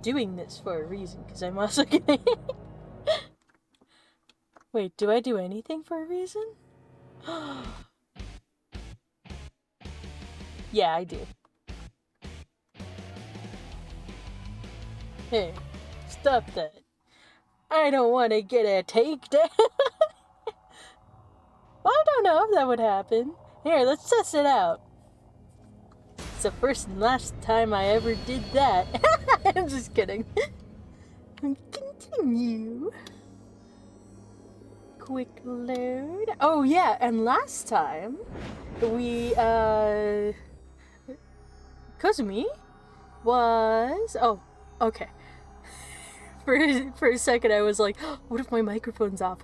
doing this for a reason, because I'm also gonna... Wait, do I do anything for a reason? Yeah, I do. Hey, stop that. I don't want to get a takedown. Well, I don't know if that would happen. Here, let's test it out. It's the first and last time I ever did that. I'm just kidding. Continue. Quick load. Oh yeah, and last time we Kozumi was okay. For a second I was like, what if my microphone's off?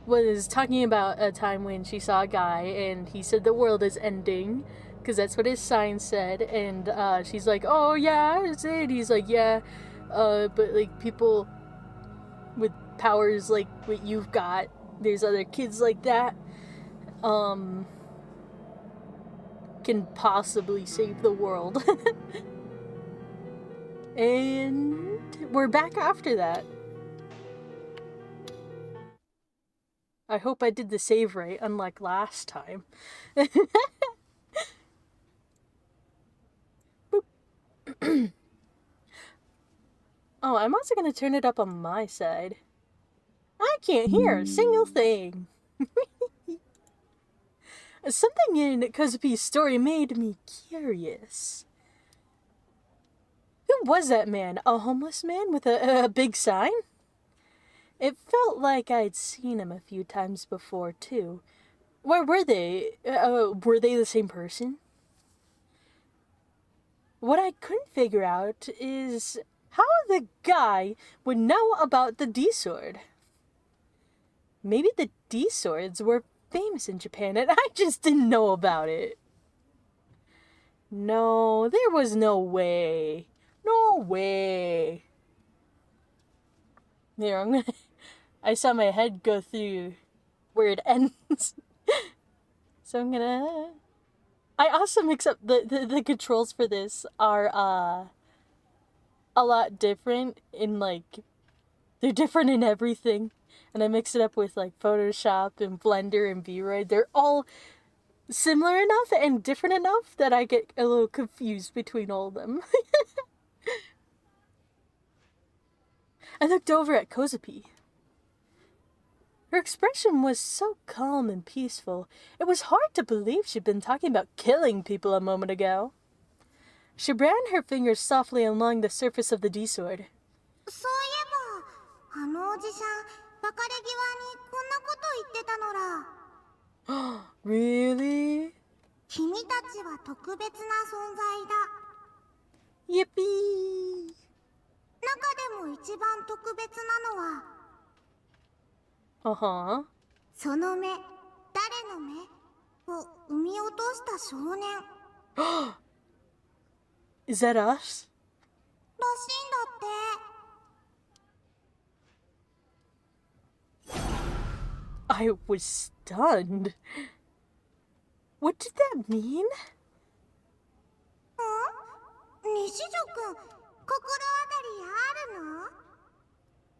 Was talking about a time when she saw a guy and he said the world is ending, because that's what his sign said, and she's like, oh yeah, it's it. He's like, yeah, but like people with powers like what you've got, there's other kids like that, can possibly save the world. And we're back after that. I hope I did the save right, unlike last time. Oh, I'm also gonna turn it up on my side. I can't hear a single thing. Something in Kozupi's story made me curious. Who was that man? A homeless man with a big sign? It felt like I'd seen him a few times before, too. Where were they? Were they the same person? What I couldn't figure out is how the guy would know about the D-Sword. Maybe the D-Swords were famous in Japan and I just didn't know about it. No, there was no way. No way. Here, I'm gonna... I saw my head go through where it ends. So I'm gonna... I also mix up the controls for this are a lot different in like... They're different in everything. And I mix it up with like Photoshop and Blender and V-Ray. They're all similar enough and different enough that I get a little confused between all of them. I looked over at Kozupi. Her expression was so calm and peaceful, it was hard to believe she'd been talking about killing people a moment ago. She ran her fingers softly along the surface of the D-Sword. Really? Yippee! Uh-huh. Is that us? I was stunned. What did that mean?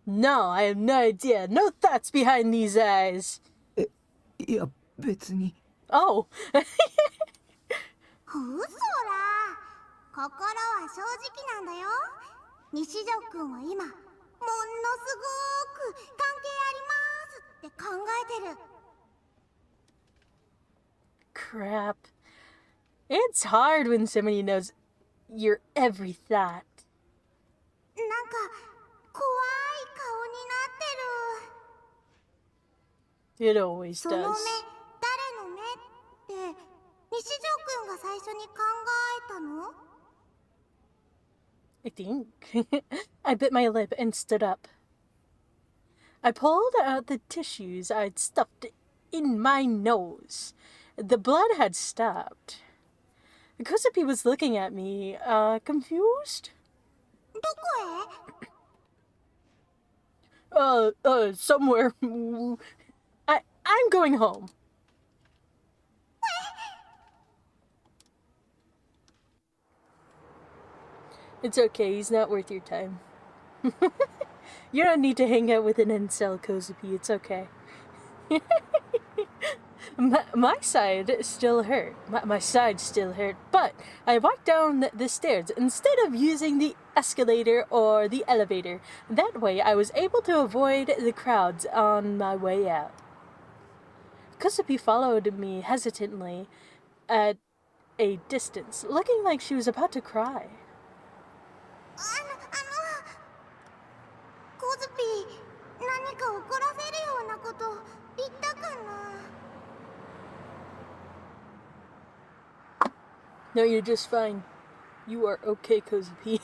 No, I have no idea. No thoughts behind these eyes. Oh. Crap. It's hard when somebody knows your every thought. It always does. I think. I bit my lip and stood up. I pulled out the tissues I'd stuffed in my nose. The blood had stopped. Kozupi was looking at me, confused? Somewhere. I'm going home. It's okay, he's not worth your time. You don't need to hang out with an incel, Kozapi, it's okay. My side still hurt. My side still hurt, but I walked down the stairs instead of using the escalator or the elevator. That way I was able to avoid the crowds on my way out. Kozapi followed me hesitantly at a distance, looking like she was about to cry. No, you're just fine. You are okay, Kozapi.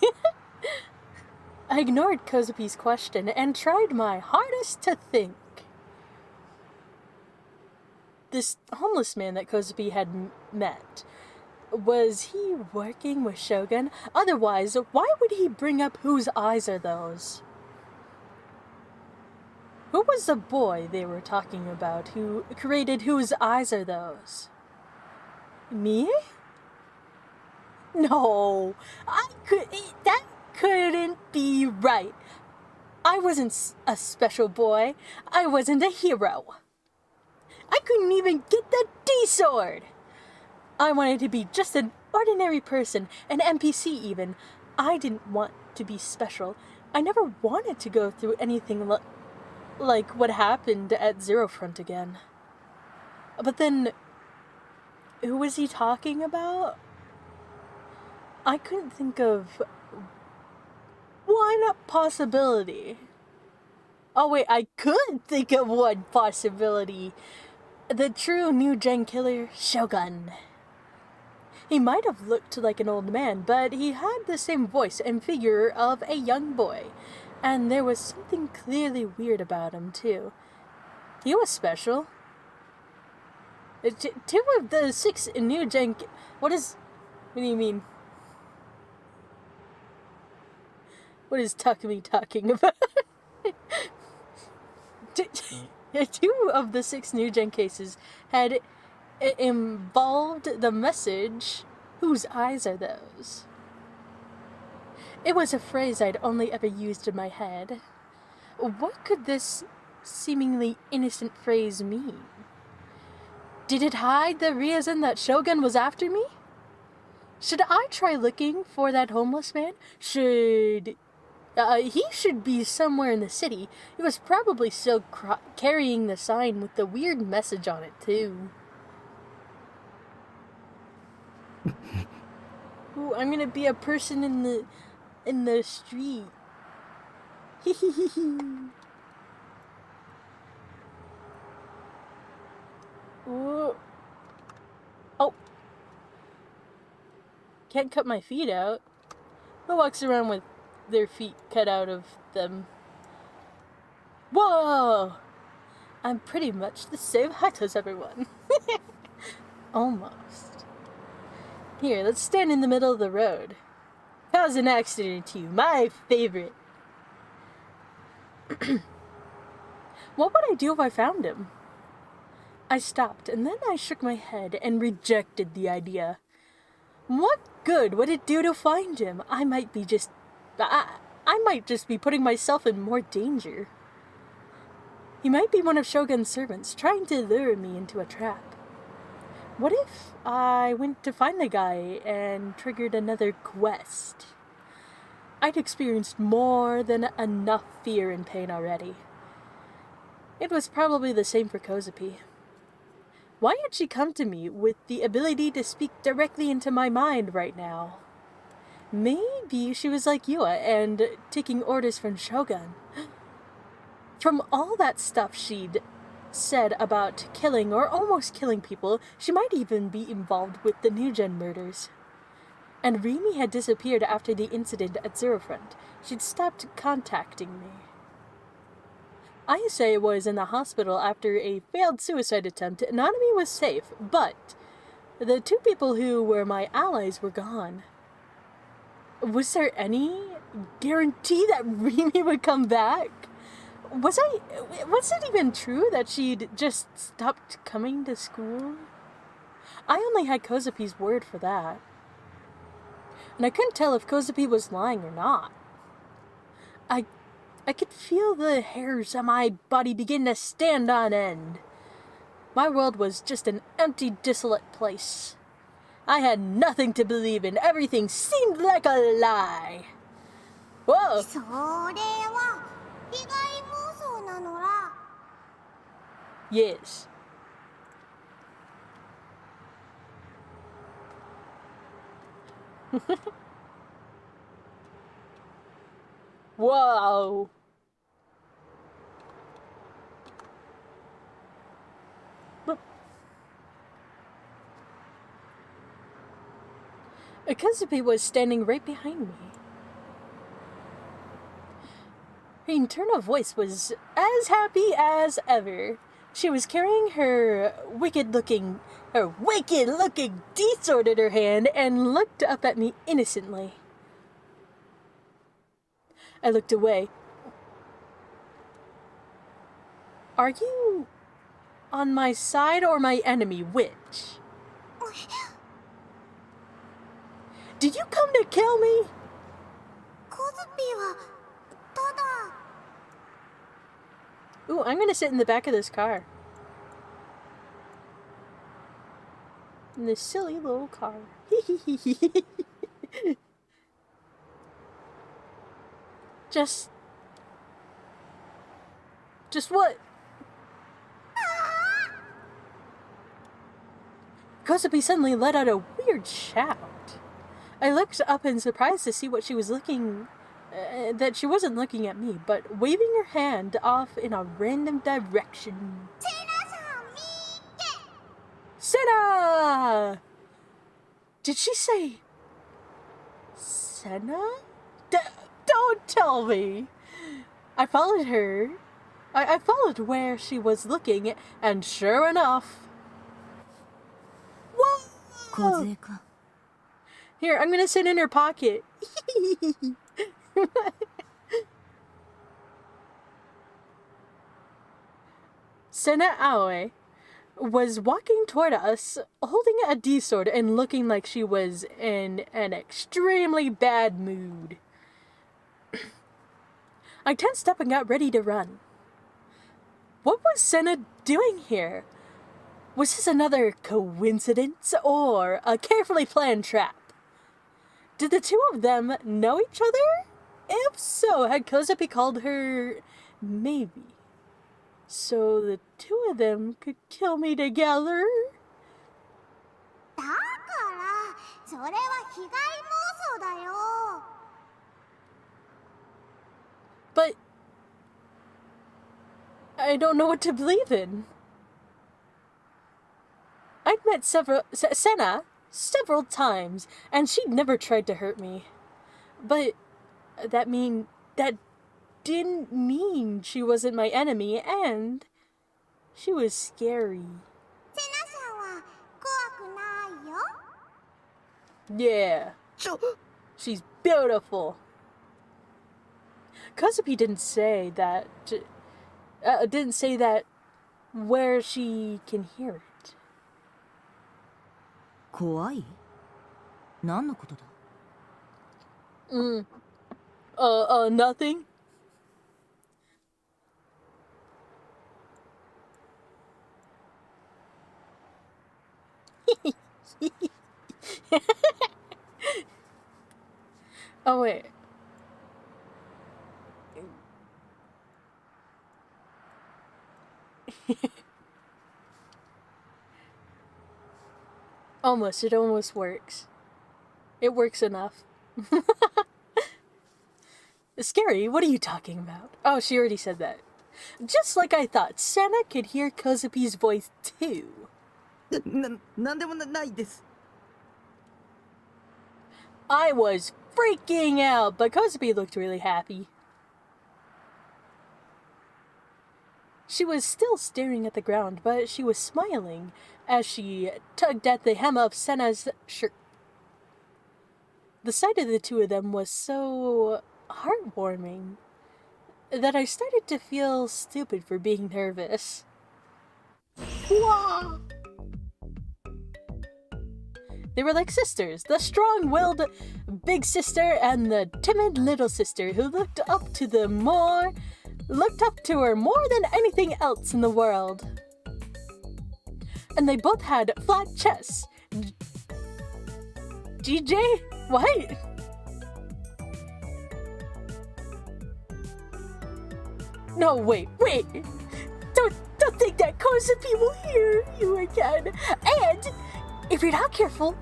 I ignored Kozapi's question and tried my hardest to think. This homeless man that Kozapi had met, was he working with Shogun? Otherwise, why would he bring up whose eyes are those? Who was the boy they were talking about who created whose eyes are those? Me? No, that couldn't be right. I wasn't a special boy. I wasn't a hero. I couldn't even get the D-sword. I wanted to be just an ordinary person, an NPC even. I didn't want to be special. I never wanted to go through anything like what happened at Zero Front again. But then, who was he talking about? I couldn't think of one possibility. Oh wait, I could think of one possibility. The true new gen killer, Shogun. He might have looked like an old man, but he had the same voice and figure of a young boy. And there was something clearly weird about him, too. He was special. Two of the 6 new gen... What do you mean? What is Takumi talking about? 2 of the 6 new gen cases had involved the message, "Whose eyes are those?" It was a phrase I'd only ever used in my head. What could this seemingly innocent phrase mean? Did it hide the reason that Shogun was after me? Should I try looking for that homeless man? He should be somewhere in the city. He was probably still carrying the sign with the weird message on it, too. Ooh, I'm gonna be a person in the street. Ooh. Oh. Can't cut my feet out. Who walks around with their feet cut out of them? Whoa! I'm pretty much the same height as everyone. Almost. Here, let's stand in the middle of the road. Cause an accident to you, my favorite. What would I do if I found him? I stopped, and then I shook my head and rejected the idea. What good would it do to find him? I might just be putting myself in more danger. He might be one of Shogun's servants, trying to lure me into a trap. What if I went to find the guy and triggered another quest? I'd experienced more than enough fear and pain already. It was probably the same for Kozapi. Why had she come to me with the ability to speak directly into my mind right now? Maybe she was like Yua and taking orders from Shogun. From all that stuff she'd said about killing or almost killing people, she might even be involved with the New Gen murders. And Rimi had disappeared after the incident at Zero Front. She'd stopped contacting me. Ayase was in the hospital after a failed suicide attempt. Nanami was safe, but the 2 people who were my allies were gone. Was there any guarantee that Rimi would come back? Was it even true that she'd just stopped coming to school? I only had Kozapi's word for that. and I couldn't tell if Kozupi was lying or not. I could feel the hairs on my body begin to stand on end. My world was just an empty, desolate place. I had nothing to believe in. Everything seemed like a lie. Whoa! それは被害妄想なのら。 Yes. Whoa! Kazupi was standing right behind me. Her internal voice was as happy as ever. She was carrying her wicked-looking D-sword in her hand and looked up at me innocently. I looked away. Are you on my side or my enemy? Which? Did you come to kill me? コズピはただ。 Ooh, I'm gonna sit in the back of this car. In this silly little car. Just what? Kozupi suddenly let out a weird shout. I looked up in surprise to see what she was looking... that she wasn't looking at me, but waving her hand off in a random direction. Senna! Did she say... Senna? Don't tell me! I followed her. I followed where she was looking, and sure enough... Whoa! Here, I'm gonna sit in her pocket. Senna Aoi was walking toward us, holding a D-sword and looking like she was in an extremely bad mood. I tensed up and got ready to run. What was Senna doing here? Was this another coincidence or a carefully planned trap? Did the two of them know each other? If so, had Kozupi called her maybe, so the two of them could kill me together? だからそれは被害妄想だよ。 But I don't know what to believe in. I'd met Senna several times, and she'd never tried to hurt me. But that didn't mean she wasn't my enemy, and she was scary. セナさんは怖くないよ。 Yeah, she's beautiful. Kozupi didn't say that where she can hear it. 怖い？何のことだ？ Nothing. Oh, wait. It almost works. It works enough. Scary, what are you talking about? Oh, she already said that. Just like I thought, Senna could hear Kozupi's voice too. なんでもないです。 I was freaking out, but Kozupi looked really happy. She was still staring at the ground, but she was smiling as she tugged at the hem of Senna's shirt. The sight of the two of them was so heartwarming that I started to feel stupid for being nervous. Whoa! They were like sisters, the strong-willed, big sister and the timid little sister who looked up to her more than anything else in the world. And they both had flat chests. GJ? What? No, wait. Don't think that Kozapi will hear you again. And if you're not careful,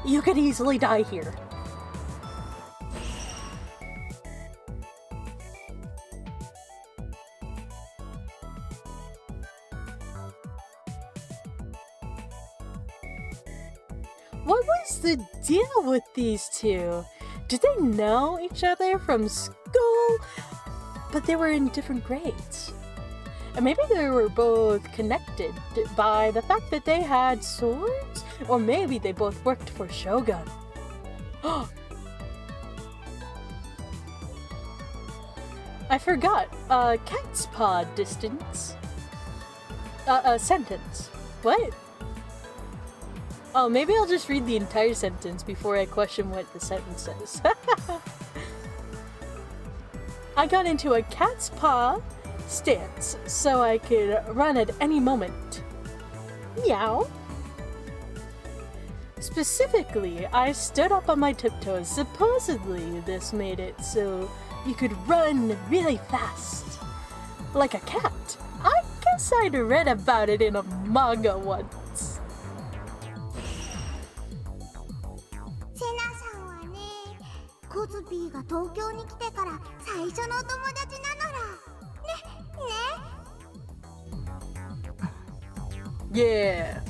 you could easily die here. What was the deal with these two? Did they know each other from school? But they were in different grades. And maybe they were both connected by the fact that they had swords? Or maybe they both worked for Shogun. I forgot. Cat's paw distance. Sentence. What? Oh, maybe I'll just read the entire sentence before I question what the sentence says. I got into a cat's paw stance so I could run at any moment. Meow. Specifically, I stood up on my tiptoes. Supposedly, this made it so you could run really fast. Like a cat. I guess I'd read about it in a manga once. セナさんはね、コズピーが東京に来てから最初のお友達なのら。ね。 Yeah.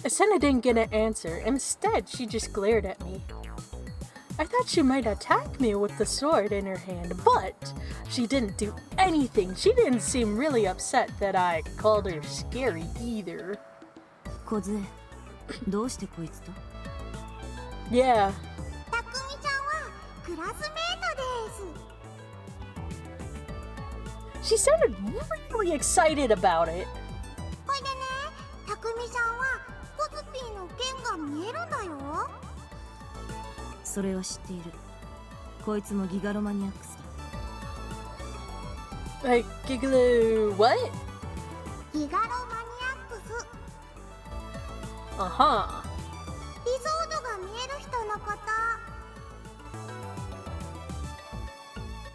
Asena didn't get an answer. Instead, she just glared at me. I thought she might attack me with the sword in her hand, but she didn't do anything. She didn't seem really upset that I called her scary either. 小杖、どうしてこいつと?た Yeah. くみちゃんはクラスメートです。 She sounded really excited about it. ほいでね、たくみちゃんはコズピーの剣が見えるんだよ。それは知っている。こいつもギガロマニアックスだ。Like, Gigaloo, what? ギガロマニアックス。Uh-huh. リゾードが見える人のこと。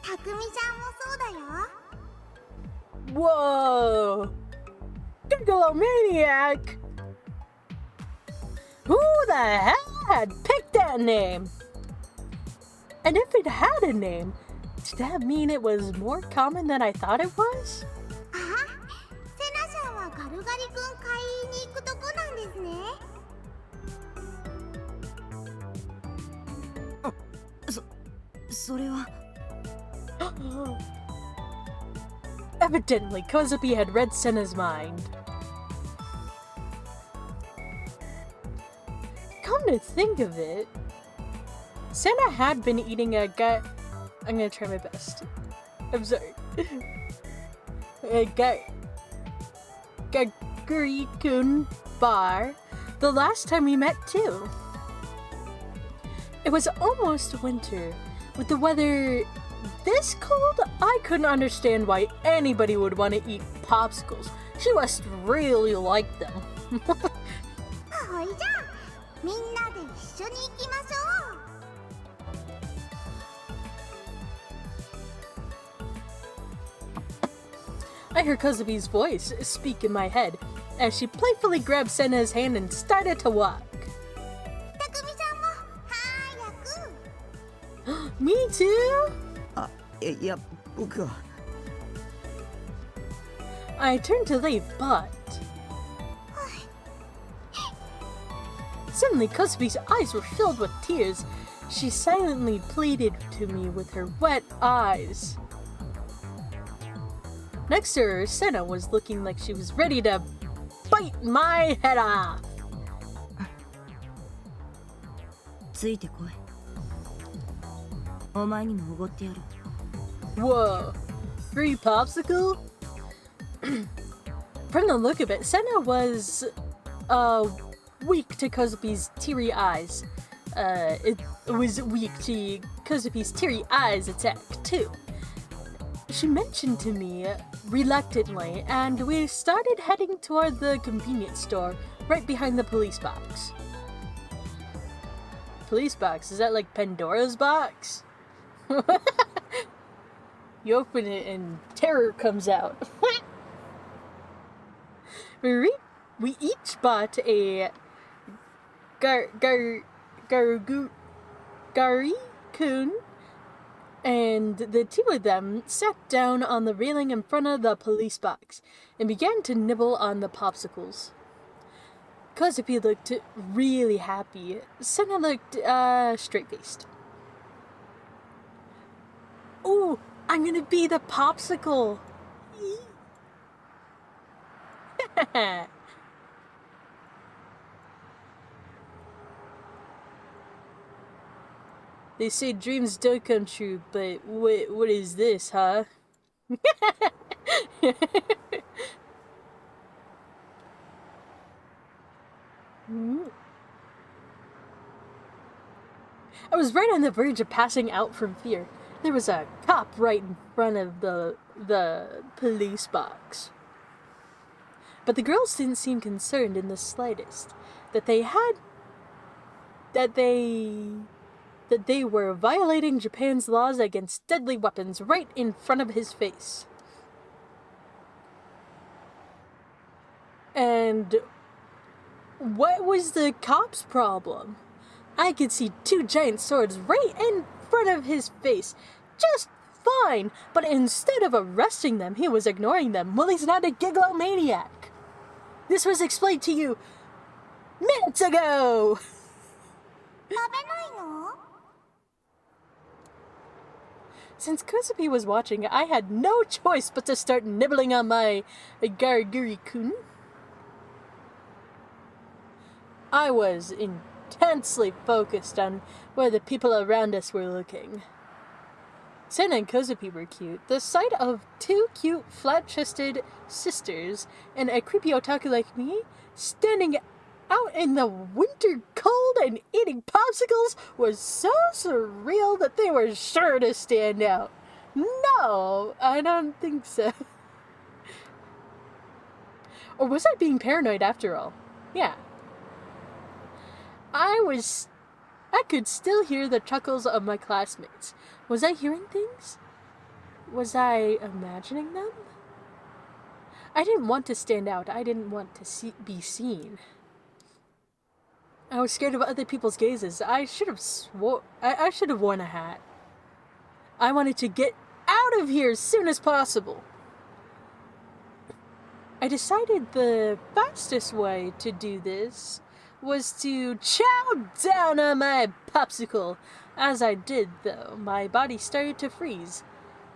たくみちゃんもそうだよ。 Whoa! Gigalomaniac! Who the hell had picked that name? And if it had a name, did that mean it was more common than I thought it was? あ、セナさんはガルガリ君買いに行くとこなんですね。それは。Evidently, Kozapi had read Senna's mind. Come to think of it, Senna had been eating a I'm gonna try my best. I'm sorry. A Gaguri-kun bar the last time we met too. It was almost winter. With the weather this cold, I couldn't understand why anybody would want to eat popsicles. She must really like them. ほいじゃあ、みんなで一緒に行きましょう。 I heard Kozabi's voice speak in my head as she playfully grabbed Senna's hand and started to walk. たくみちゃんも早く。 Me too? あ、いや、僕は。I turned to leave, but suddenly Kozabi's eyes were filled with tears. She silently pleaded to me with her wet eyes. Next to her, Senna was looking like she was ready to bite my head off. ついてこい。お前にもおごってやる。 Whoa, free popsicle? From the look of it, Senna was weak to Kozupi's teary eyes. It was weak to Kozupi's teary eyes attack, too. She mentioned to me reluctantly, and we started heading toward the convenience store right behind the police box. Police box? Is that like Pandora's box? You open it and terror comes out. We each bought a Gari-kun, and the two of them sat down on the railing in front of the police box and began to nibble on the popsicles. Kozupi looked really happy. Senna looked straight-faced. Ooh, I'm gonna be the popsicle! They say dreams don't come true, but what is this, huh? I was right on the verge of passing out from fear. There was a cop right in front of the police box. But the girls didn't seem concerned in the slightest that they were violating Japan's laws against deadly weapons right in front of his face. And what was the cop's problem? I could see two giant swords right in front of his face, just fine, but instead of arresting them, he was ignoring them. Well, he's not a gigalomaniac. This was explained to you minutes ago! Since Kozupi was watching, I had no choice but to start nibbling on my Gariguri-kun. I was intensely focused on where the people around us were looking. Senna and Kozupi were cute. The sight of two cute, flat-chested sisters and a creepy otaku like me standing out in the winter cold and eating popsicles was so surreal that they were sure to stand out. No, I don't think so. Or was I being paranoid after all? Yeah. I could still hear the chuckles of my classmates. Was I hearing things? Was I imagining them? I didn't want to stand out. I didn't want to be seen. I was scared of other people's gazes. I should have I should have worn a hat. I wanted to get out of here as soon as possible. I decided the fastest way to do this was to chow down on my popsicle. As I did, though, my body started to freeze.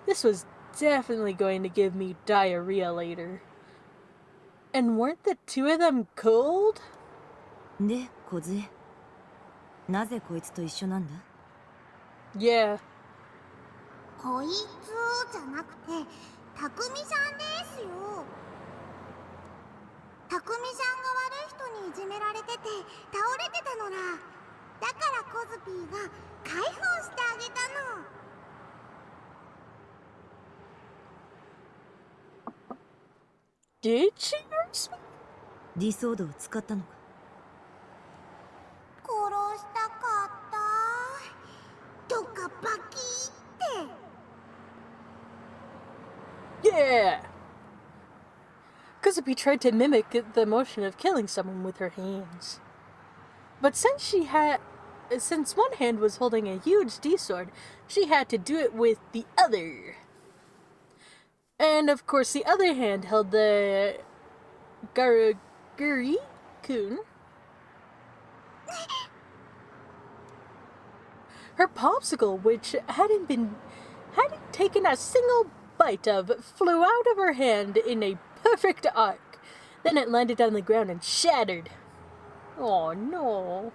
This was definitely going to give me diarrhea later. And weren't the two of them cold? で、梢、なぜこいつと一緒なんだ? Yeah. こいつじゃなくて、たくみさんですよ。たくみさんが悪い人にいじめられてて倒れてたのら、だからコズピーが解放してあげたの。Did she hurt me? ディソードを使ったのか? 殺したかった。どっかバキって。Yeah! Kozupi tried to mimic the motion of killing someone with her hands. But since one hand was holding a huge D-sword, she had to do it with the other. And of course the other hand held the Gariguri-kun. Her popsicle, which hadn't taken a single bite of, flew out of her hand in a perfect arc. Then it landed on the ground and shattered. Oh no.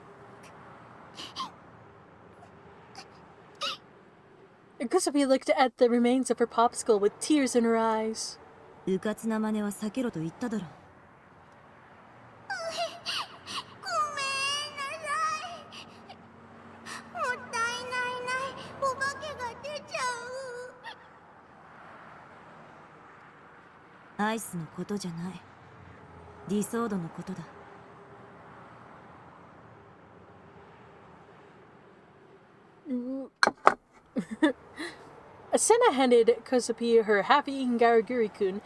Kozupi looked at the remains of her popsicle with tears in her eyes. うかつな真似は避けろと言っただろう。アイスのことじゃない。ディソードのことだ。Senna handed Kosapi her half-eaten Garaguri-kun.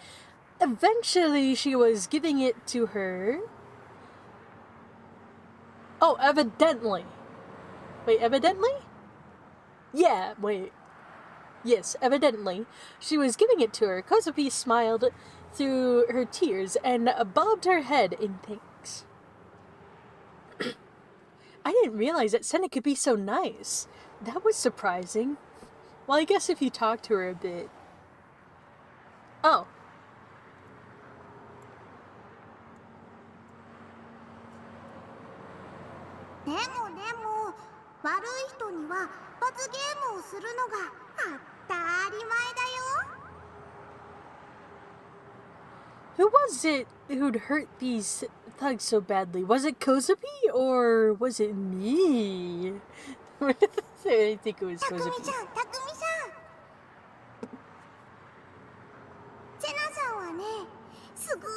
Eventually, she was giving it to her. Oh, evidently. Wait, evidently? Yeah, wait. Yes, evidently. She was giving it to her. Kosapi smiled through her tears and bobbed her head in thanks. I didn't realize that Senna could be so nice. That was surprising. Well, I guess if you talk to her a bit. Oh. でも悪い人には罰ゲームをするのが当たり前だよ。 Who was it who'd hurt these thugs so badly? Was it Kozapi or was it me? I think it was たくみ Kozapi. さん、たくみさん。セナさんはね、すごく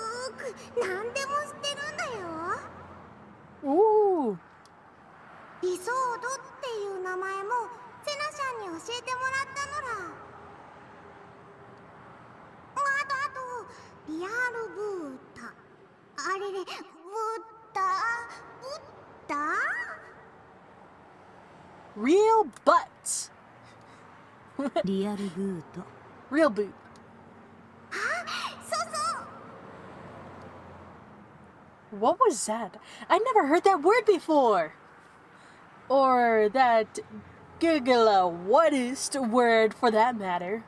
何でも知ってるんだよ。 Ooh. リソードっていう名前もセナさんに教えてもらったのら。あとリアルブータ、あれれ、ブッダ、Real butts. リアルブート。 Real boot. そうそう。 What was that? I never heard that word before. Or that gigala-whattest word for that matter.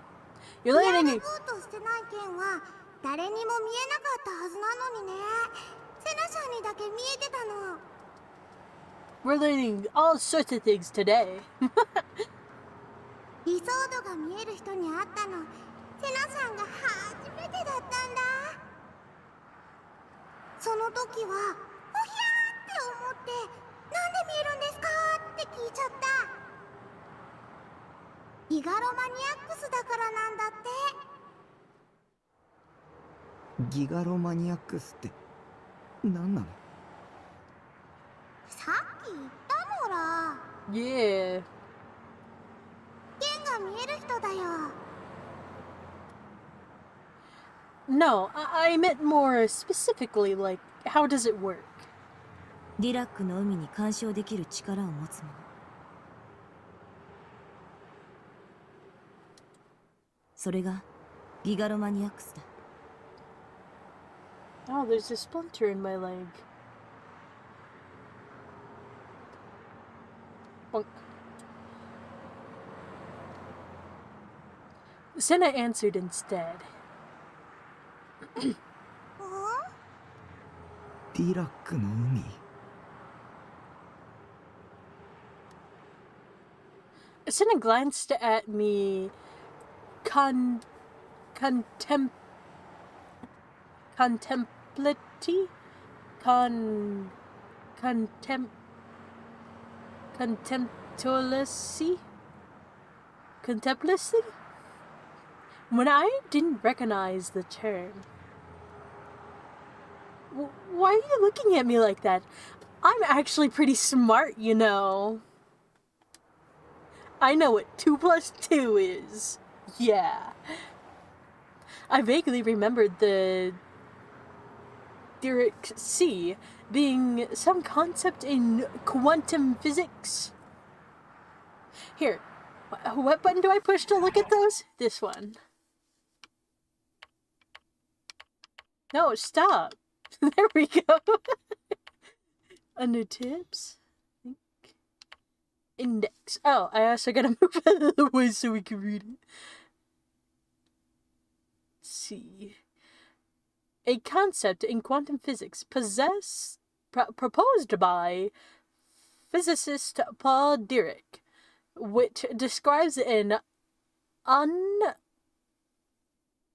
You're リアル letting ブ it. ートしてない件は誰にも見えなかったはずなのにね。セナさんにだけ見えてたの。 We're learning all sorts of things today. 理想度が見える人に会ったの、セナさんが初めてだったんだ。その時はおひゃーって思って、なんで見えるんですかって聞いちゃった。ギガロマニアックスだからなんだって。ギガロマニアックスって何なの？さっき言ったのら。 Yeah. 剣が見える人だよ。 No, I meant more specifically, like, how does it work? ディラックの海に干渉できる力を持つもの。それがギガロマニアックスだ。 Oh, there's a splinter in my leg. Bonk. Senna answered instead. うん？ ディラックの海。 Senna glanced at me contemplatively? Contemptuously? When I didn't recognize the term. Why are you looking at me like that? I'm actually pretty smart, you know. I know what 2 plus 2 is. Yeah. I vaguely remembered the Dirac C being some concept in quantum physics. Here, what button do I push to look at those? This one. No, stop. There we go. Under tips. Index. Oh, I also gotta move out of the way so we can read it. Let's see. A concept in quantum physics proposed by physicist Paul Dirac, which describes an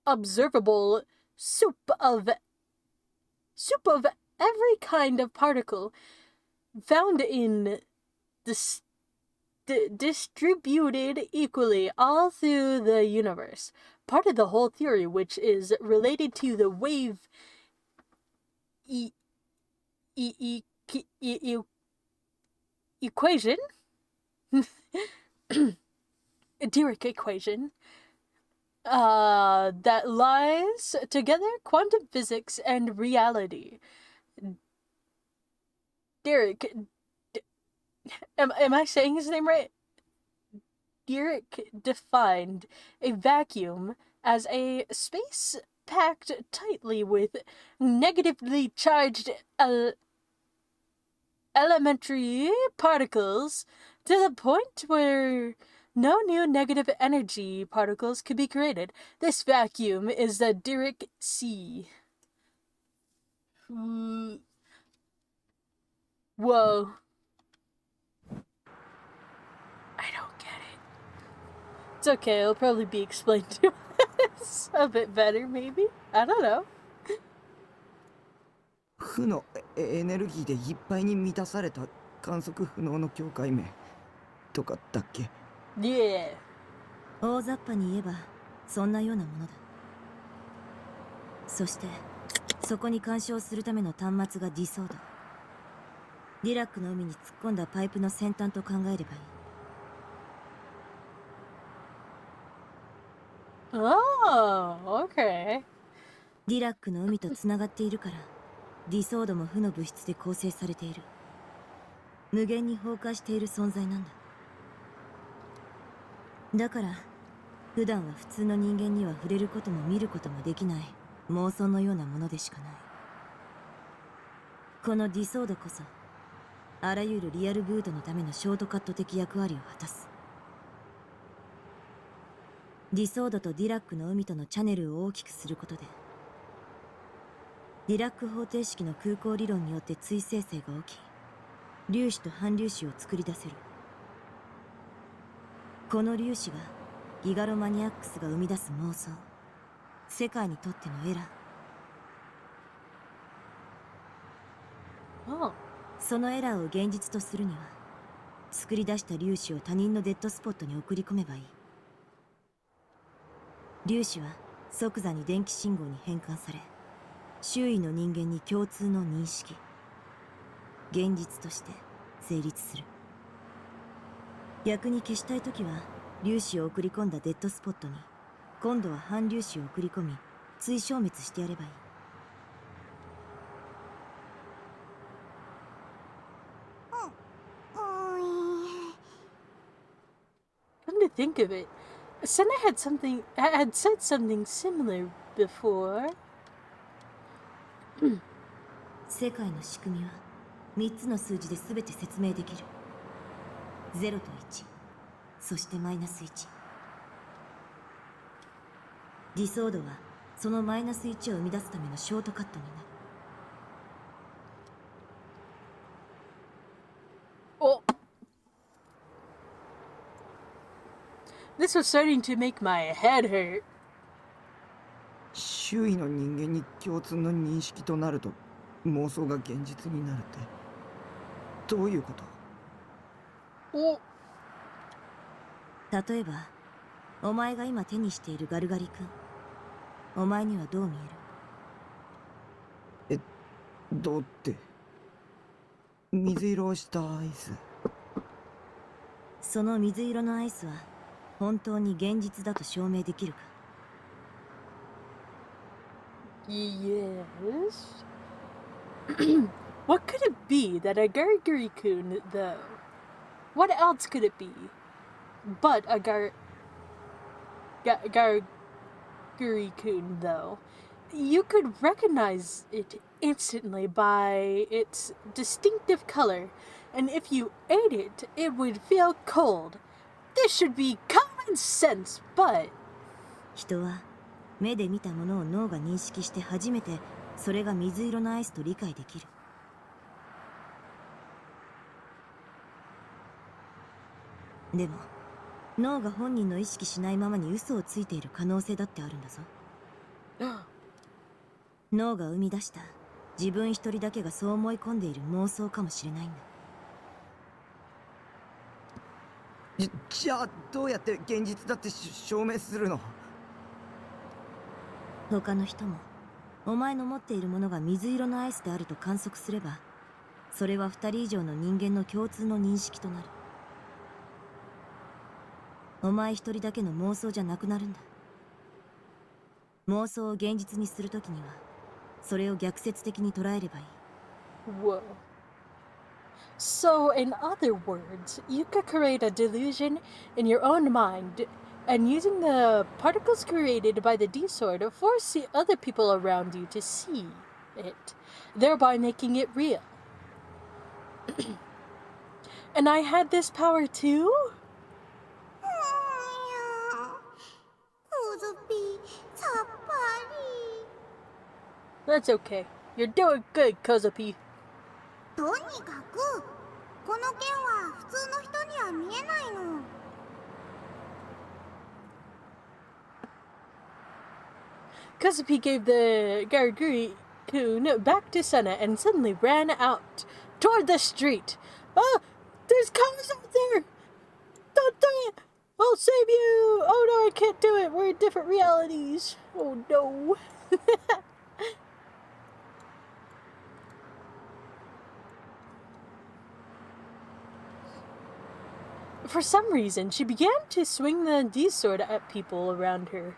unobservable soup of every kind of particle found in distributed equally all through the universe, part of the whole theory, which is related to the wave equation, Dirac equation, that lies together quantum physics and reality. Dirac, am I saying his name right? Dirac defined a vacuum as a space packed tightly with negatively charged elementary particles to the point where no new negative energy particles could be created. This vacuum is the Dirac sea. Whoa. I don't get it. It's okay, it'll probably be explained to us a bit better, maybe? I don't know. 負のエネルギーでいっぱいに満たされた観測不能の境界面とかだっけ？ Yeah. 大雑把に言えばそんなようなものだ。そしてそこに干渉するための端末がディソード。ディラックの海に突っ込んだパイプの先端と考えればいい。Oh, okay. ディラックの海とつながっているからディソードも負の物質で構成されている。無限に崩壊している存在なんだ。だから普段は普通の人間には触れることも見ることもできない妄想のようなものでしかない。このディソードこそあらゆるリアルブートのためのショートカット的役割を果たす。ディソードとディラックの海とのチャネルを大きくすることでディラック方程式の空港理論によって対生成が起き粒子と反粒子を作り出せる。この粒子がギガロマニアックスが生み出す妄想、世界にとってのエラー。Oh. そのエラーを現実とするには作り出した粒子を他人のデッドスポットに送り込めばいい。粒子は即座に電気信号に変換され周囲の人間に共通の認識、現実として成立する。逆に消したいときは粒子を送り込んだデッドスポットに今度は反粒子を送り込み追消滅してやればいい。Come to think of it, Senna had said something similar before. 世界の仕組みは3つの数字で全て説明できる。0と1、そしてマイナス1。ディソードはそのマイナス1を生み出すためのショートカットになる。Oh. This was starting to make my head hurt. 周囲の人間に共通の認識となると妄想が現実になるってどういうこと？ Oh. 例えばお前が今手にしているガルガリ君、お前にはどう見える？どうって水色をしたアイス。その水色のアイスは本当に現実だと証明できるか？ Yes. What could it be that a Garguri-kun, though? What else could it be but a Garguri-kun, though? You could recognize it instantly by its distinctive color, and if you ate it, it would feel cold. This should be common sense, but... 人は目で見たものを脳が認識して初めてそれが水色のアイスと理解できる。でも脳が本人の意識しないままに嘘をついている可能性だってあるんだぞ。脳が生み出した自分一人だけがそう思い込んでいる妄想かもしれないんだ。じゃあどうやって現実だって証明するの？他の人もお前の持っているものが水色のアイスであると観測すれば、それは2人以上の人間の共通の認識となる。お前一人だけの妄想じゃなくなるんだ。妄想を現実にするときにはそれを逆説的に捉えればいい。 Whoa. So, in other words, you could create a delusion in your own mind, and using the particles created by the D-Sword, force the other people around you to see it, thereby making it real. And I had this power too? コズピさっぱり。 That's okay. You're doing good, Kozopi. とにかくこの剣は普通の人には見えないの。Kozopi gave the Garguri-kun back to Senna and suddenly ran out toward the street. Oh, there's cars out there! Don't do it! I'll save you! Oh no, I can't do it! We're in different realities. Oh no. For some reason, she began to swing the D-Sword at people around her.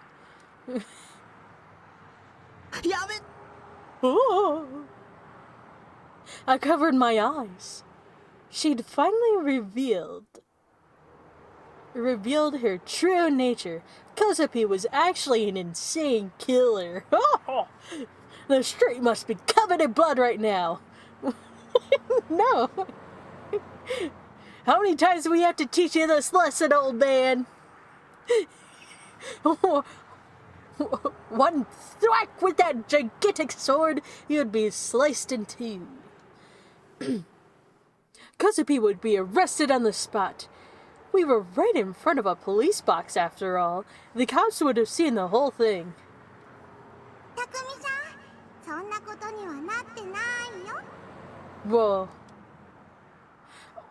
やめ Oh. I covered my eyes. She'd finally revealed her true nature. Kozopi was actually an insane killer. Oh, the street must be covered in blood right now. No. How many times do we have to teach you this lesson, old man? One thwack with that gigantic sword, you'd be sliced in two. Kozopi would be arrested on the spot. We were right in front of a police box, after all. The cops would have seen the whole thing. たくみさん、そんなことにはなってないよ。 Whoa.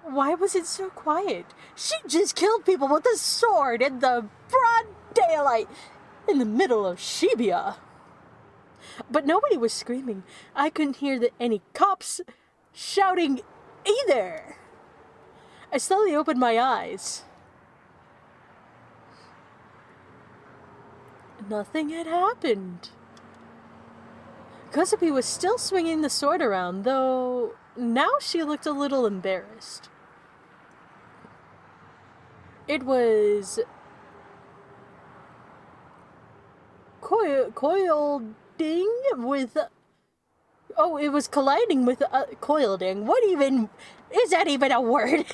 Why was it so quiet? She just killed people with a sword in the broad daylight, in the middle of Shibuya. But nobody was screaming. I couldn't hear any cops shouting either. I slowly opened my eyes. Nothing had happened. Kozopi was still swinging the sword around, though now she looked a little embarrassed. It was coiling with... Oh, it was colliding with coiling. What even... Is that even a word?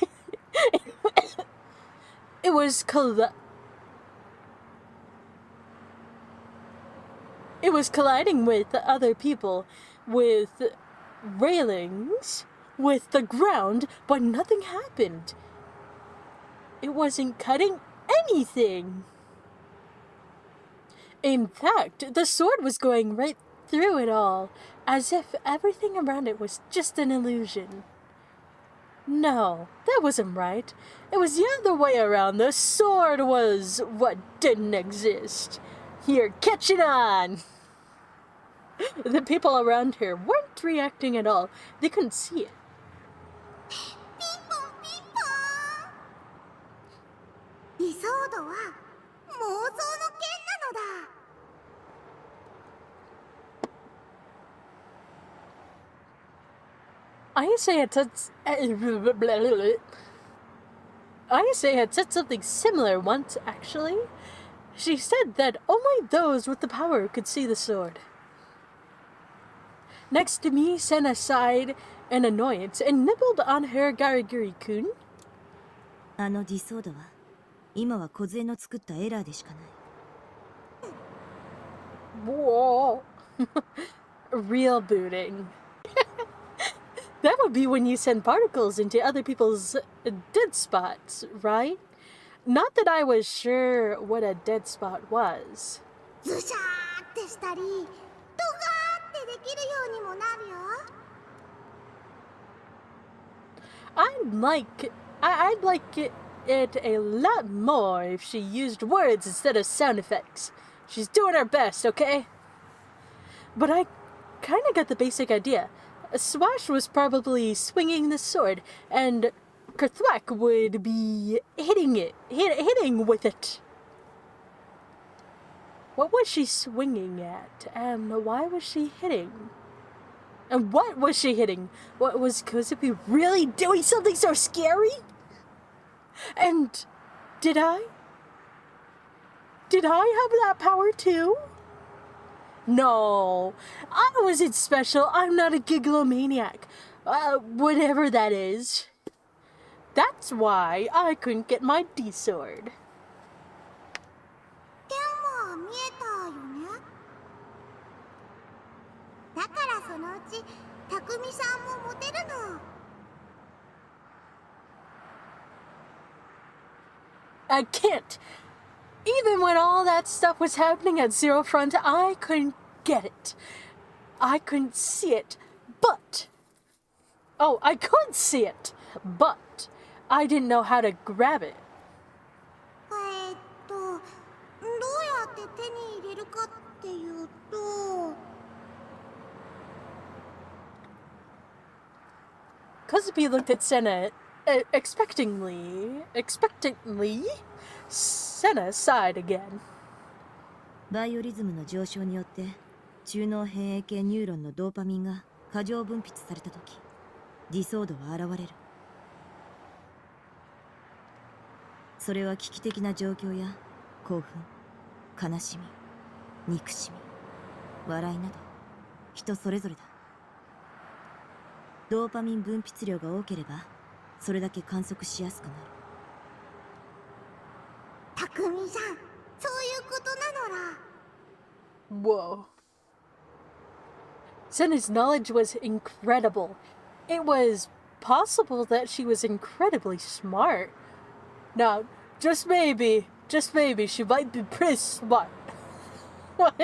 It was colliding with other people, with railings, with the ground, but nothing happened. It wasn't cutting anything. In fact, the sword was going right through it all, as if everything around it was just an illusion. No, that wasn't right. It was the other way around. The sword was what didn't exist. You're catching on! The people around her weren't reacting at all. They couldn't see it. ピンポンピンポン。理想度は妄想の剣なのだ。Ayase had said something similar once, actually. She said that only those with the power could see the sword. Next to me, Senna sighed in annoyance and nibbled on her Gariguri-kun. あのディソードは今は梢の作ったエラーでしかない。 Whoa. Real booting. That would be when you send particles into other people's dead spots, right? Not that I was sure what a dead spot was. ズシャーってしたり、ドガーってできるようにもなるよ。I'd like it a lot more if she used words instead of sound effects. She's doing her best, okay? but I kind of got the basic idea. Swash was probably swinging the sword, and Kerthwack would be hitting with it. What was she swinging at, and why was she hitting? And what was she hitting? What was Kozupi really doing something so scary? And did I have that power too? No, I wasn't special. I'm not a gigalomaniac. Whatever that is. That's why I couldn't get my D-sword. 剣は見えたよね。だからそのうち匠さんもモテるの。I can't. Even when all that stuff was happening at Zero Front, I couldn't get it. I couldn't see it, but... Oh, I could see it, but I didn't know how to grab it. どうやって手に入れるかっていうと。Kozupi looked at Senna expectantly. Senna sighed again. バイオリズムの上昇によって中脳変影系ニューロンのドーパミンが過剰分泌された時、ディソードは現れる。それは危機的な状況や興奮、悲しみ、憎しみ、笑いなど人それぞれだ。ドーパミン分泌量が多ければそれだけ観測しやすくなる。匠さん、そういうことなのら。Whoa. Senna's knowledge was incredible. It was possible that she was incredibly smart. Now, just maybe, she might be pretty smart. But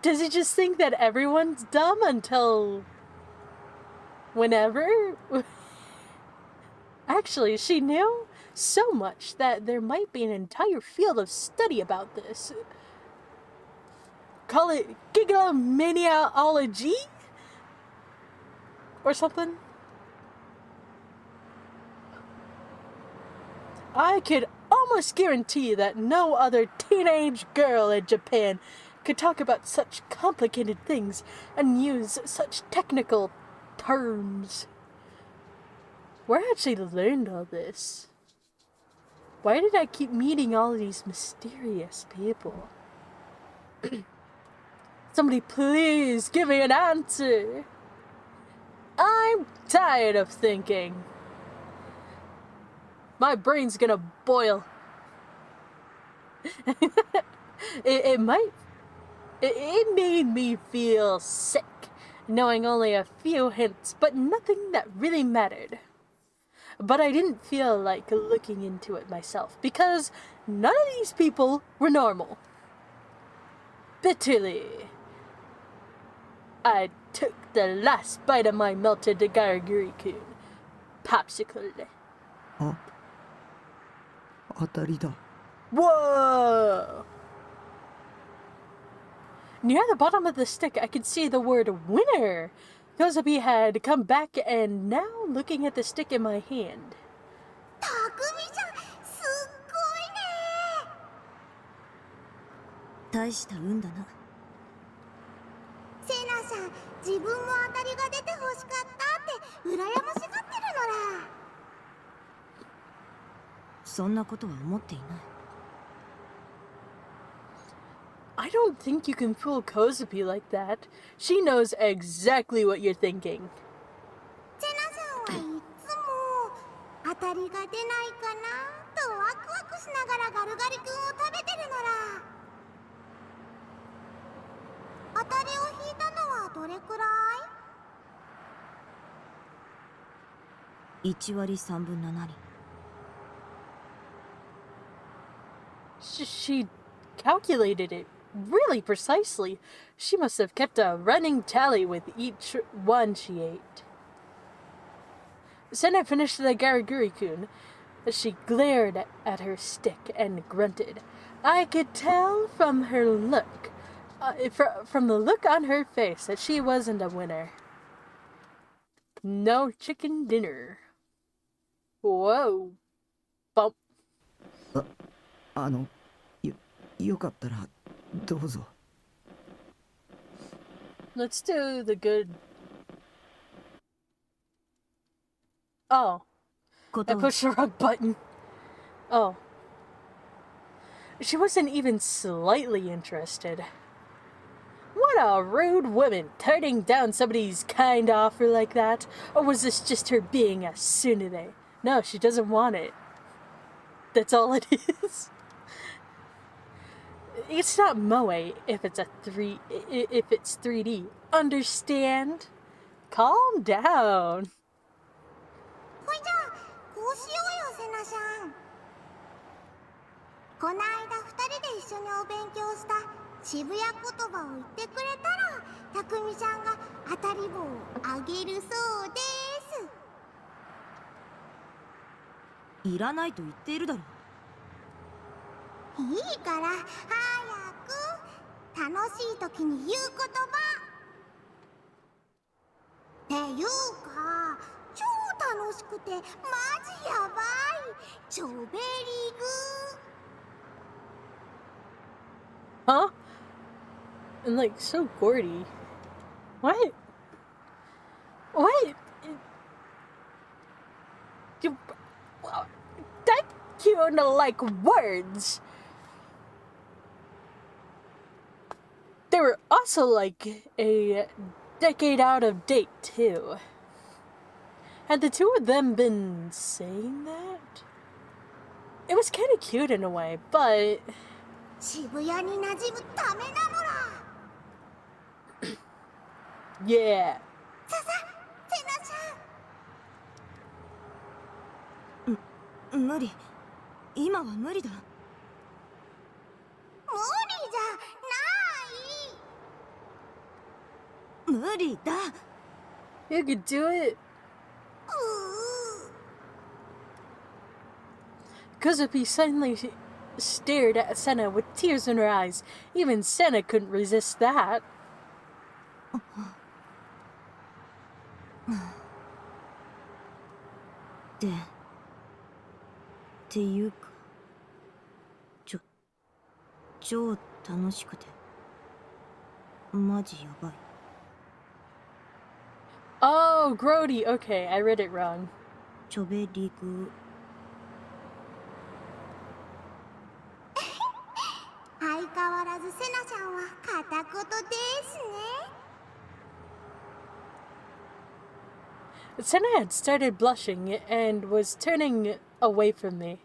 does he just think that everyone's dumb until... whenever? Actually, she knew so much that there might be an entire field of study about this. Call it gigamaniaology? Or something? I could almost guarantee that no other teenage girl in Japan could talk about such complicated things and use such technical terms. Where had she learned all this? Why did I keep meeting all these mysterious people? Somebody please give me an answer. I'm tired of thinking. My brain's gonna boil. It made me feel sick, knowing only a few hints, but nothing that really mattered. But I didn't feel like looking into it myself, because none of these people were normal. Bitterly, I took the last bite of my melted garguri-kun. Popsicle. あ、当たりだ。 Whoa! Near the bottom of the stick, I could see the word winner. Kozupi had come back and now looking at the stick in my hand. 匠さん、すっごいね。大した運だな。セナさん、自分も当たりが出てほしかったって羨ましがってるのら。そんなことは思っていない。I don't think you can fool Kozupi like that. She knows exactly what you're thinking. セナさんはいつも当たりが出ないかなとワクワクしながらガルガリ君を食べてるのら。当たりを引いたのはどれくらい1割3分7厘。She calculated it really precisely. She must have kept a running tally with each one she ate. Senna finished the gariguri-kun. She glared at her stick and grunted. I could tell from her look, from the look on her face, that she wasn't a winner. No chicken dinner. Whoa. Bump. よかったらどうぞ。 Let's do the good. Oh. I pushed the wrong button. Oh. She wasn't even slightly interested. What a rude woman, turning down somebody's kind offer like that. Or was this just her being a tsundere? No, she doesn't want it. That's all it is. It's not moe if it's if it's 3D. Understand? Calm down. ほいじゃあこうしようよセナちゃん。こないだ2人で一緒にお勉強した渋谷言葉を言ってくれたらたくみちゃんが当たり棒をあげるそうです。いらないと言っているだろう。いいから早く楽しい時に言う言葉っていうか超楽しくてマジやばいチョベリグ Huh? And like so Gordy. What? What? You, thank you to like words. They were also like a decade out of date too. Had the two of them been saying that? It was kind of cute in a way, but 渋谷に馴染むためなのら yeah. ささセナちゃん無理。今は無理だ。無理じゃない無理だ。You could do it. う Kuzupi suddenly stared at Senna with tears in her eyes. Even Senna couldn't resist that. っていうか、超楽しくて、マジやばい。Oh, Grody. Okay, I read it wrong. チョベリグ。相変わらずセナちゃんは片言ですね Senna had started blushing and was turning away from me.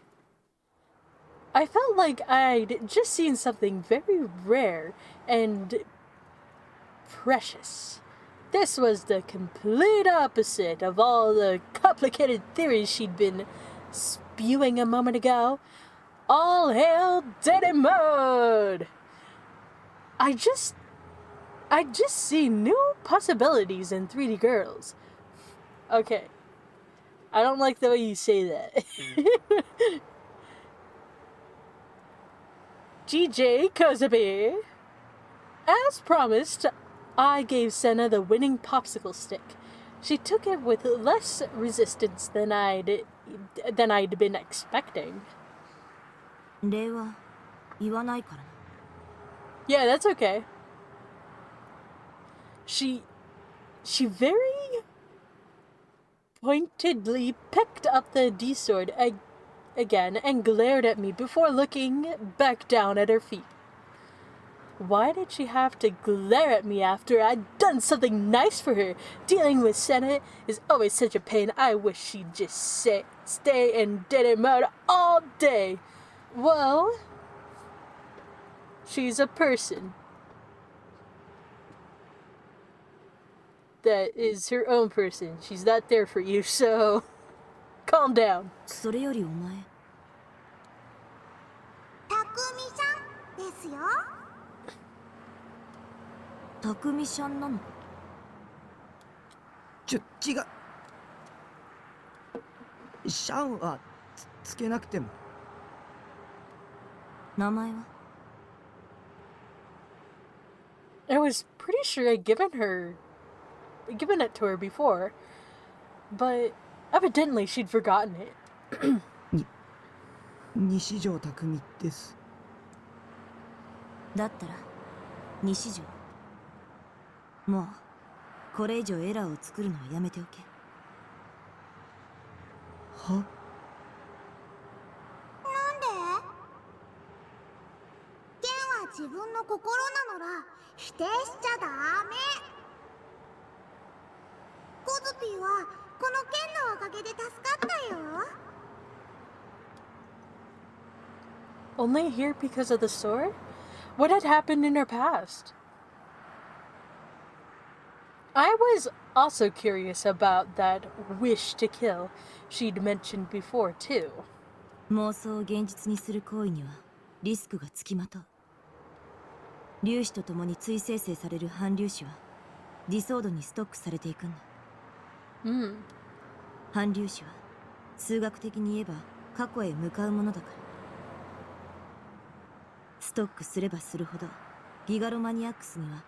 I felt like I'd just seen something very rare and precious. This was the complete opposite of all the complicated theories she'd been spewing a moment ago. All hail Daddy Mode! I just see new possibilities in 3D girls. Okay. I don't like the way you say that. GJ Kozabe. As promised, I gave Senna the winning popsicle stick. She took it with less resistance than I'd been expecting. 礼は言わないからな。Yeah, that's okay. She very pointedly picked up the D-sword again and glared at me before looking back down at her feet. Why did she have to glare at me after I'd done something nice for her? Dealing with Senna is always such a pain. I wish she'd just stay in Daddy mode all day. Well, she's a person that is her own person. She's not there for you, so calm down. それよりお前。たくみさんですよたくみちゃんなの。違う。シャンはつけなくても。名前は？ I was pretty sure I'd given it to her before, but evidently she'd forgotten it. 西条匠です。だったら西条。もうこれ以上エラーを作るのはやめておけ。は？なんで？剣は自分の心なのら否定しちゃダメ。コズピーはこの剣のおかげで助かったよ。Only here because of the sword? What had happened in her past? I was also curious about that wish to kill she'd mentioned before, too. 妄想を現実にする行為にはリスクがつきまとう。粒子とともに追生成される反粒子はディソードにストックされていくんだ。反粒子は数学的に言えば過去へ向かうものだから。ストックすればするほどギガロマニアックスには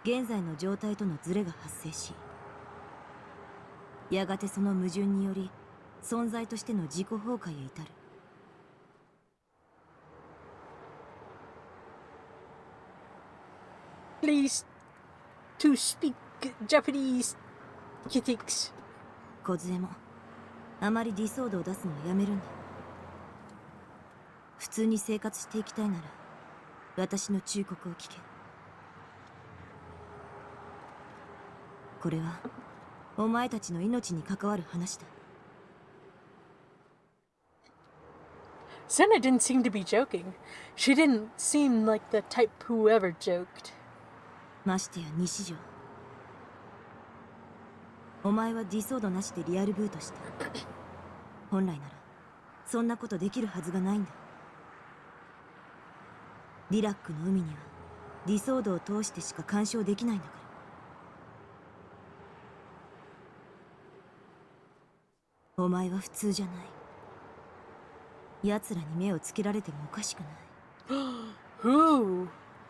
現在の状態とのズレが発生し、やがてその矛盾により存在としての自己崩壊へ至る。Please to speak Japanese critics. 小杖もあまりディソードを出すのはやめるんだ。普通に生活していきたいなら私の忠告を聞け。これはお前たちの命に関わる話だ。Senna didn't seem to be joking. She didn't seem like the type who ever joked. ましてや西条。お前はディソードなしでリアルブートした。本来ならそんなことできるはずがないんだ。リラックの海にはディソードを通してしか干渉できないんだから。お前は普通じゃない。奴らに目をつけられてもおかしくない。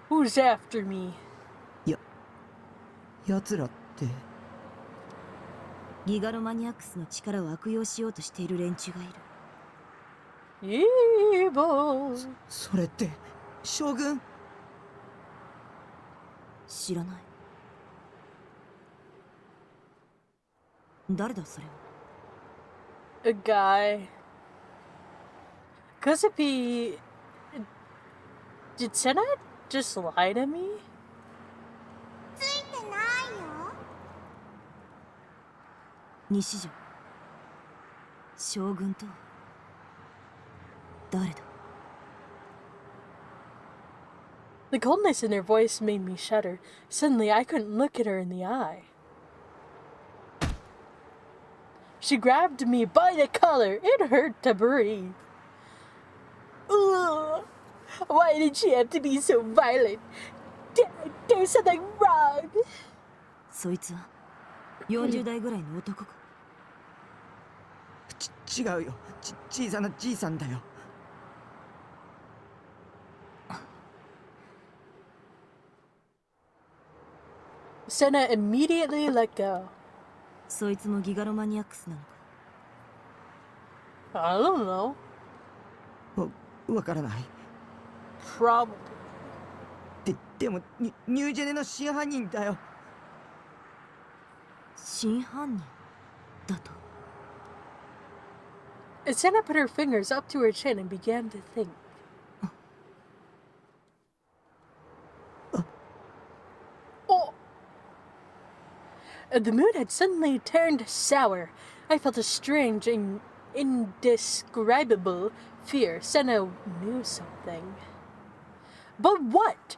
Who's after me? 奴らって。ギガロマニアックスの力を悪用しようとしている連中がいる。Evil. それって将軍？知らない。誰だそれは。A guy. Kuzupi. Did Senna just lie to me? ついてないよ。西条。将軍とは誰だ。The coldness in her voice made me shudder. Suddenly, I couldn't look at her in the eye. She grabbed me by the collar. It hurt to breathe. Ugh. Why did she have to be so violent? There's something wrong. そいつは40代ぐらいの男か。違うよ。小さなじいさんだよ。Senna immediately let go. そいつもギガロマニアックスなのか。 I don't know. わからない。Probably. でもニュージェネの真犯人だよ。真犯人だと。Senna put her fingers up to her chin and began to think. Oh! The mood had suddenly turned sour. I felt a strange and indescribable fear. Senna knew something. But what?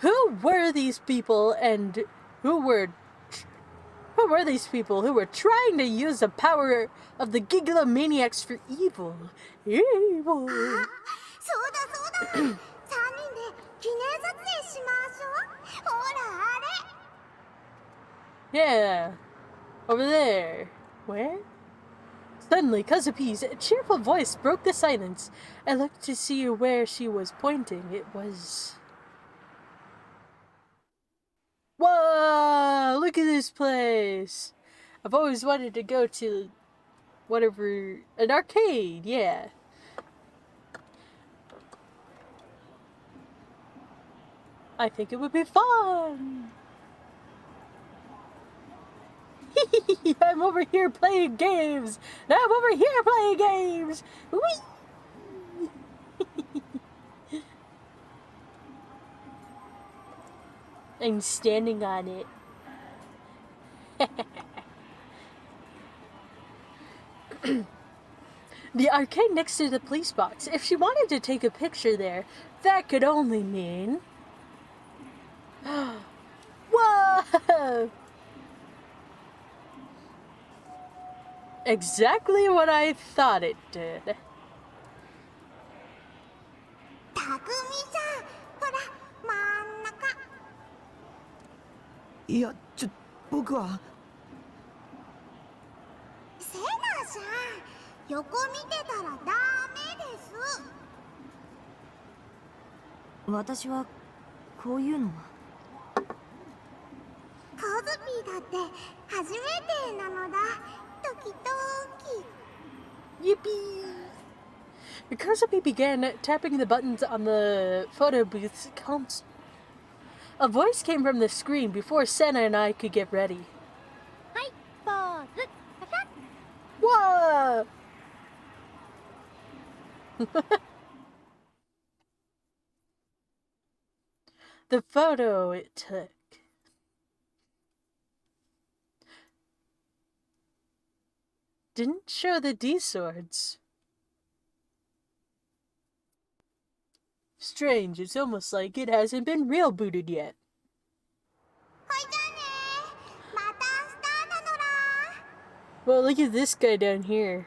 Who were these people and who were these people who were trying to use the power of the Gigalomaniacs for evil? Evil. そうだそうだ。3人で記念撮影しましょう。ほらあれ。Yeah. Over there. Where? Suddenly, Kazupi's cheerful voice broke the silence. I looked to see where she was pointing. It was... Whoa! Look at this place! I've always wanted to go to whatever... an arcade, yeah. I think it would be fun! I'm over here playing games! I'm over here playing games! Whee! I'm standing on it. The arcade next to the police box. If she wanted to take a picture there, that could only mean... Whoa! Exactly what I thought it did. たくみさん、ほら、真ん中。いや、僕は。セナさん、横見てたらダメです。私はこういうのは。コズピーだって初めてなのだ。ドキドキ。Yippee! Kazupi began tapping the buttons on the photo booth's console. A voice came from the screen before Senna and I could get ready. はい、ポーズ。Whoa! The photo it took. Didn't show the D swords. Strange, it's almost like it hasn't been real booted yet. ほいじゃあね。また明日なのら。 Well, look at this guy down here.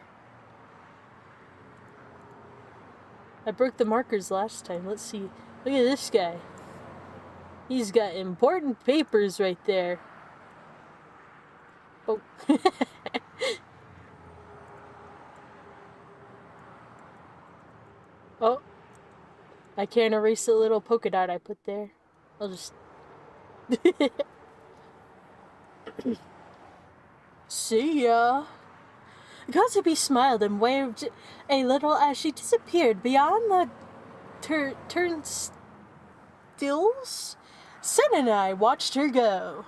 I broke the markers last time. Let's see. Look at this guy. He's got important papers right there. Oh. Oh. I can't erase the little polka dot I put there. I'll just... See ya. Kazubi smiled and waved a little as she disappeared beyond the turnstiles. Sen and I watched her go.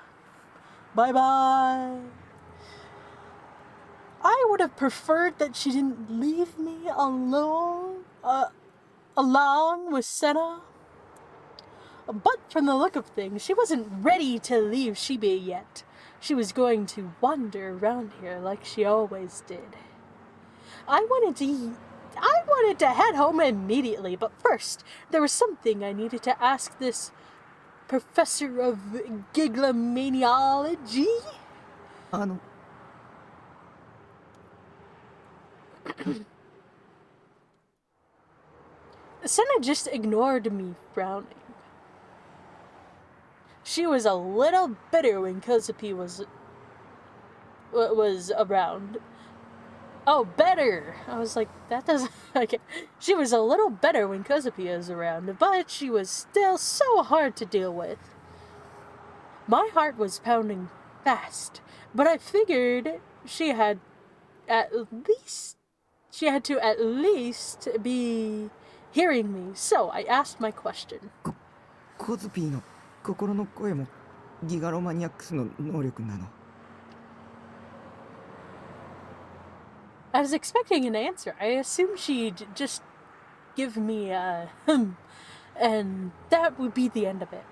Bye-bye. I would have preferred that she didn't leave me along with Senna. But from the look of things, she wasn't ready to leave Shibuya yet. She was going to wander around here like she always did. I wanted to head home immediately, but first, there was something I needed to ask this professor of giglomaniology. Senna just ignored me, frowning. She was a little bitter when Kazupi was around. Oh, better! I was like, that doesn't... Okay. She was a little better when Kazupi was around, but she was still so hard to deal with. My heart was pounding fast, but I figured she had to at least be hearing me, so I asked my question. コズピーの心の声もギガロマニアックスの能力なの？ I was expecting an answer. I assumed she'd just give me a and that would be the end of it.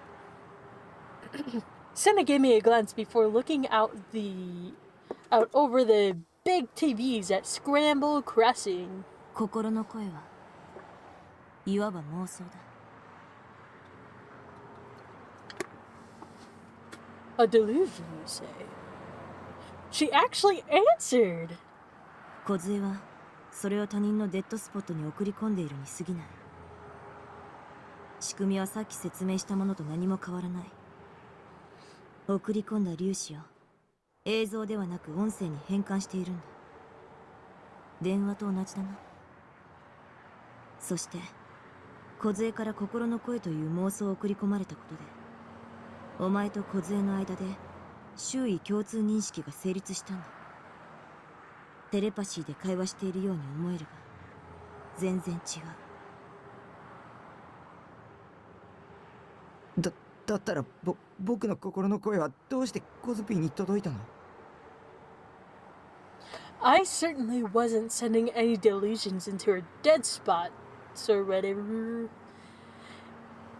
Senna gave me a glance before looking out over the big TVs at Scramble Crossing. 心の声はいわば妄想だ。 A delusion, you say? She actually answered! 梢はそれを他人のデッドスポットに送り込んでいるに過ぎない。仕組みはさっき説明したものと何も変わらない。送り込んだ粒子を映像ではなく音声に変換しているんだ。電話と同じだな。そして梢から心の声という妄想を送り込まれたことで、お前と梢の間で周囲共通認識が成立したんだ。テレパシーで会話しているように思えるが、全然違う。だったら僕の心の声はどうしてコズピーに届いたの？ I certainly wasn't sending any delusions into her dead spots or whatever.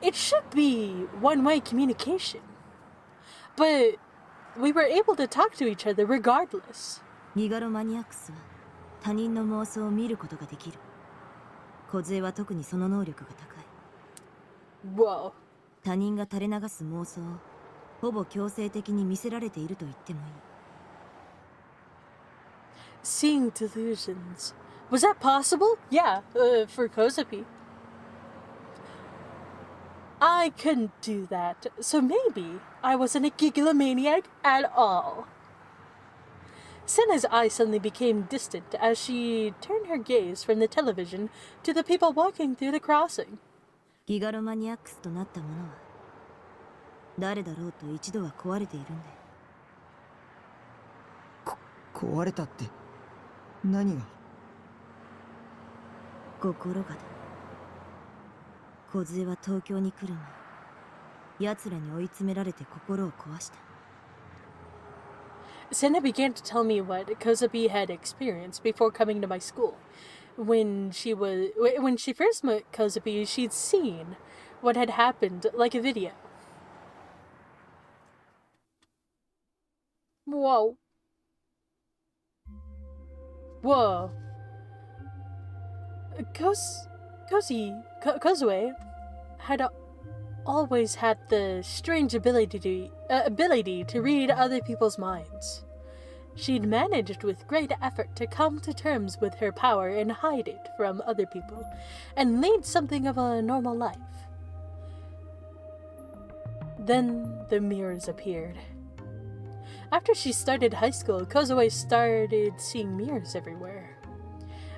It should be one-way communication. But we were able to talk to each other regardless. ギガロマニアックスは他人の妄想を見ることができる。梢は特にその能力が高い。Whoa. 他人が垂れ流す妄想をほぼ強制的に見せられていると言ってもいい。Seeing delusions. Was that possible? Yeah, for Kozapi. I couldn't do that, so maybe I wasn't a gigalomaniac at all. Senna's eyes suddenly became distant as she turned her gaze from the television to the people walking through the crossing. ギガロマニアックスとなったものは誰だろうと一度は壊れているんだよ。壊れたって何が？心がだ。梢は東京に来る前、奴らに追い詰められて心を壊した。Senna began to tell me what Kozabi had experienced before coming to my school. When she first met Kozabi, she'd seen what had happened like a video. Whoa. Whoa. Kozue had always had the strange ability to read other people's minds. She'd managed with great effort to come to terms with her power and hide it from other people, and lead something of a normal life. Then the mirrors appeared. After she started high school, Kozue started seeing mirrors everywhere.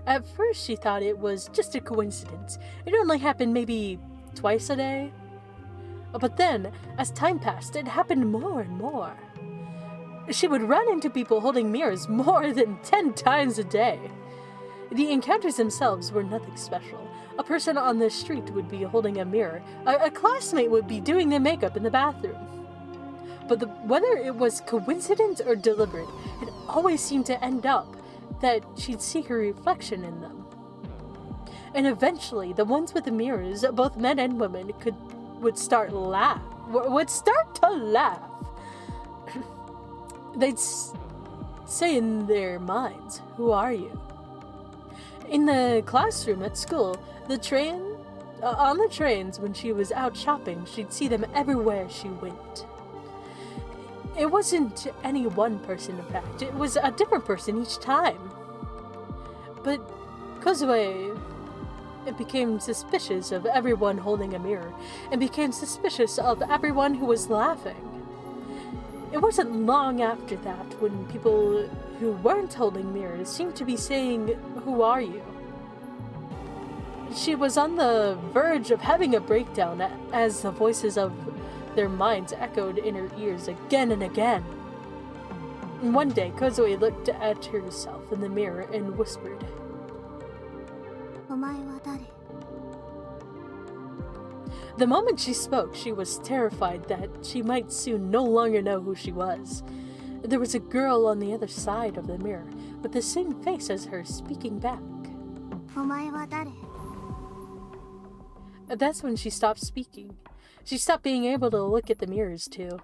At first she thought it was just a coincidence. It only happened maybe twice a day. But then, as time passed, it happened more and more. She would run into people holding mirrors more than 10 times a day. The encounters themselves were nothing special. A person on the street would be holding a mirror. A classmate would be doing their makeup in the bathroom. But whether it was coincidence or deliberate, it always seemed to end up that she'd see her reflection in them. And eventually, the ones with the mirrors, both men and women, would start to laugh. They'd say in their minds, "Who are you?" In the classroom at school, on the trains when she was out shopping, she'd see them everywhere she went. It wasn't any one person, in fact. It was a different person each time. But Kozue became suspicious of everyone holding a mirror, and became suspicious of everyone who was laughing. It wasn't long after that when people who weren't holding mirrors seemed to be saying, "Who are you?" She was on the verge of having a breakdown as the voices of their minds echoed in her ears again and again. One day, Kozue looked at herself in the mirror and whispered, お前は誰？ The moment she spoke, she was terrified that she might soon no longer know who she was. There was a girl on the other side of the mirror, with the same face as her, speaking back. お前は誰？ That's when she stopped speaking. She stopped being able to look at the mirrors, too.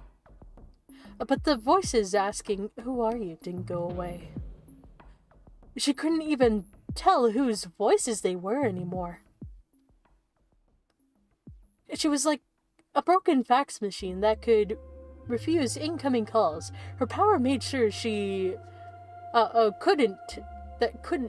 But the voices asking, "Who are you?" didn't go away. She couldn't even tell whose voices they were anymore. She was like a broken fax machine that could refuse incoming calls. Her power made sure she couldn't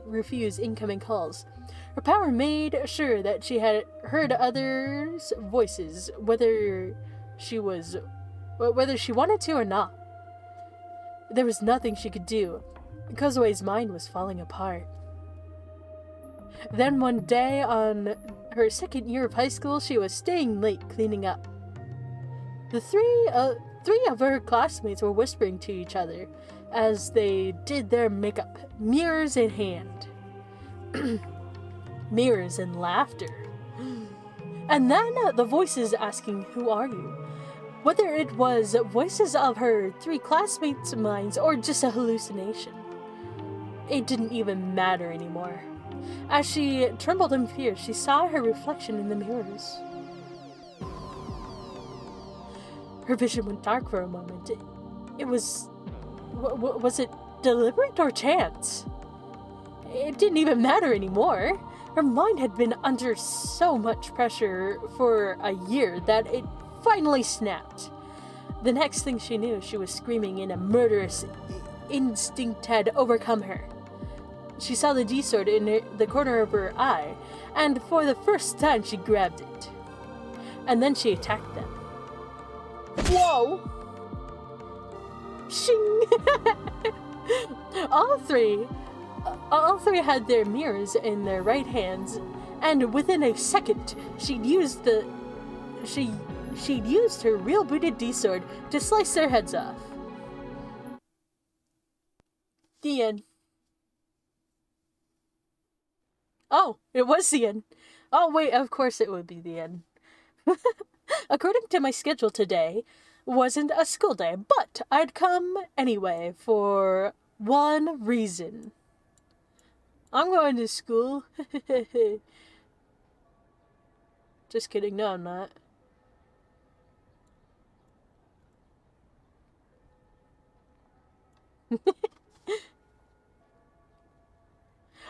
refuse incoming calls. Her power made sure that she had heard others' voices, whether she wanted to or not. There was nothing she could do. Kozue's mind was falling apart. Then one day on her second year of high school, she was staying late cleaning up. The three of her classmates were whispering to each other as they did their makeup, mirrors in hand. Mirrors and laughter. And then the voices asking, "Who are you?" Whether it was voices of her three classmates' minds or just a hallucination. It didn't even matter anymore. As she trembled in fear, she saw her reflection in the mirrors. Her vision went dark for a moment. It was... was it deliberate or chance? It didn't even matter anymore. Her mind had been under so much pressure for a year that it finally snapped. The next thing she knew, she was screaming and a murderous instinct had overcome her. She saw the D-sword in the corner of her eye, and for the first time she grabbed it. And then she attacked them. Whoa! Shing! All three had their mirrors in their right hands, and within a second, she'd used her real booted D-sword to slice their heads off. The end. Oh, it was the end. Oh wait, of course it would be the end. According to my schedule today, wasn't a school day, but I'd come anyway for one reason. I'm going to school. Just kidding, no I'm not.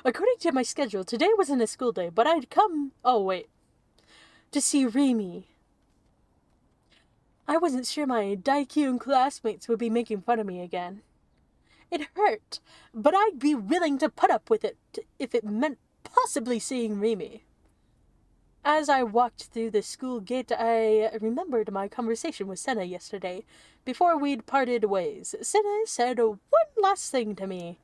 According to my schedule, today wasn't a school day, but I'd come... oh, wait. To see Rimi. I wasn't sure my Daikyu classmates would be making fun of me again. It hurt, but I'd be willing to put up with it if it meant possibly seeing Rimi. As I walked through the school gate, I remembered my conversation with Senna yesterday, before we'd parted ways. Senna said one last thing to me.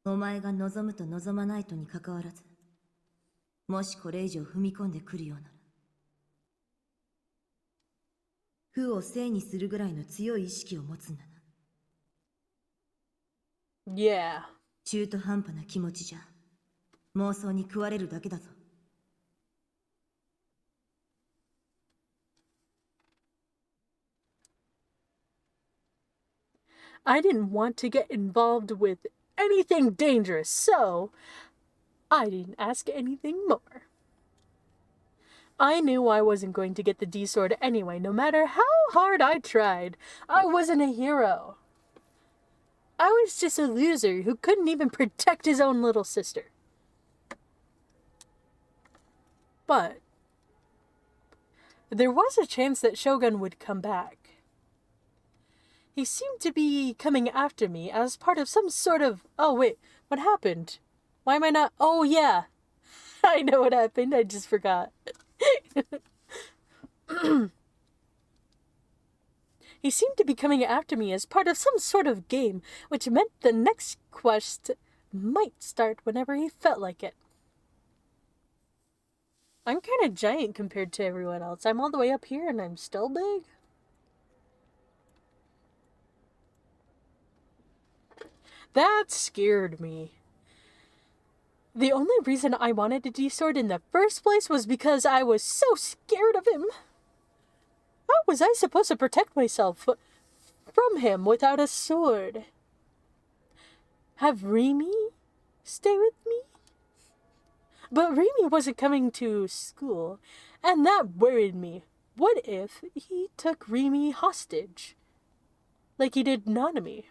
お前が望むと望まないとにかかわらず、もしこれ以上踏み込んでくるようなら、負を正にするぐらいの強い意識を持つんだな。Yeah. 中途半端な気持ちじゃ、妄想に食われるだけだぞ。I didn't want to get involved with anything dangerous, so I didn't ask anything more. I knew I wasn't going to get the D-sword anyway, no matter how hard I tried. I wasn't a hero. I was just a loser who couldn't even protect his own little sister. But there was a chance that Shogun would come back. He seemed to be coming after me as part of some sort of... oh, wait. What happened? Why am I not... oh, yeah. I know what happened. I just forgot. He seemed to be coming after me as part of some sort of game, which meant the next quest might start whenever he felt like it. I'm kind of giant compared to everyone else. I'm all the way up here and I'm still big. That scared me. The only reason I wanted a D-sword in the first place was because I was so scared of him. How was I supposed to protect myself from him without a sword? Have Rimi stay with me? But Rimi wasn't coming to school, and that worried me. What if he took Rimi hostage? Like he did Nanami?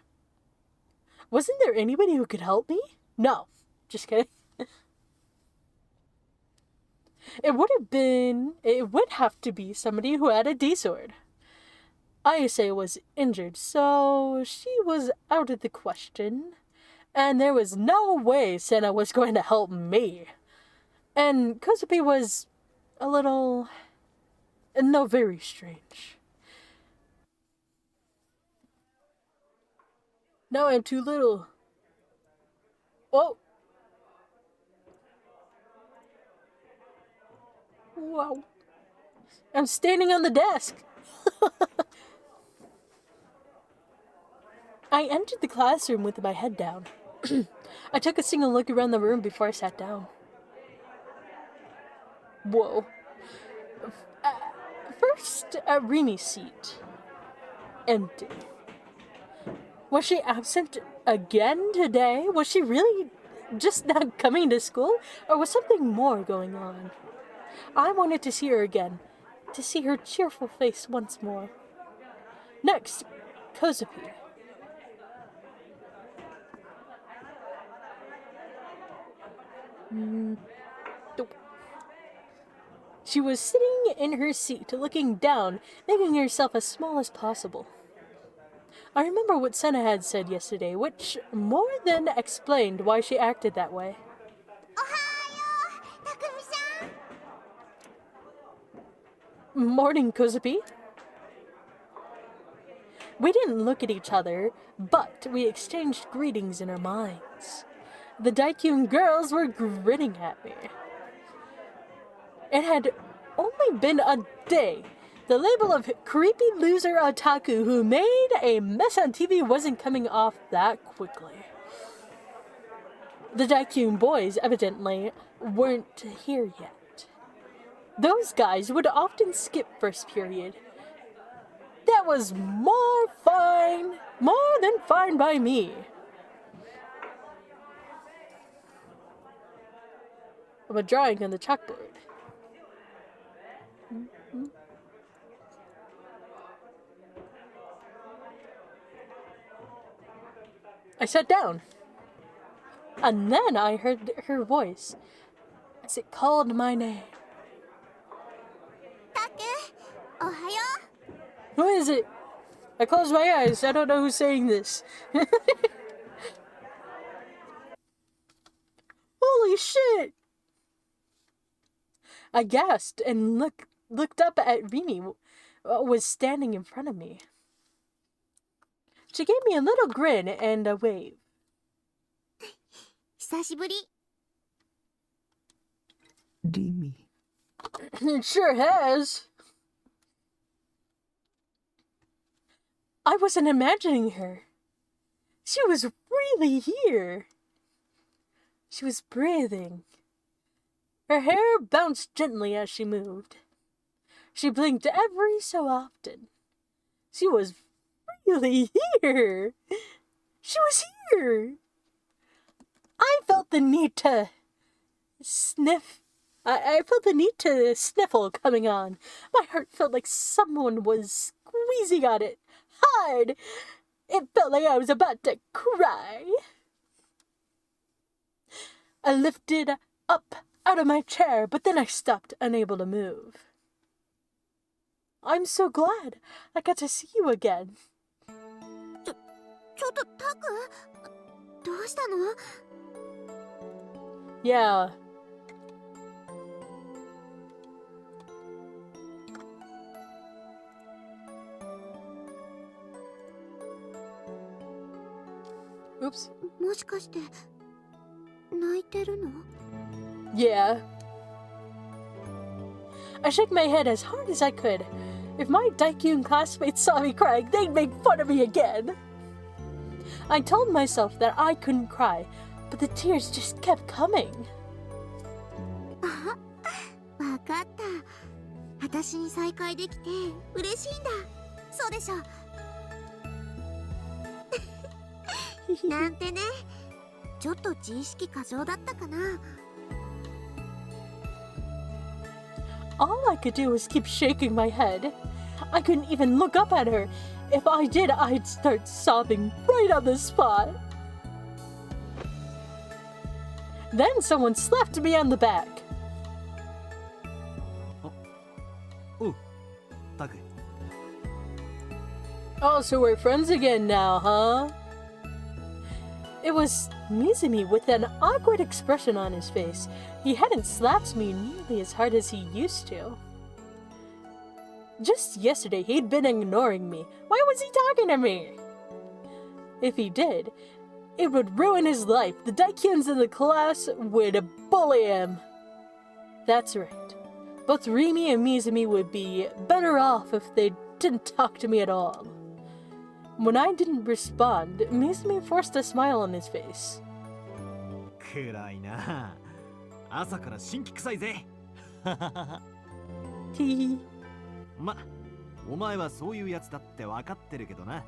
Wasn't there anybody who could help me? No. Just kidding. It would have to be somebody who had a D-sword. Ayase was injured, so she was out of the question. And there was no way Senna was going to help me. And Kozupi was a little... no, very strange. Now I'm too little. Oh! Wow. I'm standing on the desk. I entered the classroom with my head down. I took a single look around the room before I sat down. Whoa. First, Rini's seat. Empty. Was she absent again today? Was she really just not coming to school? Or was something more going on? I wanted to see her again. To see her cheerful face once more. Next, Kozapi. She was sitting in her seat, looking down, making herself as small as possible. I remember what Senna had said yesterday, which more than explained why she acted that way. Ohayo, Takumi-san. Morning, Kozapi. We didn't look at each other, but we exchanged greetings in our minds. The Daikyun girls were grinning at me. It had only been a day. The label of creepy loser otaku who made a mess on TV wasn't coming off that quickly. The Daikyun boys evidently weren't here yet. Those guys would often skip first period. That was more than fine by me. I'm a drawing on the chalkboard. I sat down. And then I heard her voice as it called my name. Taku, ohayo. Who is it? I closed my eyes. I don't know who's saying this. Holy shit! I gasped and looked up at Rini, was standing in front of me. She gave me a little grin and a wave. 久しぶり。リミ。 It sure has. I wasn't imagining her. She was really here. She was breathing. Her hair bounced gently as she moved. She blinked every so often. She was really here. She was here. I felt the need to sniff. I felt the need to sniffle coming on. My heart felt like someone was squeezing on it hard. It felt like I was about to cry. I lifted up out of my chair, but then I stopped, unable to move. I'm so glad I got to see you again. ちょっとタク、どうしたの？ Yeah. Oops. もしかして泣いてるの？ Yeah. I shook my head as hard as I could. If my Daikyun classmates saw me crying, they'd make fun of me again. I told myself that I couldn't cry, but the tears just kept coming. わかった。私に再会できて嬉しいんだ。そうでしょ。なんてね。ちょっと自意識過剰だったかな。All I could do was keep shaking my head. I couldn't even look up at her. If I did, I'd start sobbing right on the spot. Then someone slapped me on the back. Oh, so we're friends again now, huh? It was Mizumi with an awkward expression on his face. He hadn't slapped me nearly as hard as he used to. Just yesterday, he'd been ignoring me. Why was he talking to me? If he did, it would ruin his life. The Daikyuns in the class would bully him. That's right. Both Rimi and Mizumi would be better off if they didn't talk to me at all. When I didn't respond, Mizumi forced a smile on his face. 暗いな。朝から新規臭いぜ。Tee. ま、お前はそういうやつだって分かってるけどな。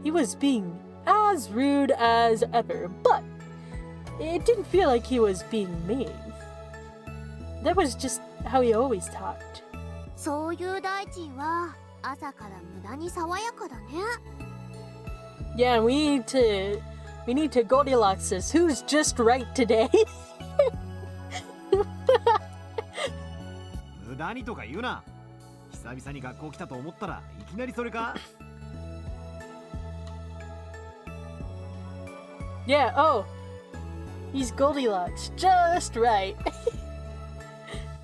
He was being as rude as ever, but it didn't feel like he was being mean. That was just how he always talked. そういう大臣は朝から無駄に爽やかだね。 Yeah, we need to Goldilocks this. Who's just right today? 無駄にとか言うな。久々に学校来たと思ったらいきなりそれか。Yeah, oh. He's Goldilocks. Just right.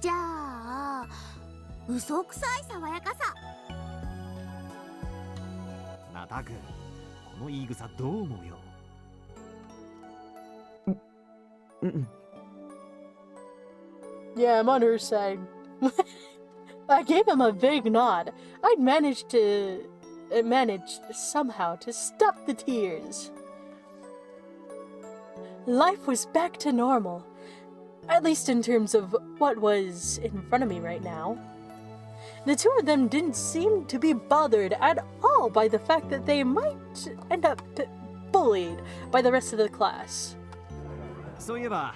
じゃあ嘘くさい爽やかさ。なたく、この言い草どう思うよ。Yeah, I'm on her side. I gave him a vague nod. I'd managed somehow to stop the tears. Life was back to normal, at least in terms of what was in front of me right now. The two of them didn't seem to be bothered at all by the fact that they might end up bullied by the rest of the class. そういえば、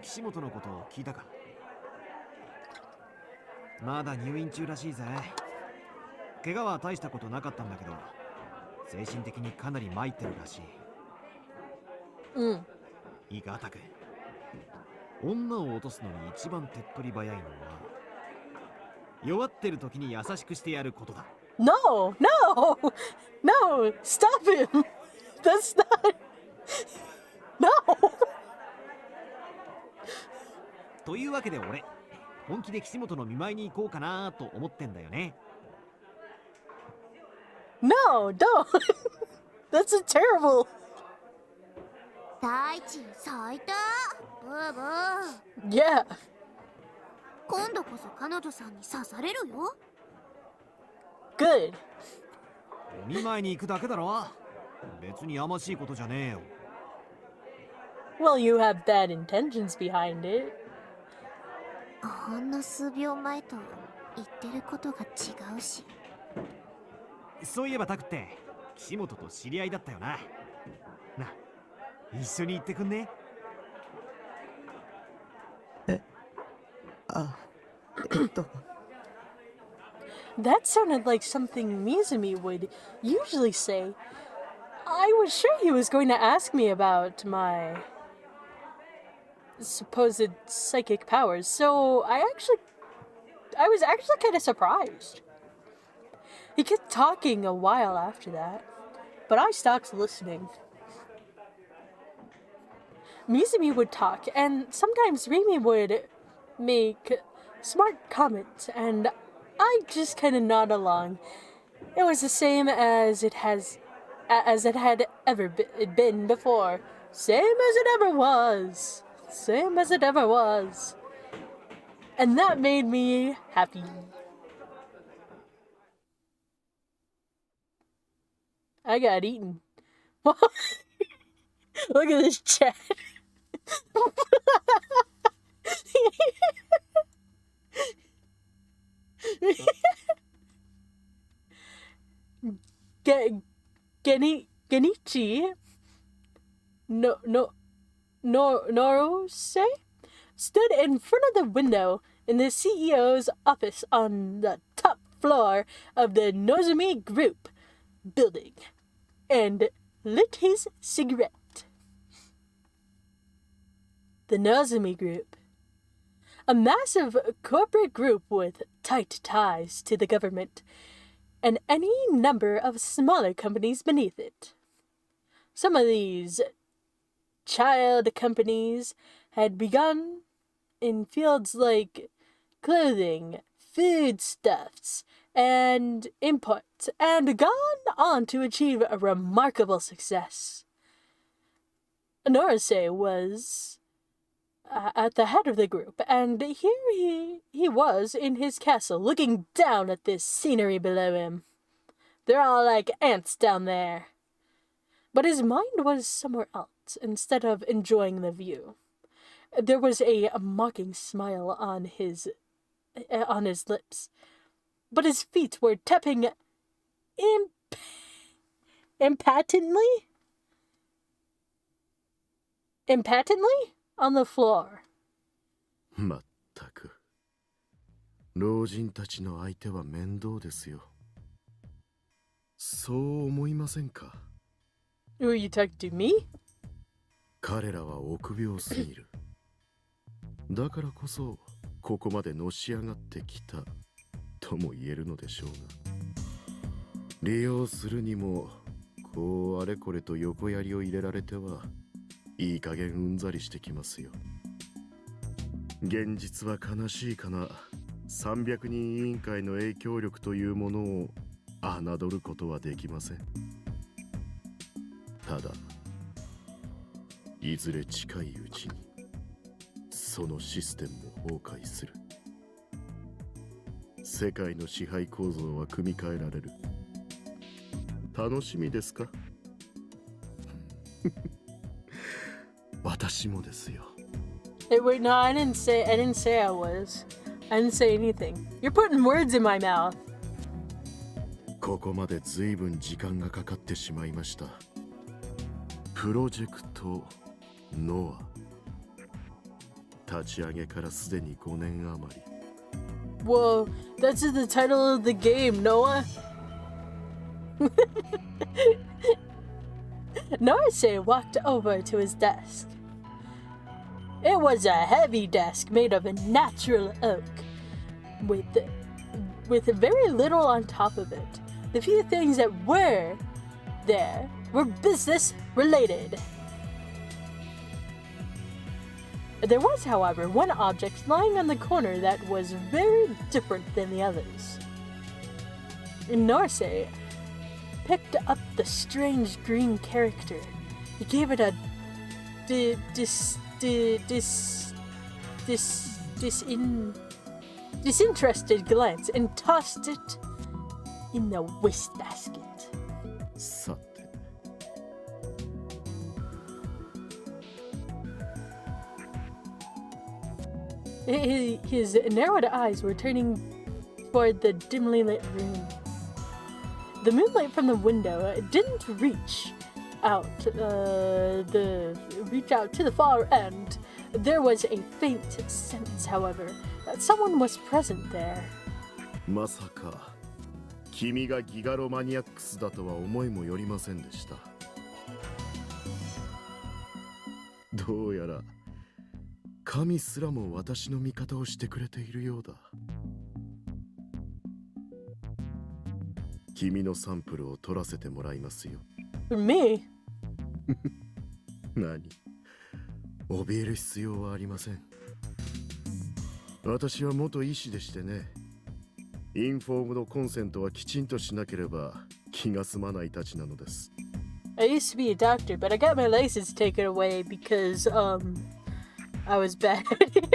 岸本のことを聞いたか。まだ入院中らしいぜ。怪我は大したことなかったんだけど、精神的にかなり参ってるらしい。いいか、タク。女を落とすのに一番手っ取り早いのは、弱ってる時に優しくしてやることだ。No, no, no, stop him. That's not. No. というわけで俺、本気で岸本の見舞いに行こうかなと思ってんだよね。No, don't. That's a terrible. 大臣最低。ブーブー。 Yeah. 今度こそ彼女さんに刺されるよ。Good. お見舞いに行くだけだろ。別にやましいことじゃねえよ。Well, you have bad intentions behind it. ほんの数秒前と言ってることが違うし。そういえばタクって岸本と知り合いだったよな。な、一緒に行ってくんね。That sounded like something Mizumi would usually say. I was sure he was going to ask me about my supposed psychic powers, so I was actually kind of surprised. He kept talking a while after that, but I stopped listening. Mizumi would talk, and sometimes Rimi would make smart comments, and I just kind of nod along. It was the same as it had ever been before. Same as it ever was. Same as it ever was. And that made me happy. I got eaten. Look at this chat. Genichi Norose stood in front of the window in the CEO's office on the top floor of the Nozomi Group building and lit his cigarette. The Nozomi Group, a massive corporate group with tight ties to the government and any number of smaller companies beneath it. Some of these child companies had begun in fields like clothing, foodstuffs, and import, and gone on to achieve a remarkable success. Norase was at the head of the group, and here he was in his castle, looking down at this scenery below him. They're all like ants down there. But his mind was somewhere else, instead of enjoying the view. There was a mocking smile on his lips, but his feet were tapping impatently on the floor. まったく老人たちの相手は面倒ですよ。そう思いませんか？ Were you talking to me? 彼らは臆病すぎる。だからこそここまでのし上がってきたとも言えるのでしょうが、利用するにもこうあれこれと横槍を入れられてはいい加減うんざりしてきますよ。現実は悲しいかな。300人委員会の影響力というものを侮ることはできません。ただいずれ近いうちにそのシステムも崩壊する。世界の支配構造は組み替えられる。楽しみですか？私もですよ。Hey, wait, no, I didn't say I was. I didn't say anything. You're putting words in my mouth. ここまで随分時間がかかってしまいました。プロジェクトノア。立ち上げからすでに5年余り。Whoa, that's the title of the game, Noah. Narase walked over to his desk. It was a heavy desk made of a natural oak, with very little on top of it. The few things that were there were business related. There was, however, one object lying on the corner that was very different than the others. Narse picked up the strange green character. He gave it a disinterested glance and tossed it in the wastebasket. さて。His narrowed eyes were turning toward the dimly lit room. The moonlight from the window didn't reach out to the far end. There was a faint sense, however, that someone was present there. まさか君がギガロマニアックスだとは思いもよりませんでした。どうやら神すらも私の味方をしてくれているようだ。君のサンプルを取らせてもらいますよ。Me? 何？怯える必要はありません。私は元医師でしてね。インフォームのコンセントはきちんとしなければ気が済まないたちなのです。I used to be a doctor, but I got my license taken away because, I was bad at it.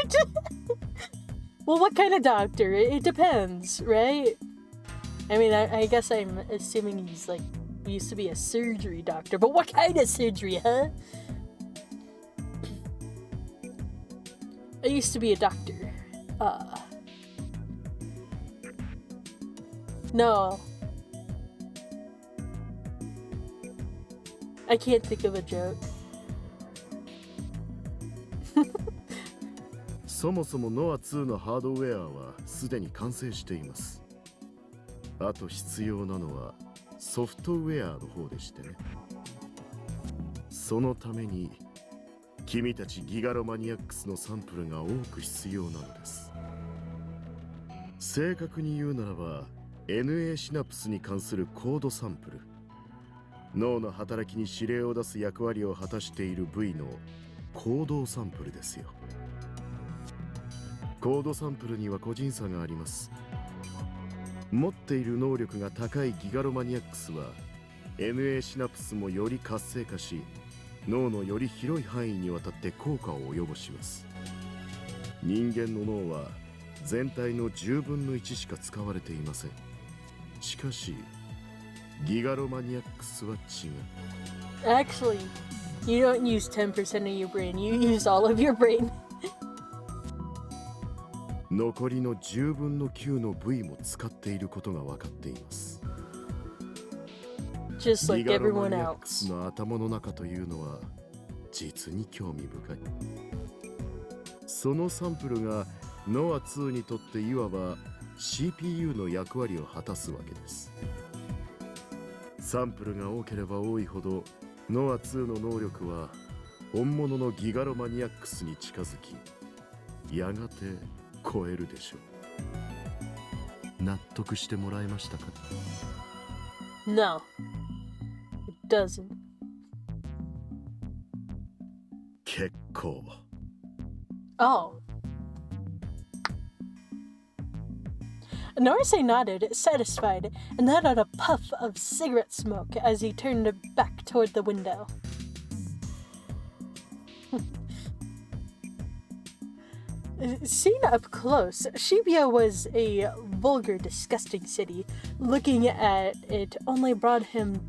Well, what kind of doctor? It depends, right? I mean, I guess I'm assuming he's like, he used to be a surgery doctor, but what kind of surgery, huh? I used to be a doctor. No. I can't think of a joke. そもそもノア2のハードウェアはすでに完成しています。あと必要なのはソフトウェアの方でしてね。そのために君たちギガロマニアックスのサンプルが多く必要なのです。正確に言うならば NA シナプスに関するコードサンプル、脳の働きに指令を出す役割を果たしている部位の行動サンプルですよ。コードサンプルには個人差があります。持っている能力が高いギガロマニアックスは NA シナプスもより活性化し、脳のより広い範囲にわたって効果を及ぼします。人間の脳は全体の10分の1しか使われていません。しかしギガロマニアックスは違う。 Actually, you don't use 10% of your brain, you use all of your brain. 残りの10分の9の部位も使っていることが分かっています。 Just ギ like ガロマ everyone ニアックス else. の頭の中というのは実に興味深い。そのサンプルがノア2にとっていわば CPU の役割を果たすわけです。サンプルが多ければ多いほどノア2の能力は本物のギガロマニアックスに近づき、やがて超えるでしょう。納得してもらえましたか？ No, it doesn't. 結構。 Oh. Narsei nodded, satisfied, and let out a puff of cigarette smoke as he turned back toward the window. Seen up close, Shibuya was a vulgar, disgusting city. Looking at it only brought him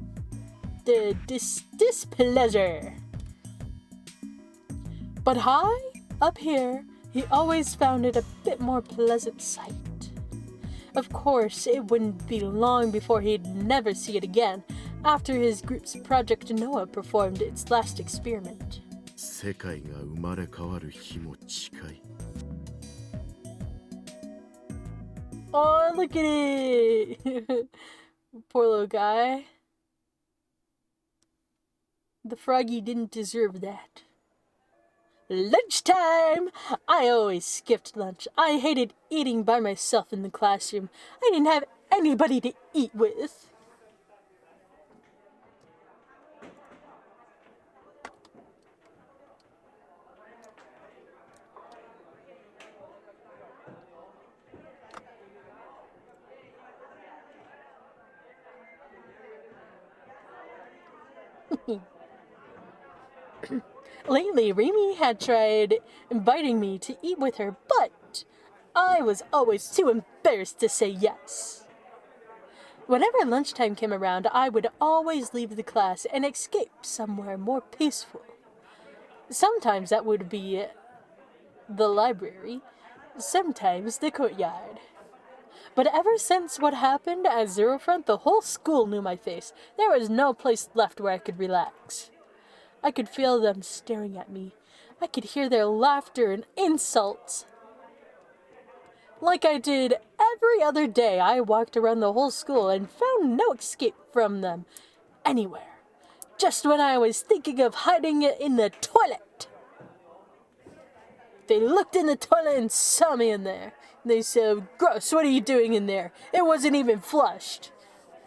the displeasure. But high up here, he always found it a bit more pleasant sight. Of course, it wouldn't be long before he'd never see it again, after his group's Project Noah performed its last experiment. 世界が生まれ変わる日も近い。 Oh, look at it! Poor little guy. The froggy didn't deserve that. Lunchtime! I always skipped lunch. I hated eating by myself in the classroom. I didn't have anybody to eat with. Lately, Remy had tried inviting me to eat with her, but I was always too embarrassed to say yes. Whenever lunchtime came around, I would always leave the class and escape somewhere more peaceful. Sometimes that would be the library, sometimes the courtyard. But ever since what happened at Zero Front, the whole school knew my face. There was no place left where I could relax. I could feel them staring at me. I could hear their laughter and insults. Like I did every other day, I walked around the whole school and found no escape from them anywhere. Just when I was thinking of hiding it in the toilet, they looked in the toilet and saw me in there. They said, "Gross, what are you doing in there? It wasn't even flushed."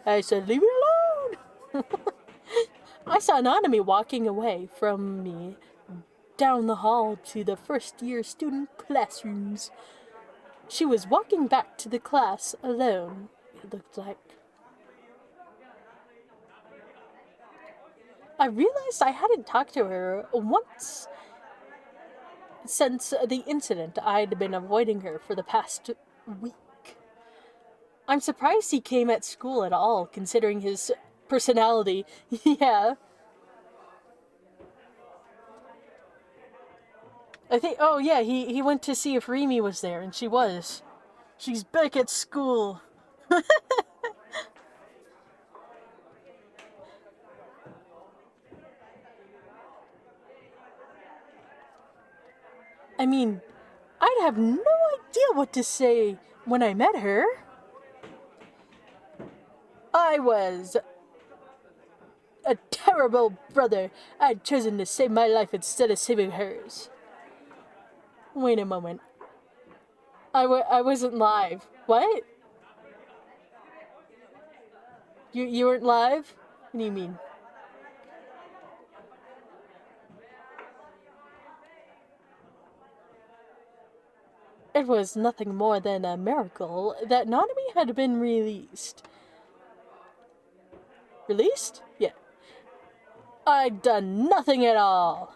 I said, "Leave it alone." I saw Nanami walking away from me down the hall to the first-year student classrooms. She was walking back to the class alone, it looked like. I realized I hadn't talked to her once since the incident. I'd been avoiding her for the past week. I'm surprised he came at school at all, considering his personality. Yeah. I think, oh yeah, he went to see if Remy was there, and she was. She's back at school. I mean, I'd have no idea what to say when I met her. I was a terrible brother. I'd chosen to save my life instead of saving hers. Wait a moment. I wasn't live. What? You weren't live? What do you mean? It was nothing more than a miracle that Nanami had been released. Released? Yeah. I'd done nothing at all.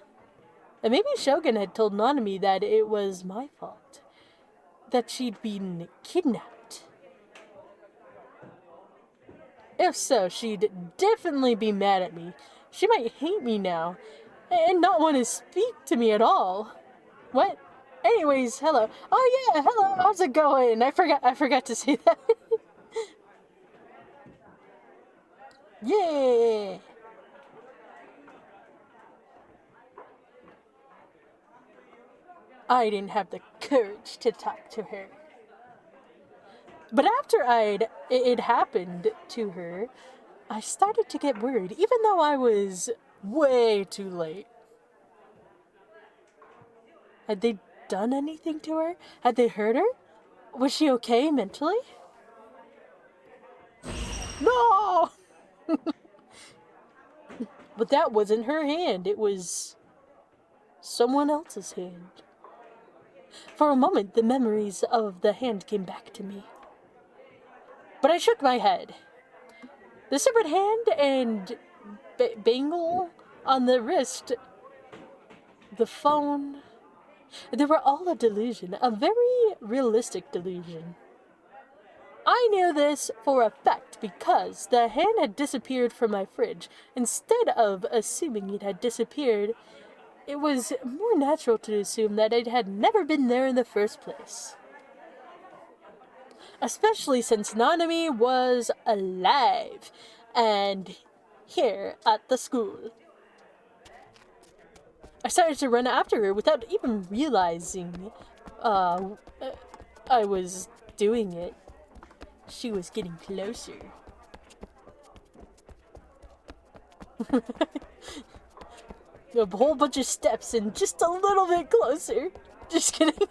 And maybe Shogun had told Nanami that it was my fault. That she'd been kidnapped. If so, she'd definitely be mad at me. She might hate me now, and not want to speak to me at all. What? Anyways, hello. Oh yeah, hello, how's it going? I forgot to say that. Yeah! I didn't have the courage to talk to her. But after it happened to her, I started to get worried, even though I was way too late. Had they done anything to her? Had they hurt her? Was she okay mentally? No! But that wasn't her hand. It was someone else's hand. For a moment, the memories of the hand came back to me. But I shook my head. The severed hand and bangle on the wrist, the phone, they were all a delusion, a very realistic delusion. I knew this for a fact because the hand had disappeared from my fridge. Instead of assuming it had disappeared, it was more natural to assume that it had never been there in the first place. Especially since Nanami was alive and here at the school. I started to run after her without even realizing I was doing it. She was getting closer. A whole bunch of steps and just a little bit closer. Just kidding.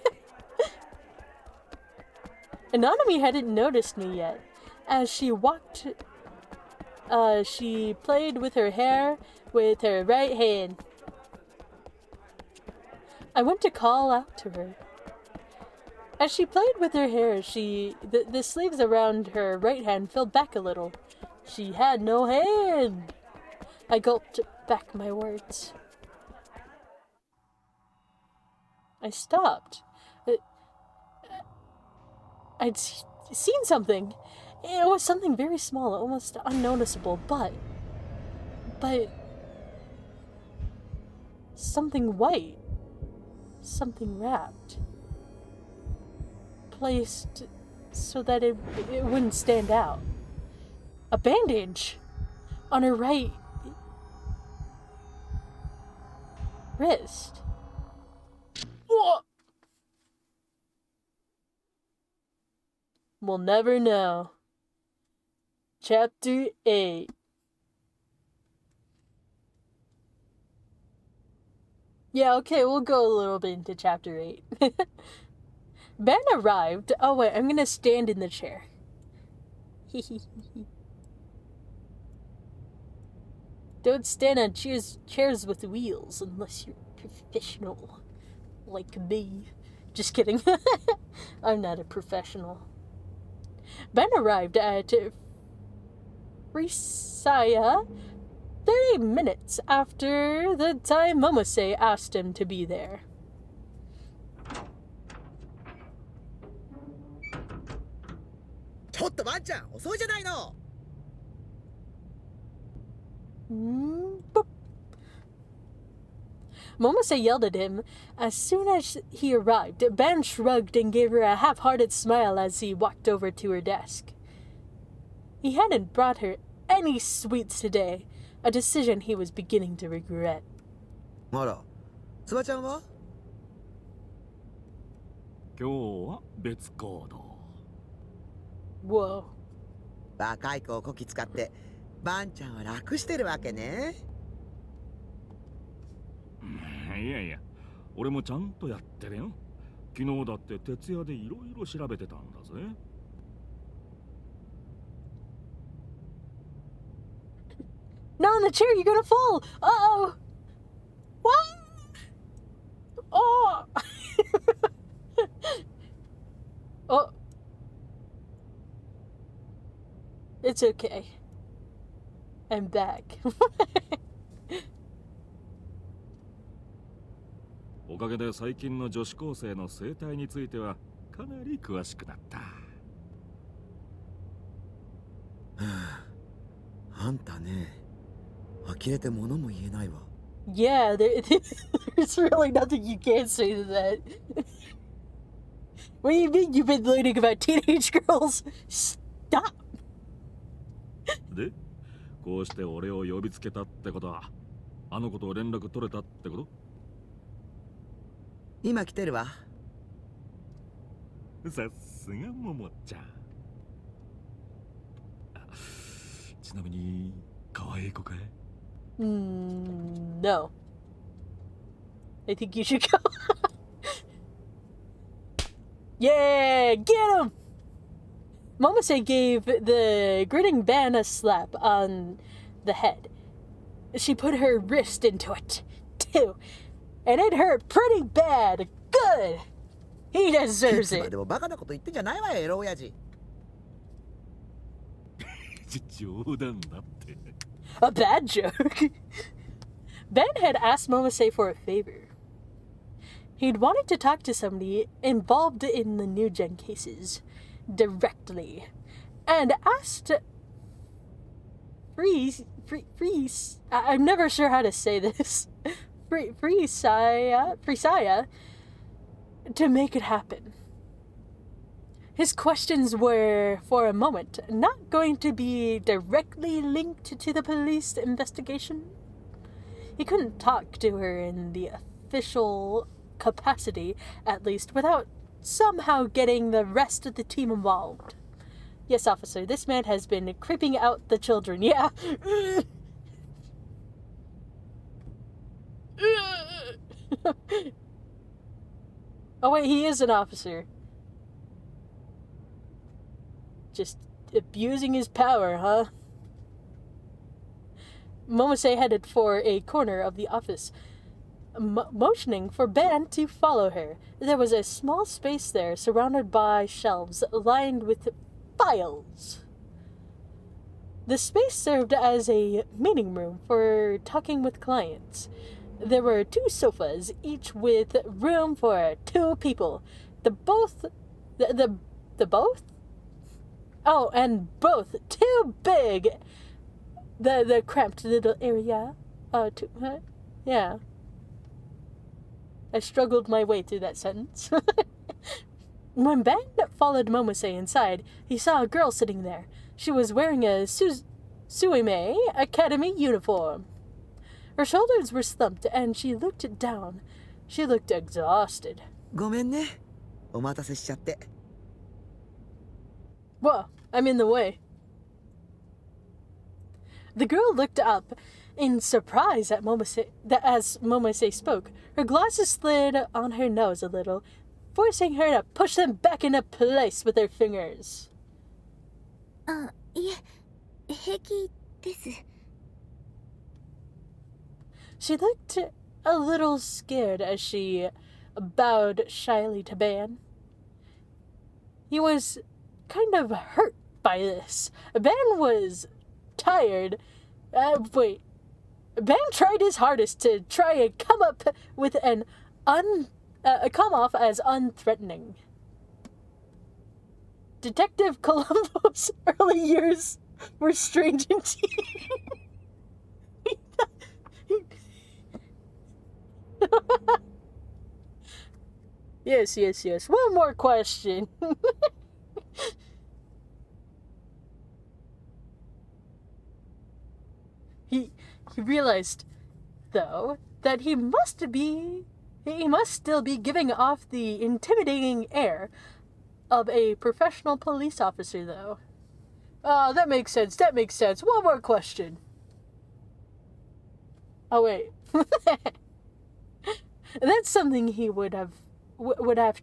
And Nanami hadn't noticed me yet. As she walked, she played with her hair with her right hand. I went to call out to her. As she played with her hair, the sleeves around her right hand fell back a little. She had no hand. I gulped back my words. I stopped. I'd seen something. It was something very small, almost unnoticeable, but something white. Something wrapped. Placed so that it wouldn't stand out. A bandage on her right wrist. What? We'll never know. Chapter 8. Yeah, okay, we'll go a little bit into Chapter 8. Ben arrived. Oh, wait, I'm gonna stand in the chair. Don't stand on chairs with wheels unless you're professional. Like me. Just kidding. I'm not a professional. Ben arrived at Frisaya 30 minutes after the time Momose asked him to be there. Boop. Momose yelled at him. As soon as he arrived, Ben shrugged and gave her a half-hearted smile as he walked over to her desk. He hadn't brought her any sweets today, a decision he was beginning to regret. Whoa. 若い子をこき使ってバンちゃんは楽してるわけね。いやいや、俺もちゃんとやってるよ。昨日だって徹夜でいろいろ調べてたんだぜ。Not in the chair, you're gonna fall! Uh-oh! What? Oh! It's okay. I'm back. おかげで最近の女子高生の生態についてはかなり詳しくなった。あんたね、呆れて物も言えないわ。Yeah, there's really nothing you can say to that. What do you mean you've been learning about teenage girls? Stop! で、こうして俺を呼びつけたってことは、あの子と連絡取れたってこと？今来てるわ。さすがももちゃん。ちなみに、可愛い子かい？ No. I think you should go. Yeah, get him! Momose gave the grinning Ban a slap on the head. She put her wrist into it, too. And it hurt pretty bad. Good! He い deserves つま it. でもバカなこと言ってんじゃないわよ、エロ親父。冗談だって。A bad joke. Ben had asked Momose for a favor. He'd wanted to talk to somebody involved in the new gen cases directly, and asked Freeze. I'm never sure how to say this. Freesaya to make it happen. His questions were, for a moment, not going to be directly linked to the police investigation. He couldn't talk to her in the official capacity, at least, without somehow getting the rest of the team involved. Yes, officer, this man has been creeping out the children, yeah. Oh wait, he is an officer. Just abusing his power, huh? Momose headed for a corner of the office, motioning for Ben to follow her. There was a small space there, surrounded by shelves lined with files. The space served as a meeting room for talking with clients. There were 2 sofas, each with room for 2 people. The both? Oh, and both too big. The cramped little area. Yeah. I struggled my way through that sentence. When Ben followed Momose inside, he saw a girl sitting there. She was wearing a Suime Academy uniform. Her shoulders were slumped, and she looked down. She looked exhausted. ごめんね。お待たせしちゃって。Whoa, I'm in the way. The girl looked up in surprise at as Momose spoke. Her glasses slid on her nose a little, forcing her to push them back into place with her fingers. いえ、平気です。She looked a little scared as she bowed shyly to Ben. He was kind of hurt by this. Ben was tired. Ben tried his hardest to try and come up with come off as unthreatening. Detective Columbo's early years were strange indeed. Yes. One more question. He realized, though, that he must still be giving off the intimidating air of a professional police officer, though. Oh, that makes sense. One more question. Oh, wait. That's something he would have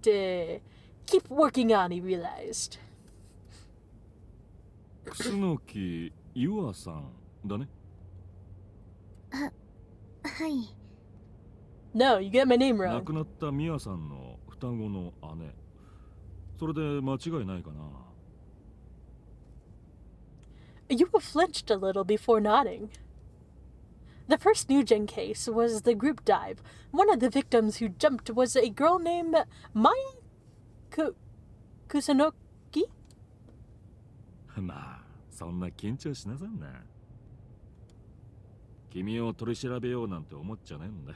to keep working on, he realized. 楠木優愛さんだね。はい。No, you got my name wrong. 亡くなったミアさんの双子の姉。それで間違いないかな。Yua flinched a little before nodding. The first New Gen case was the group dive. One of the victims who jumped was a girl named Maya Kusanoki? まあそんな緊張しなさんな。君を取り調べようなんて思っちゃねえんだ。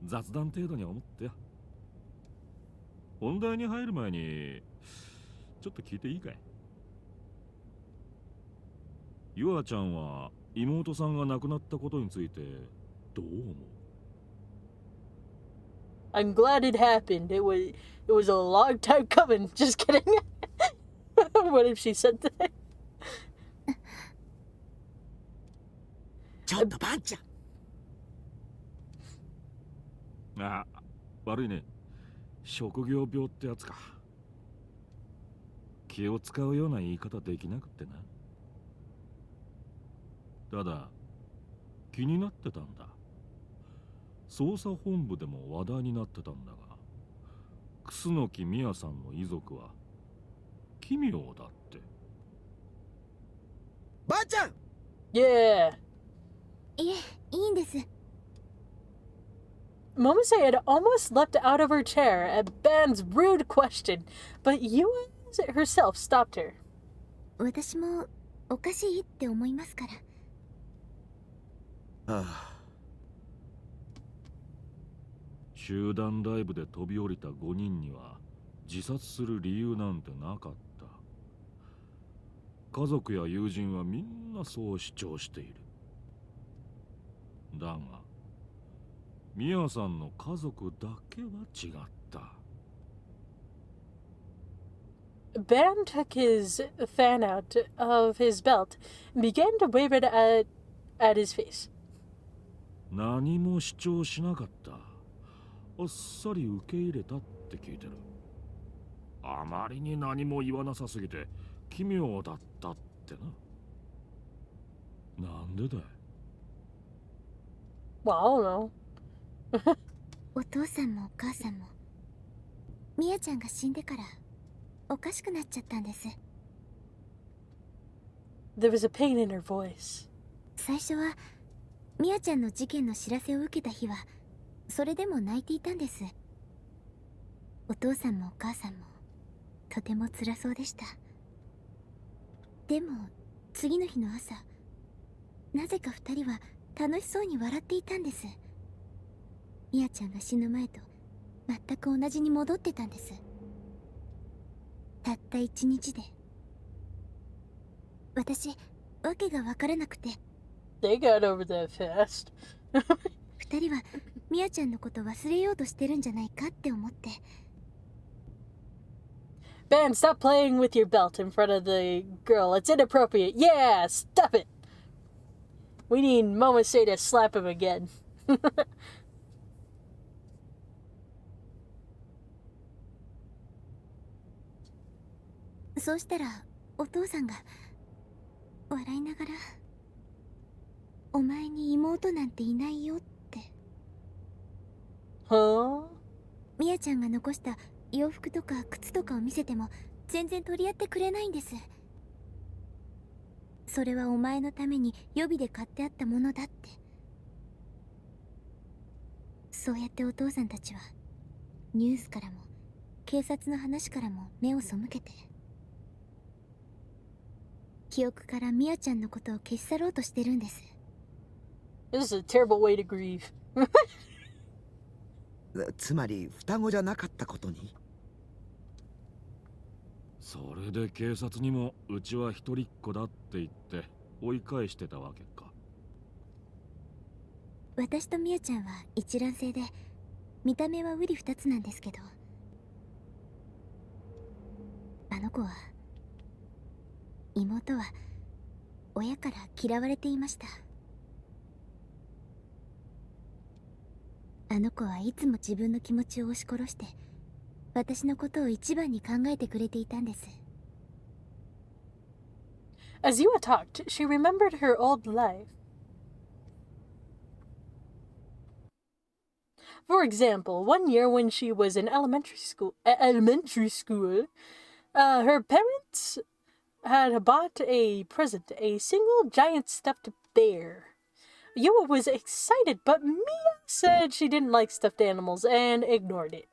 雑談程度に思ってよ。本題に入る前にちょっと聞いていいかい？ゆあちゃんは妹さんが亡くなったことについてどう思う？ I'm glad it happened. It was a long time coming. Just kidding. What if she said that? ちょっとバンちゃん。あ、悪いね。職業病ってやつか。気を使うような言い方できなくってな。ただ気になってたんだ。捜査本部でも話題になってたんだが、楠木美也さんの遺族は奇妙だって。ばあちゃん Yeah. いえ、いいんです。 Momose had almost leapt out of her chair at Ban's rude question, but Yua herself stopped her. 私もおかしいって思いますから。ああ、集団ライブで飛び降りた5人には自殺する理由なんてなかった。家族や友人はみんなそう主張している。だがミヤさんの家族だけは違った。Ban took his fan out of his belt and began to wave it at his face. 何も主張しなかった。あっさり受け入れたって聞いてる。あまりに何も言わなさすぎて奇妙だったってな。なんでだい？ Well, I don't know. お父さんもお母さんもミヤちゃんが死んでからおかしくなっちゃったんです。 There was a pain in her voice. 最初はミヤちゃんの事件の知らせを受けた日はそれでも泣いていたんです。お父さんもお母さんもとても辛そうでした。でも次の日の朝、なぜか2人は楽しそうに笑っていたんです。ミヤちゃんが死ぬ前と全く同じに戻ってたんです。たった1日で。私、わけがわからなくて。 They got over that fast. 2人はミヤちゃんのこと忘れようとしてるんじゃないかって思って。 Ban, stop playing with your belt in front of the girl. It's inappropriate. Yeah, stop it. We need Momose to slap him again. そうしたらお父さんが笑いながら「お前に妹なんていないよ」って。 Huh? ミヤちゃんが残した洋服とか靴とかを見せても全然取り合ってくれないんです。それはお前のために予備で買ってあったものだって。そうやってお父さんたちはニュースからも警察の話からも目を背けて、記憶からミヤちゃんのことを消し去ろうとしてるんです。 This is a terrible way to grieve. つまり双子じゃなかったことに。それで警察にもうちは一人っ子だって言って追い返してたわけか。私とミヤちゃんは一卵性で見た目は瓜二つなんですけど、あの子は妹は親から嫌われていました。あの子はいつも自分の気持ちを押し殺して私のことを一番に考えてくれていたんです。 As Yua talked, she remembered her old life. For example, one year when she was in elementary school, her parents had bought a present, a single giant stuffed bear. Yua was excited, but Mia said she didn't like stuffed animals and ignored it.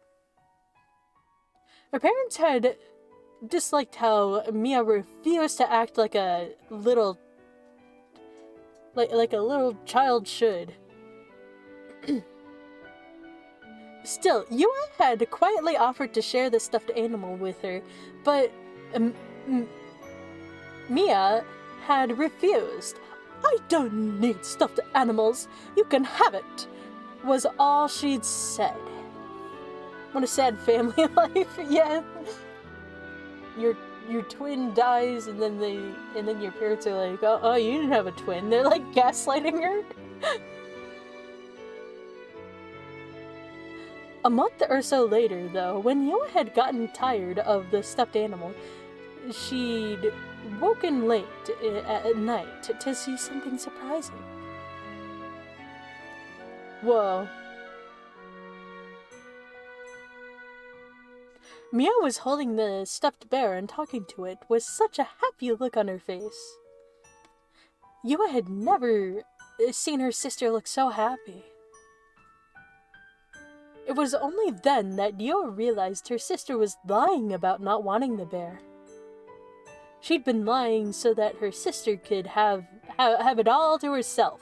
Her parents had disliked how Mia refused to act like a little child should. Still, Yua had quietly offered to share the stuffed animal with her, but Mia had refused. "I don't need stuffed animals. You can have it," was all she'd said. What a sad family life. Yeah. Your twin dies and then your parents are like, oh, you didn't have a twin. They're like gaslighting her. A month or so later, though, when Yua had gotten tired of the stuffed animal, she'd woken late at night to see something surprising. Whoa. Mia was holding the stuffed bear and talking to it with such a happy look on her face. Yua had never seen her sister look so happy. It was only then that Yua realized her sister was lying about not wanting the bear. She'd been lying so that her sister could have it all to herself.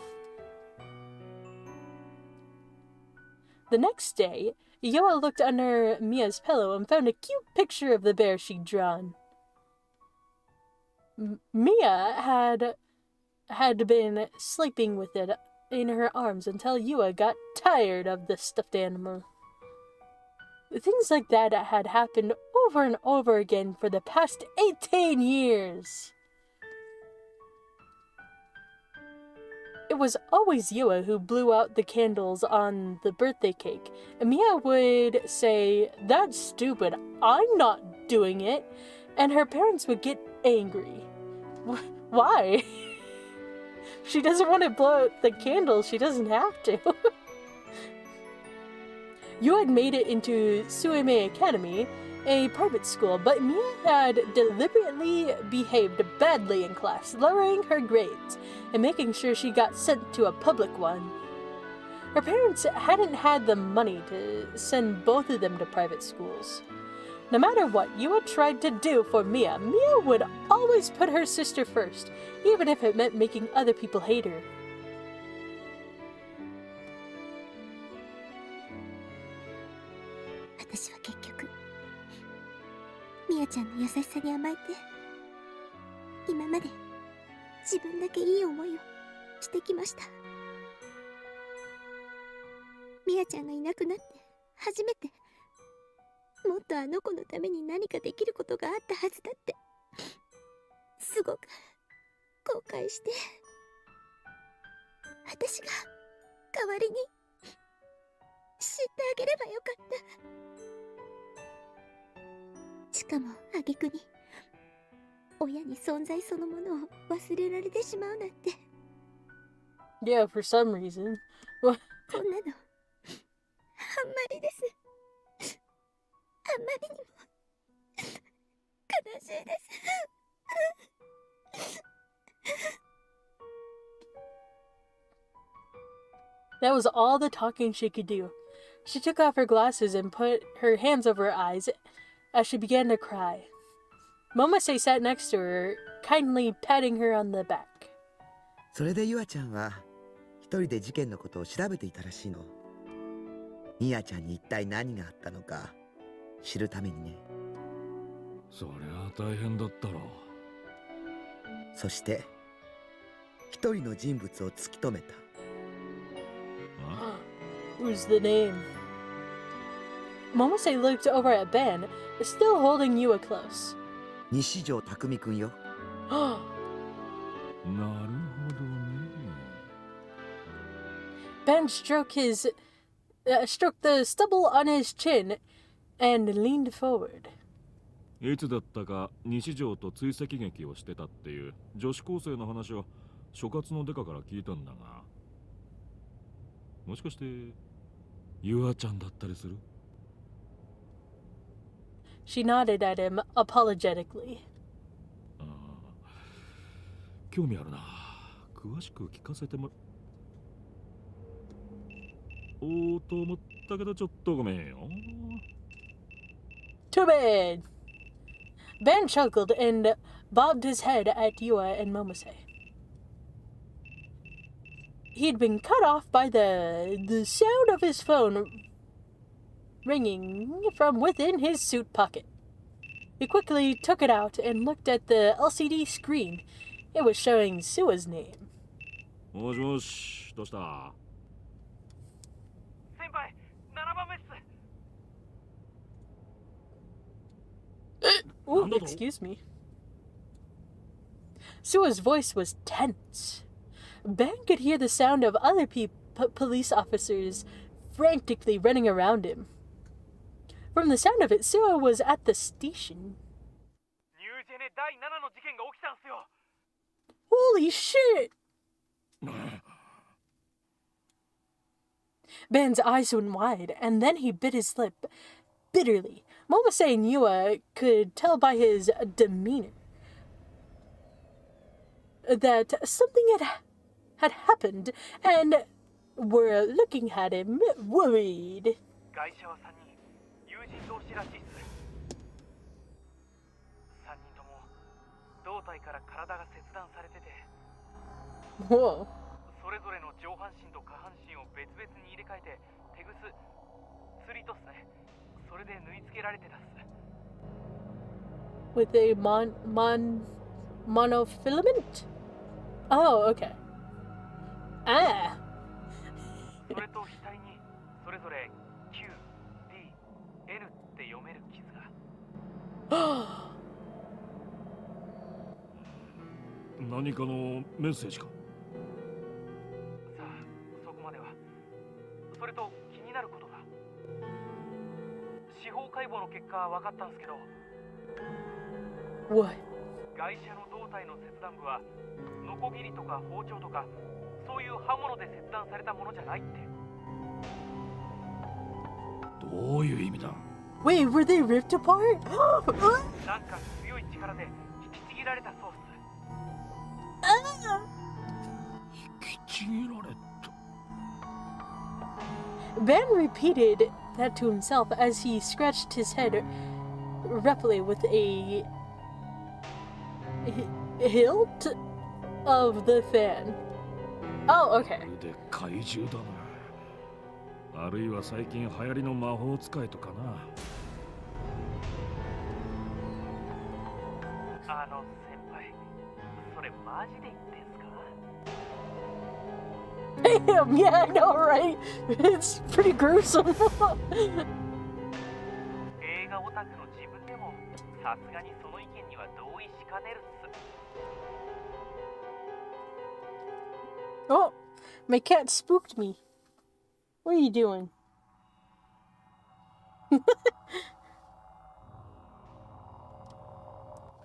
The next day, Yua looked under Mia's pillow and found a cute picture of the bear she'd drawn. Mia had been sleeping with it in her arms until Yua got tired of the stuffed animal. Things like that had happened over and over again for the past 18 years. It was always Yua who blew out the candles on the birthday cake. And Mia would say, "That's stupid, I'm not doing it." And her parents would get angry. Why? She doesn't want to blow out the candles, she doesn't have to. Yua had made it into Sueme Academy, a private school, but Mia had deliberately behaved badly in class, lowering her grades and making sure she got sent to a public one. Her parents hadn't had the money to send both of them to private schools. No matter what Yua tried to do for Mia, Mia would always put her sister first, even if it meant making other people hate her. Yeah, for some reason. That was all the talking she could do. She took off her glasses and put her hands over her eyes as she began to cry. Momose sat next to her, kindly patting her on the back. それでユアちゃんは一人で事件のことを調べていたらしいの。ミアちゃんに一体何があったのか知るためにね。そりゃ大変だったろう。そして一人の人物を突き止めた。Who's the name? Momose looked over at Ben, still holding Yua close. 西條匠くんよ。なるほどね。Ben stroked the stubble on his chin and leaned forward. いつだったか西条と追跡劇をしてたっていう女子高生の話を所轄のデカから聞いたんだが、もしかしてユアちゃんだったりする？ She nodded at him apologetically. 興味あるな。詳しく聞かせてもらおうと思ったけど、ちょっとごめんよ。Too bad. Ben chuckled and bobbed his head at Yua and Momose. He'd been cut off by the sound of his phone ringing from within his suit pocket. He quickly took it out and looked at the LCD screen. It was showing Sua's name. もしもし、どうした？先輩、7番目っす。Ooh, excuse me. Sua's voice was tense. Ben could hear the sound of other police officers frantically running around him. From the sound of it, Sua was at the station. ニュージェネ第7の事件が起きたんすよ。 Holy shit! Ben's eyes went wide, and then he bit his lip bitterly. Momose and Yua could tell by his demeanor that something had happened, and were looking at him worried. ガイシャは3人、友人同士らしいっす。3人とも胴体から体が切断されてて、 Whoa. それぞれの上半身と下半身を別々に入れ替えて手ぐす、釣りとっすね。それで縫い付けられてたっす。 With a monofilament? Oh, okay. Ah. それと額にそれぞれ Q、D、N って読める傷が。何かのメッセージか？さあ、そこまでは。それと気になることが。司法解剖の結果分かったんですけど。What? ガイシャの胴体の切断部はノコギリとか包丁とかそういう刃物で切断されたものじゃないって。どういう意味だ？ Wait, were they ripped apart? なんか強い力で引きちぎられたそうっす。引きちぎられた。 Ben repeated that to himself as he scratched his head roughly with a hilt of the fan. Oh, okay. で怪獣だな。あるいは最近流行りの魔法使いとかな。先輩、それマジで言ってんすか？ Damn, yeah, I know, right? It's pretty gruesome. 映画オタクの自分でもさすがにその意見には同意しかねるっす。 Oh, my cat spooked me. What are you doing?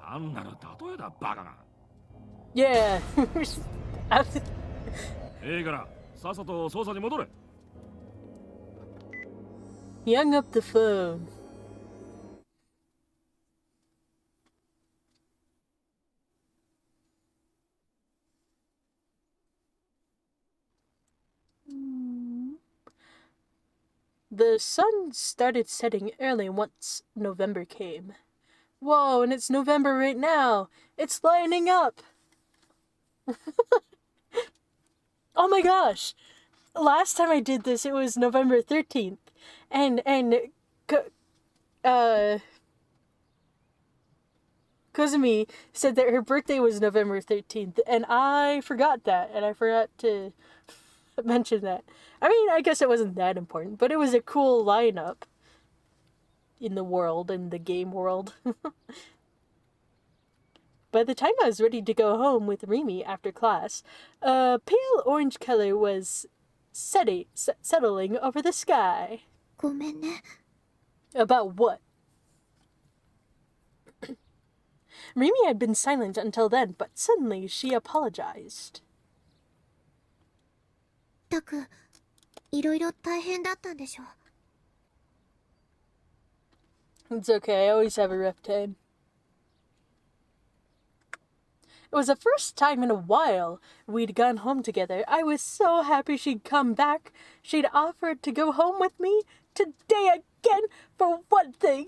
単なる例えだ、バカな。Yeah. いいから、さっさと捜査に戻れ。He hung up the phone. The sun started setting early once November came. Whoa, and it's November right now. It's lining up. Oh my gosh. Last time I did this, it was November 13th. And Kozumi said that her birthday was November 13th, and I forgot that, and I forgot to mention that. I mean, I guess it wasn't that important, but it was a cool lineup in the world, in the game world. By the time I was ready to go home with Rimi after class, a pale orange color was settling over the sky. ごめんね。 About what? Rimi had been silent until then, but suddenly she apologized. たく、いろいろ大変だったんでしょ。 It's okay, I always have a rough time. was the first time in a while we'd gone home together. I was so happy she'd come back. She'd offered to go home with me today again, for one thing.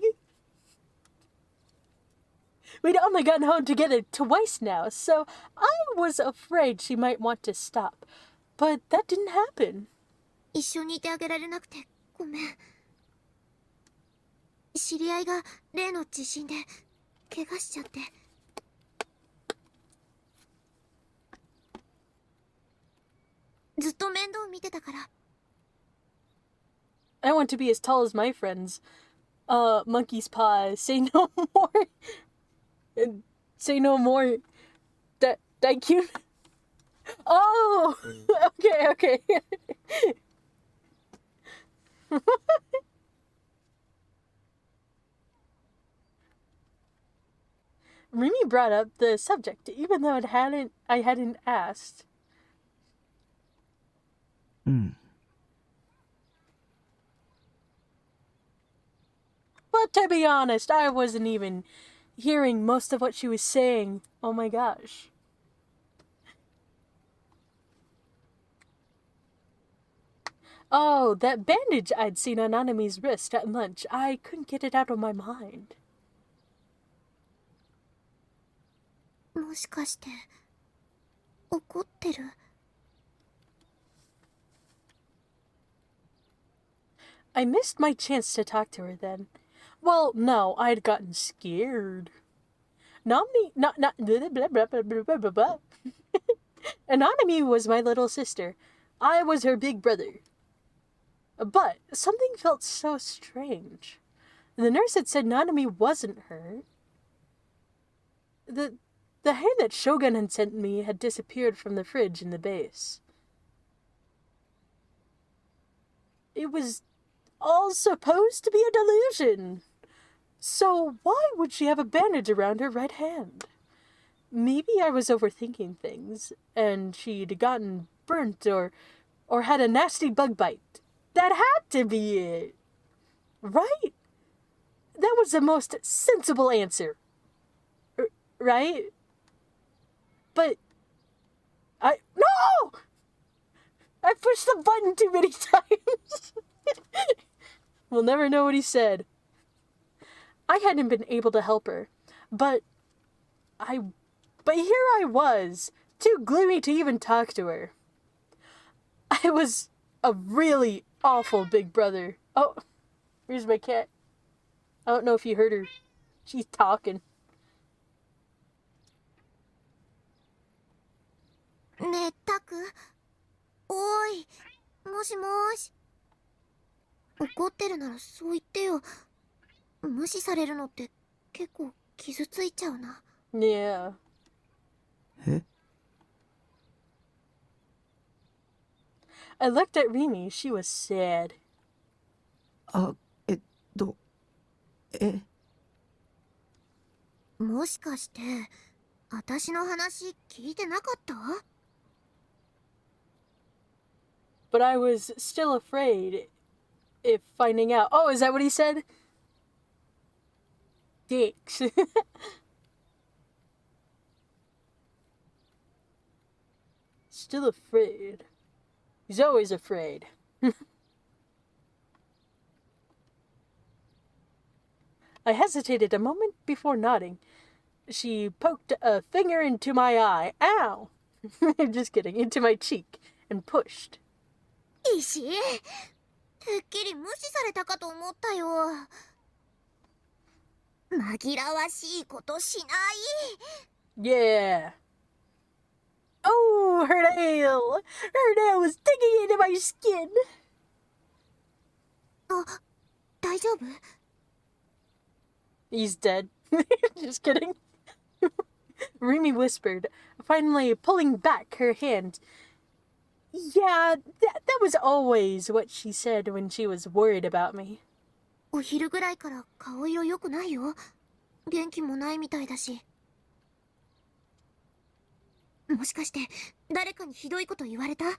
We'd only gotten home together twice now, so I was afraid she might want to stop. But that didn't happen. 一緒にいてあげられなくてごめん。知り合いが例の地震で怪我しちゃって。ずっと面倒見てたから。I want to be as tall as my friends. Monkey's paw, say no more. Say no more. Daikun. Oh! Okay. Remy brought up the subject, even though I hadn't asked. But to be honest, I wasn't even hearing most of what she was saying. Oh my gosh. Oh, that bandage I'd seen on Anami's wrist at lunch. I couldn't get it out of my mind. もしかして怒ってる？ I missed my chance to talk to her then. Well, no, I'd gotten scared. Anami was my little sister. I was her big brother. But something felt so strange. The nurse had said Nanami wasn't hurt. The hand that Shogun had sent me had disappeared from the fridge in the base. It was all supposed to be a delusion. So why would she have a bandage around her right hand? Maybe I was overthinking things, and she'd gotten burnt or had a nasty bug bite. That had to be it. Right? That was the most sensible answer. Right? But No! I pushed the button too many times. We'll never know what he said. I hadn't been able to help her, but here I was, too gloomy to even talk to her. I was a really awful big brother. Oh, here's my cat. I don't know if you heard her. She's talking. ねえタク、おーい、もしもーし。怒ってるならそう言ってよ。無視されるのって結構傷ついちゃうな。Yeah. え？ I looked at Remy. She was sad. もしかして私の話聞いてなかった？ But I was still afraid if finding out. Oh, is that what he said? Dicks. Still afraid. He's always afraid. I hesitated a moment before nodding. She poked a finger into my eye. Ow! Just kidding. Into my cheek. And pushed. 石、てっきり無視されたかと思ったよ。紛らわしいことしない。Yeah. Oh, her nail! Her nail was digging into my skin! あ、大丈夫？ He's dead. Just kidding. Remy whispered, finally pulling back her hand. Yeah, that was always what she said when she was worried about me. お昼ぐらいから顔色良くないよ。元気もないみたいだし。もしかして誰かにひどいこと言われた？だ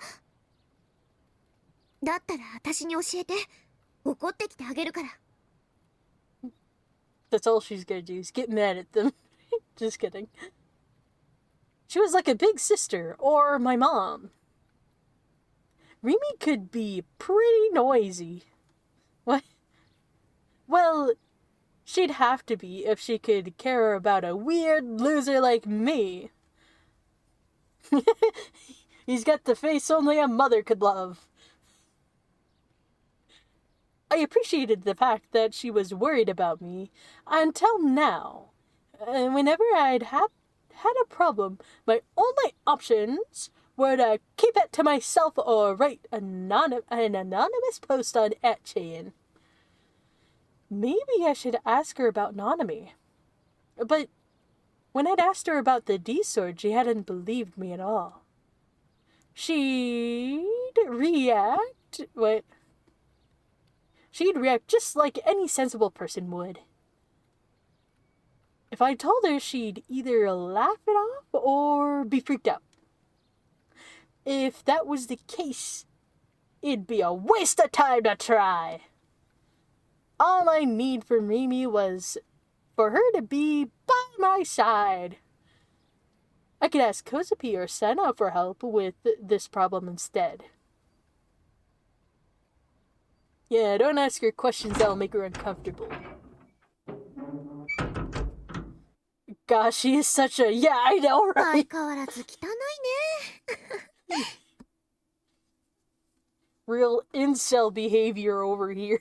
ったら私に教えて。怒ってきてあげるから。That's all she's gonna do is get mad at them. Just kidding. She was like a big sister, or my mom. Rimi could be pretty noisy. What? Well, she'd have to be if she could care about a weird loser like me. He's got the face only a mother could love. I appreciated the fact that she was worried about me until now. Whenever I'd had a problem, my only options were to keep it to myself or write an anonymous post on 8chan. Maybe I should ask her about Nanami. But when I'd asked her about the D-sword, she hadn't believed me at all. She'd react just like any sensible person would. If I told her, she'd either laugh it off or be freaked out. If that was the case, it'd be a waste of time to try. All I need from Rimi was for her to be by my side. I could ask Kozapi or Senna for help with this problem instead. Yeah, don't ask her questions that'll make her uncomfortable. Gosh, she is such a... Yeah, I know, right? Real incel behavior over here.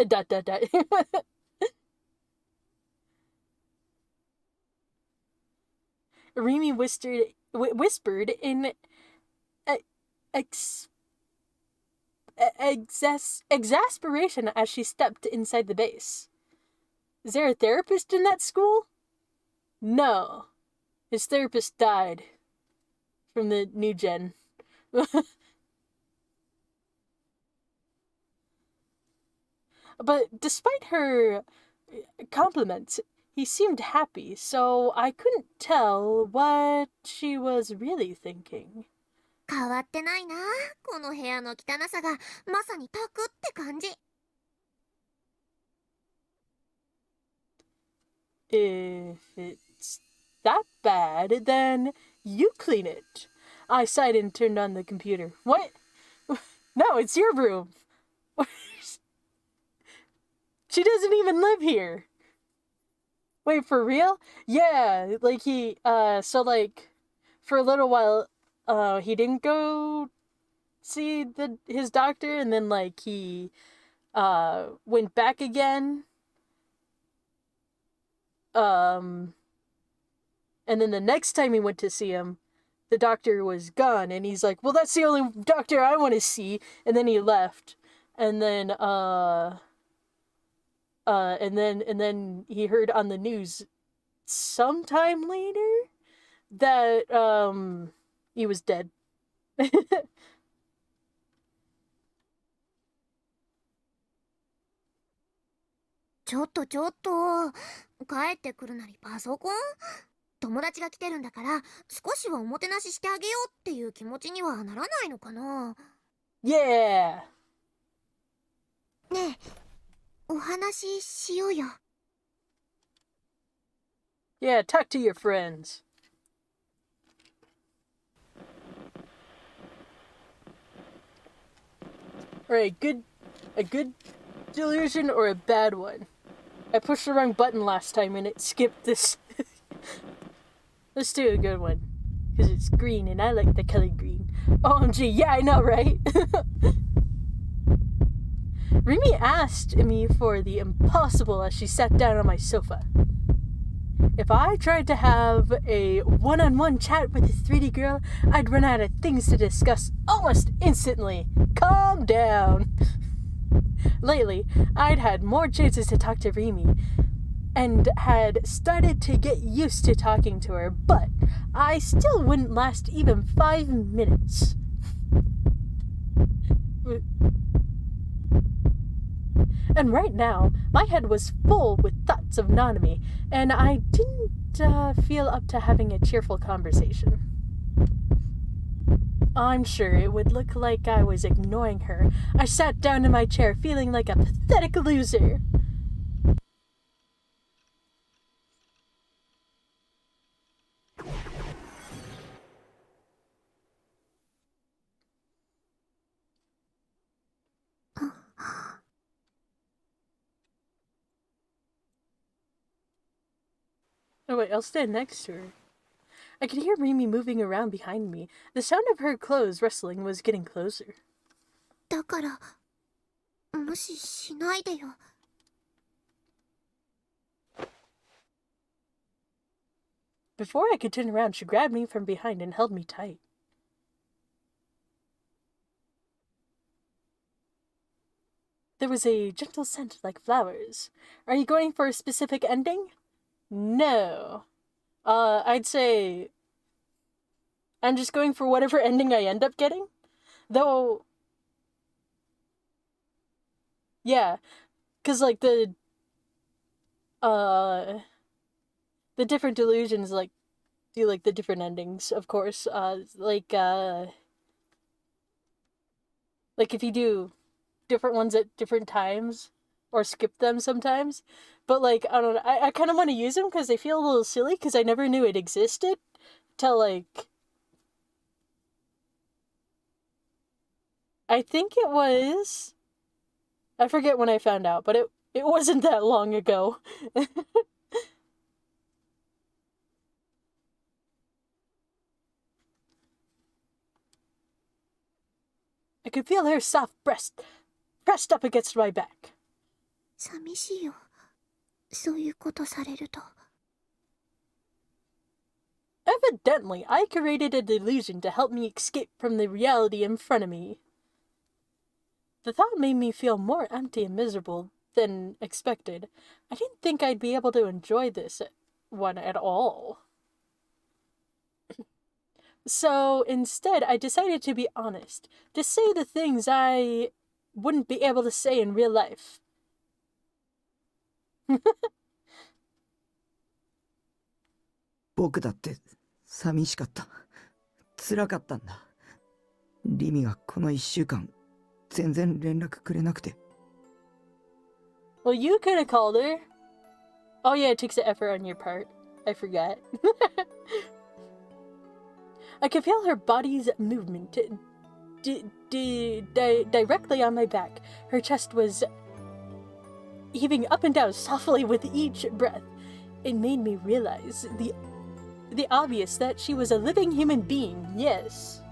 Dot, dot, dot. Rimi whispered in exasperation as she stepped inside the base. Is there a therapist in that school? No. His therapist died. From the new gen. But despite her compliments, he seemed happy, so I couldn't tell what she was really thinking. 変わってないな。この部屋の汚さがまさにタクって感じ。If it's that bad, then you clean it. I sighed and turned on the computer. What? No, it's your room. She doesn't even live here. Wait, for real? Yeah, like for a little while, he didn't go see his doctor, and then, he, went back again. And then the next time he went to see him, the doctor was gone, and he's like, well, that's the only doctor I want to see, and then he left. And then, and then he heard on the news sometime later that, he was dead. ちょっとちょっと、帰ってくるなりパソコン？友達が来てるんだから、少しはおもてなししてあげようっていう気持ちにはならないのかな。Yeah! ねえ、お話ししようよ。Yeah, talk to your friends. Alright, a good delusion or a bad one? I pushed the wrong button last time and it skipped this. Let's do a good one. Because it's green and I like the color green. OMG, yeah, I know, right? Rimi asked me for the impossible as she sat down on my sofa. If I tried to have a one-on-one chat with this 3D girl, I'd run out of things to discuss almost instantly. Calm down. Lately, I'd had more chances to talk to Rimi and had started to get used to talking to her, but I still wouldn't last even 5 minutes. And right now, my head was full with thoughts of Nanami, and I didn't feel up to having a cheerful conversation. I'm sure it would look like I was ignoring her. I sat down in my chair feeling like a pathetic loser. Oh wait, I'll stand next to her. I could hear Rimi moving around behind me. The sound of her clothes rustling was getting closer. だから、無視しないでよ。Before I could turn around, she grabbed me from behind and held me tight. There was a gentle scent like flowers. Are you going for a specific ending? No. I'd say I'm just going for whatever ending I end up getting. Though, yeah, because like the different delusions like do like the different endings, of course. Like if you do different ones at different times or skip them sometimes. But like, I don't know, I kind of want to use them because they feel a little silly because I never knew it existed till like, I think it was, I forget when I found out, but it wasn't that long ago. I could feel her soft breast pressed up against my back. 寂しいよ。そういうことされると。Evidently, I created a delusion to help me escape from the reality in front of me. The thought made me feel more empty and miserable than expected. I didn't think I'd be able to enjoy this one at all. So instead, I decided to be honest, to say the things I wouldn't be able to say in real life. 僕だって寂しかった。辛かったんだ。リミがこの1週間全然連絡くれなくて。Well, you could have called her. Oh yeah, it takes an effort on your part. I forgot. I could feel her body's movement directly on my back. Her chest was heaving up and down softly with each breath. It made me realize the obvious that she was a living human being, yes.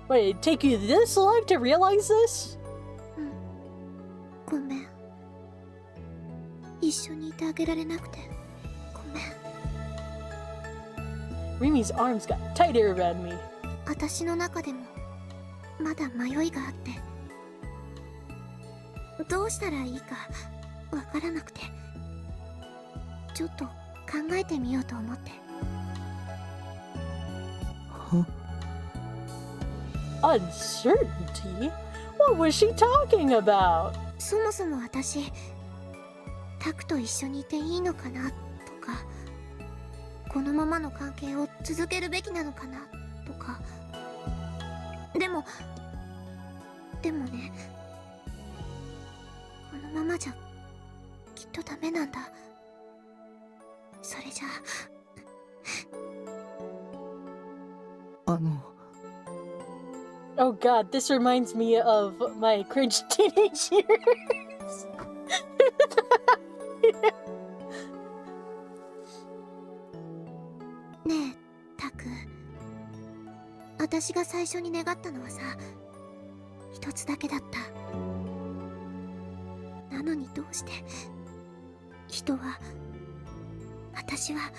Wait, it'd take you this long to realize this? ごめん。一緒にいてあげられなくてごめん。 Rimi's arms got tighter around me. 私の中でもまだ迷いがあって、どうしたらいいかわからなくて、ちょっと考えてみようと思って。Uncertainty? What was she talking about? そもそも私、タクと一緒にいていいのかなとか、このままの関係を続けるべきなのかなとか。でもね、このままじゃきっとダメなんだ。それじゃあ。Oh god, this reminds me of my cringe teenage years. ねえ、タク。私が最初に願ったのはさ、一つだけだった。なのにどうして人は、私は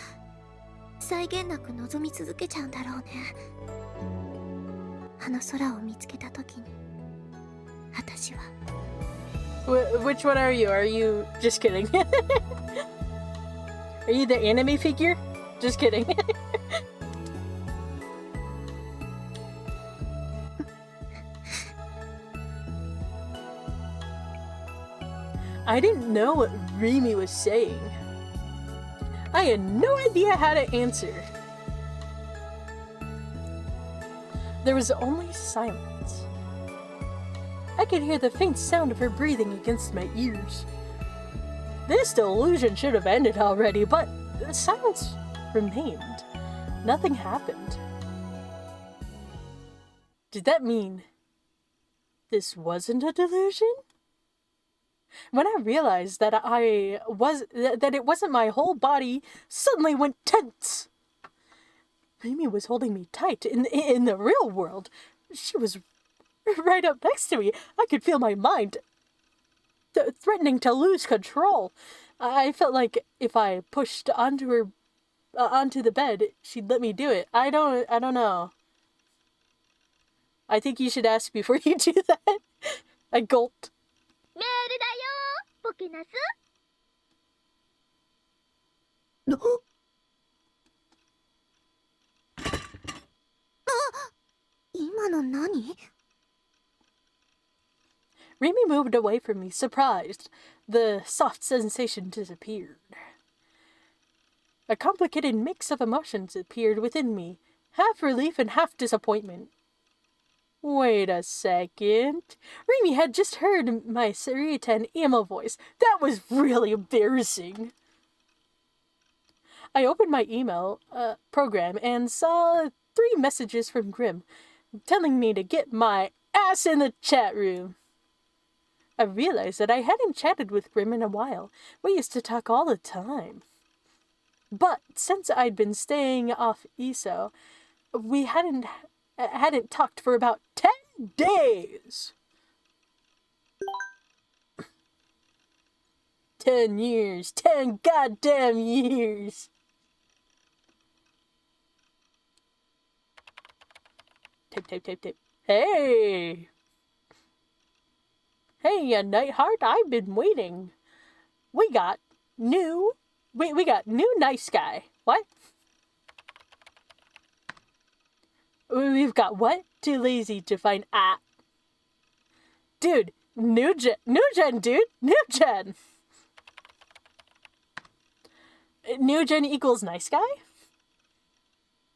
際限なく望み続けちゃうんだろうね。あの空を見つけた時に、私は。Which one are you? Are you just kidding? Are you the anime figure? Just kidding. I didn't know what Rimi was saying. I had no idea how to answer. There was only silence. I could hear the faint sound of her breathing against my ears. This delusion should have ended already, but the silence remained. Nothing happened. Did that mean this wasn't a delusion? When I realized that that it wasn't my whole body, suddenly went tense. Mimi was holding me tight in the real world. She was right up next to me. I could feel my mind threatening to lose control. I felt like if I pushed onto her, onto the bed, she'd let me do it. I don't know. I think you should ask before you do that. I gulped. メールだよポケナス。今の何？ Remy moved away from me, surprised. The soft sensation disappeared. A complicated mix of emotions appeared within me, half relief and half disappointment. Wait a second. Remy had just heard my Sarita and emo voice. That was really embarrassing. I opened my email program and saw 3 messages from Grim, telling me to get my ass in the chat room. I realized that I hadn't chatted with Grim in a while. We used to talk all the time. But since I'd been staying off ESO, we hadn't talked for about 10 days. 10 years. 10 goddamn years. Tape. Hey! Hey, Nightheart, I've been waiting. We got new nice guy. What? We've got what? Too lazy to find Dude, new gen, dude. New gen. New gen equals nice guy?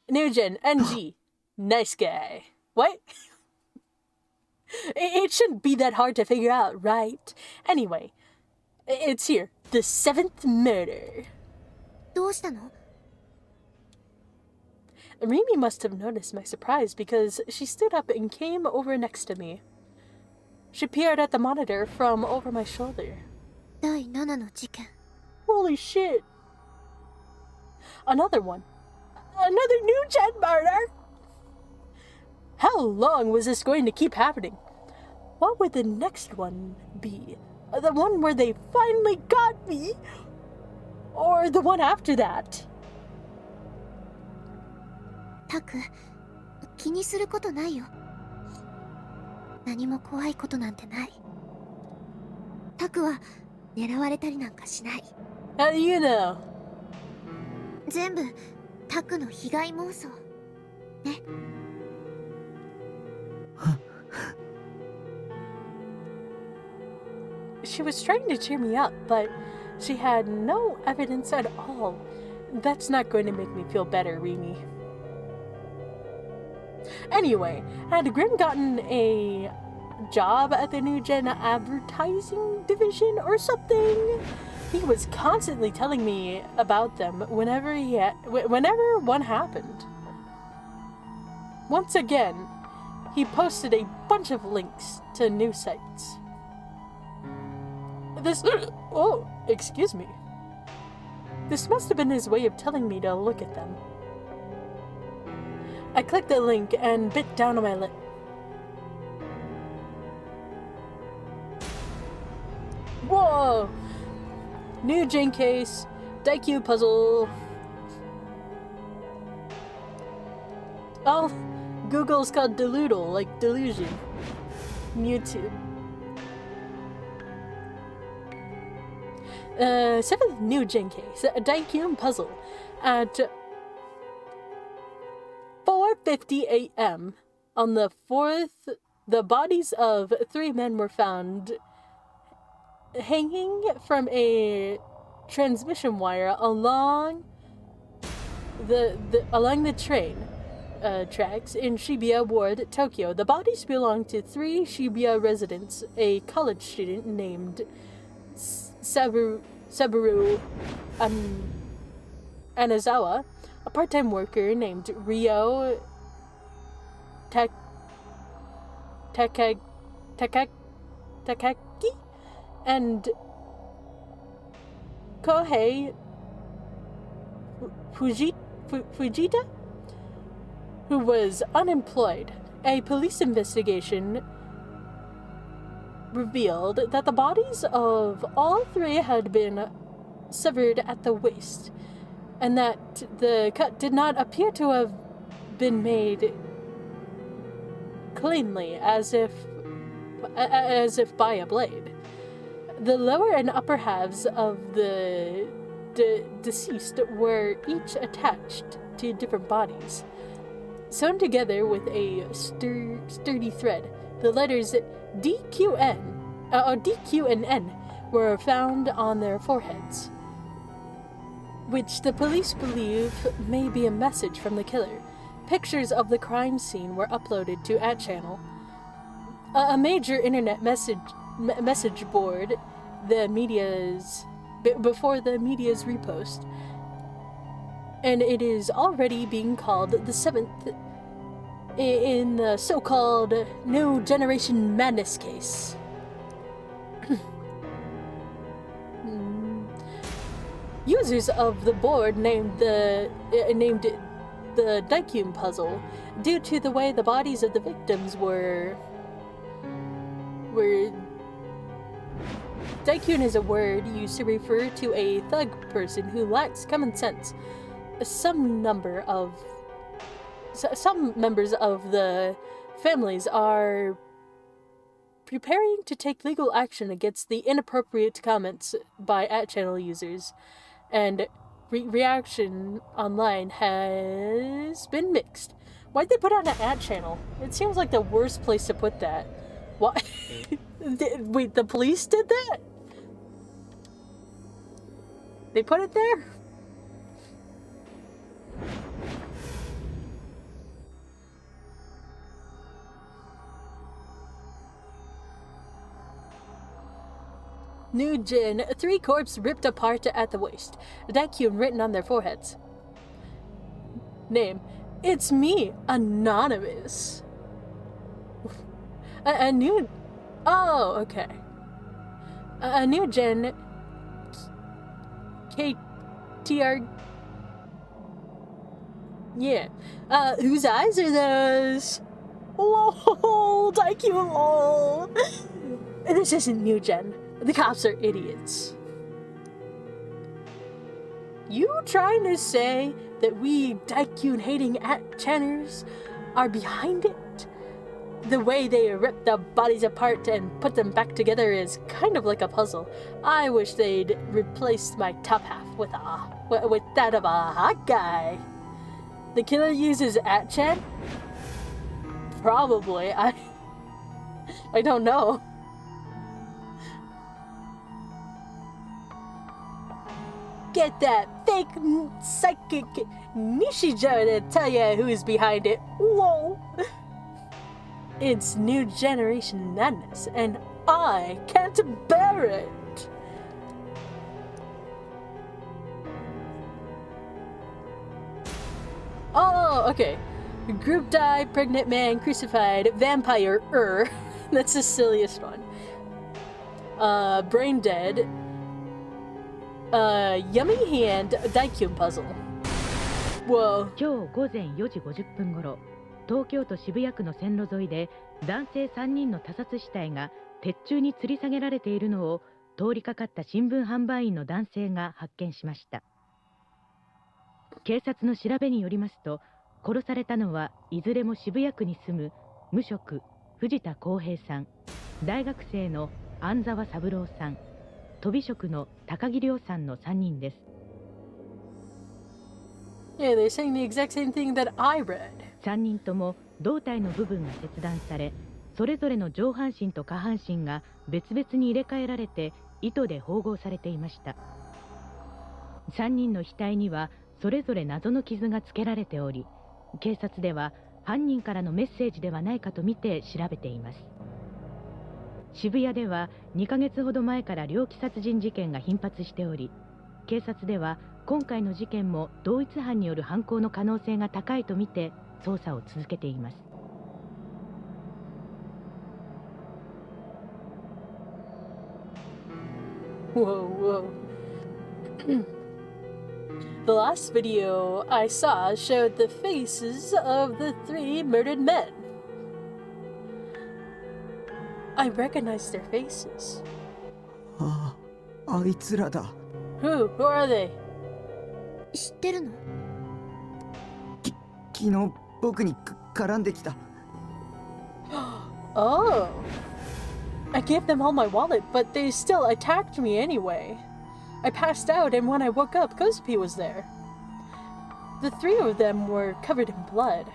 New gen, NG, nice guy. What? It shouldn't be that hard to figure out, right? Anyway, it's here. The 7th murder. どうしたの？ Remy must have noticed my surprise because she stood up and came over next to me. She peered at the monitor from over my shoulder. 第7の事件。 Holy shit. Another one. Another new gen murder. How long was this going to keep happening? What would the next one be? The one where they finally got me? Or the one after that? タク、気にすることないよ。何も怖いことなんてない。タクは狙われたりなんかしない。How do you know? 全部タクの被害妄想。ね。She was trying to cheer me up, but she had no evidence at all. That's not going to make me feel better, Remy. Anyway, had Grim gotten a job at the New Gen advertising division or something? He was constantly telling me about them whenever one happened. Once again, he posted a bunch of links to new sites. Oh, excuse me. This must have been his way of telling me to look at them. I clicked the link and bit down on my lip. Whoa! New Gen case, Daikyu puzzle. Oh, Google's called Deludo, like delusion. YouTube. 7th New Gen case, a Daikyu puzzle at 4:50 a.m. On the 4th, the bodies of 3 men were found hanging from a transmission wire along the train tracks in Shibuya Ward, Tokyo. The bodies belonged to 3 Shibuya residents, a college student named Saburo Anazawa, a part-time worker named Ryo Takaki, And Kohei Fujita, who was unemployed. A police investigation revealed that the bodies of all three had been severed at the waist, and that the cut did not appear to have been made cleanly, as if by a blade. The lower and upper halves of the deceased were each attached to different bodies, sewn together with a sturdy thread. The letters DQ and N were found on their foreheads, which the police believe may be a message from the killer. Pictures of the crime scene were uploaded to @channel, a major internet message board, before the media's repost, and it is already being called the 7th in the so-called New Generation Madness case. Users of the board named it the Daikun puzzle due to the way the bodies of the victims were. Daikun is a word used to refer to a thug person who lacks common sense. Some members of the families are preparing to take legal action against the inappropriate comments by @channel users, and reaction online has been mixed. Why'd they put on an @channel? It seems like the worst place to put that. Why? Wait, the police did that? They put it there? New Gen, 3 corpse ripped apart at the waist. Daikun written on their foreheads. Name: It's me, Anonymous. A new... Oh, okay. A new Gen... KTR... Yeah. Whose eyes are those? Lol, Daikun, lol. This isn't New Gen. The cops are idiots. You trying to say that we Daikun-hating @channers are behind it? The way they rip the bodies apart and put them back together is kind of like a puzzle. I wish they'd replaced my top half with that of a hot guy. The killer uses @chan? Probably. I don't know. Get that fake psychic Nishijo to tell you who's behind it. Whoa! It's New Generation Madness, and I can't bear it! Oh, okay. Group die, pregnant man, crucified, vampire, That's the silliest one. Brain dead. Yummy hand, Daikun puzzle. Whoa. 今日午前4時50分頃、東京都渋谷区の線路沿いで男性3人の他殺死体が鉄柱に吊り下げられているのを通りかかった新聞販売員の男性が発見しました。警察の調べによりますと、殺されたのはいずれも渋谷区に住む無職藤田康平さん、大学生の安沢三郎さん、とび職の高木亮さんの3人です。Yeah, they're saying the exact same thing that I read. 3人とも胴体の部分が切断され、それぞれの上半身と下半身が別々に入れ替えられて糸で縫合されていました。3人の額にはそれぞれ謎の傷がつけられており、警察では犯人からのメッセージではないかとみて調べています。渋谷では2ヶ月ほど前から猟奇殺人事件が頻発しており、警察では今回の事件も同一犯による犯行の可能性が高いとみて捜査を続けています。Whoa, whoa. The last video I saw showed the faces of the 3 murdered men. I recognize their faces. あいつらだ。 Who are they? 知ってるの？昨日僕に絡んできた。Oh. I gave them all my wallet, but they still attacked me anyway. I passed out, and when I woke up, Kozupi was there. The 3 of them were covered in blood.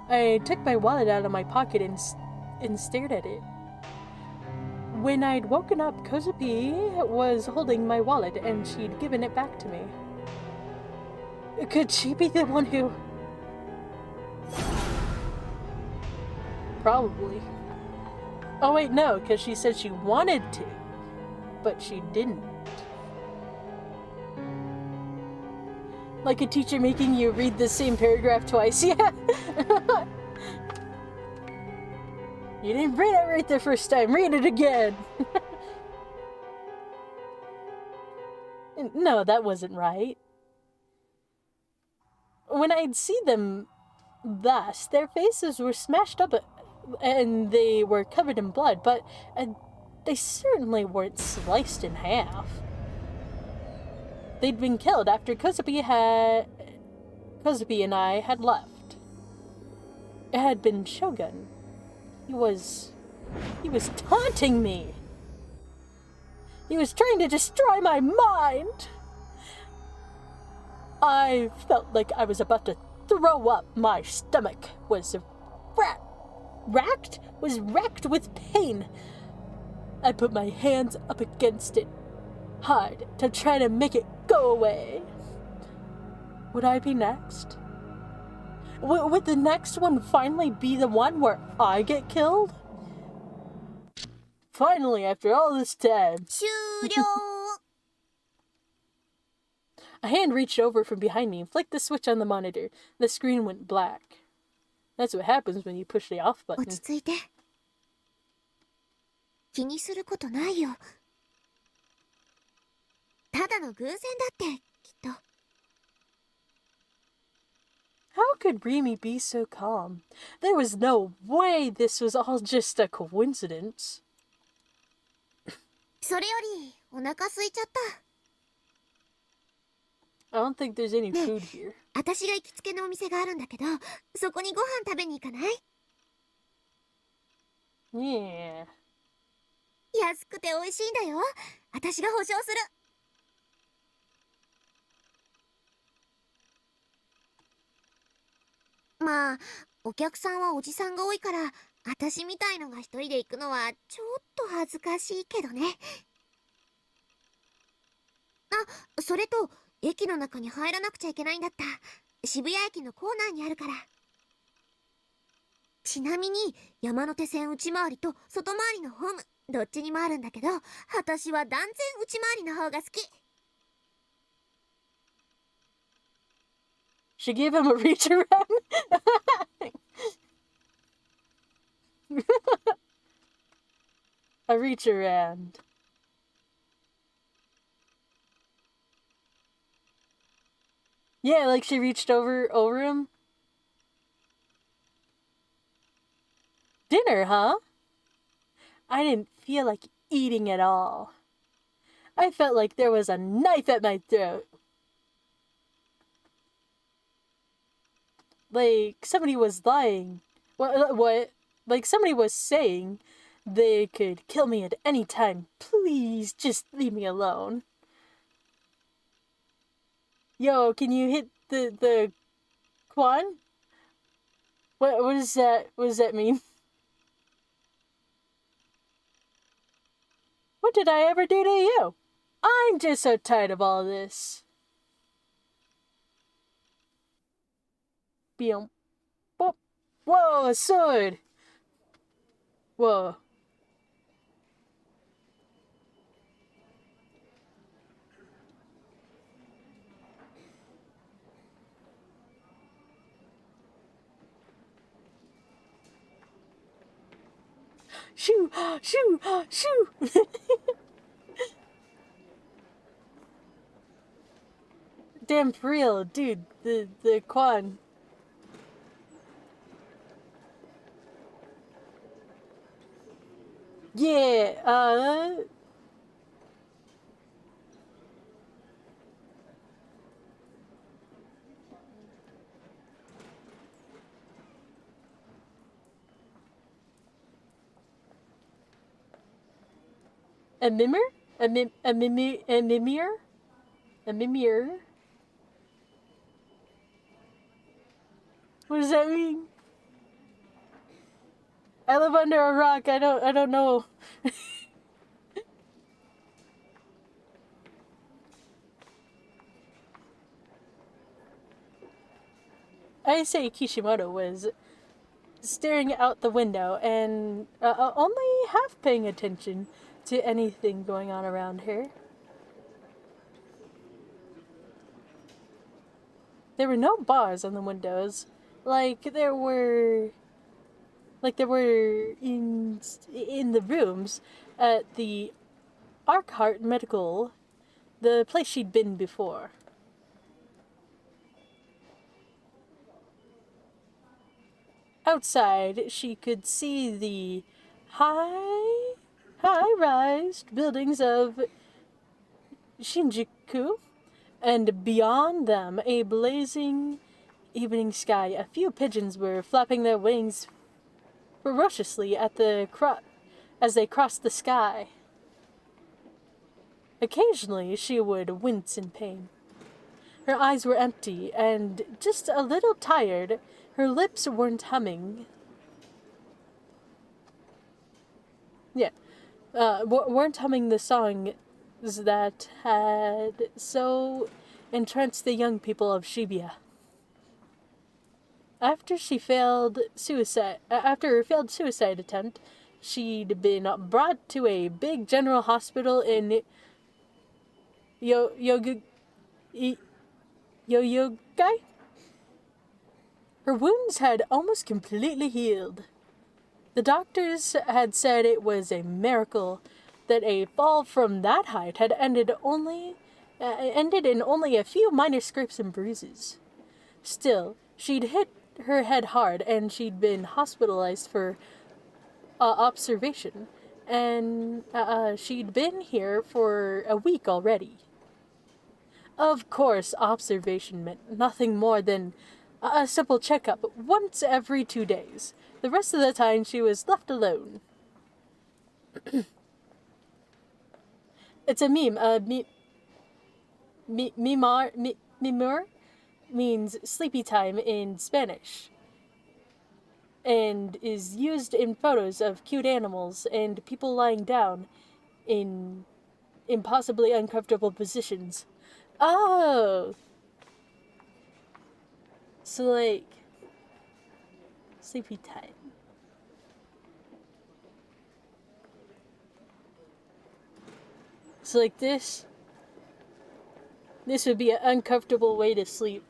I took my wallet out of my pocket and stared at it. When I'd woken up, Kozupi was holding my wallet, and she'd given it back to me. Could she be the one who... Probably. Oh wait, no, because she said she wanted to, but she didn't. Like a teacher making you read the same paragraph twice, yeah. You didn't read it right the first time, read it again. No, that wasn't right. When I'd see them thus, their faces were smashed up and they were covered in blood, but they certainly weren't sliced in half. They'd been killed after Kozupi and I had left. It had been Shogun. He was taunting me. He was trying to destroy my mind. I felt like I was about to throw up. My stomach was racked with pain. I put my hands up against it hard to try to make it go away. Would I be next? Would the next one finally be the one where I get killed? Finally, after all this time. 終了 A hand reached over from behind me and flicked the switch on the monitor. The screen went black. That's what happens when you push the off 落 button. ち着いて。気にすることないよ。ただの偶然だってきっと。 How could Remy be so calm? There was no way this was all just a coincidence. それよりお腹空いちゃった。 I don't think there's any ねえ food here. 私が行きつけのお店があるんだけど、そこにご飯食べに行かない？ Yeah. 安くて美味しいんだよ。私が保証する。まあ、お客さんはおじさんが多いから、私みたいのが一人で行くのはちょっと恥ずかしいけどね。あ、それと、駅の中に入らなくちゃいけないんだった。渋谷駅の構内にあるから。ちなみに、山手線内回りと外回りのホーム、どっちにもあるんだけど、私は断然内回りの方が好き。 She gave him a reach around. A reach around. Yeah, like she reached over him. Dinner, huh? I didn't feel like eating at all. I felt like there was a knife at my throat. Like somebody was lying. What? Like somebody was saying they could kill me at any time. Please just leave me alone. Yo, can you hit the Quan? What is that? What does that mean? What did I ever do to you? I'm just so tired of all this. Boom. Boop. Whoa, a sword. Whoa. Shoo, shoo, shoo. damn for real, dude. The Quan. Yeah, a mimmer? A mimir? A mimir? What does that mean? I live under a rock. I don't know. I say Kishimoto was staring out the window and only half paying attention to anything going on around her. There were no bars on the windows, like there were in the rooms at the Arkhart Medical, the place she'd been before. Outside, she could see the high-rise buildings of Shinjuku, and beyond them, a blazing evening sky. A few pigeons were flapping their wings ferociously at as they crossed the sky. Occasionally, she would wince in pain. Her eyes were empty and just a little tired. Her lips weren't humming. Weren't humming the songs that had so entranced the young people of Shibuya. After her failed suicide attempt, she'd been brought to a big general hospital in Yoyogai? Her wounds had almost completely healed. The doctors had said it was a miracle that a fall from that height had ended in only a few minor scrapes and bruises. Still, she'd hit her head hard, and she'd been hospitalized for observation, and she'd been here for a week already. Of course, observation meant nothing more than a simple checkup once every 2 days. The rest of the time, she was left alone. It's a meme. Mimur means sleepy time in Spanish, and is used in photos of cute animals and people lying down in impossibly uncomfortable positions. Oh! So, like, sleepy time. So, like, this would be an uncomfortable way to sleep.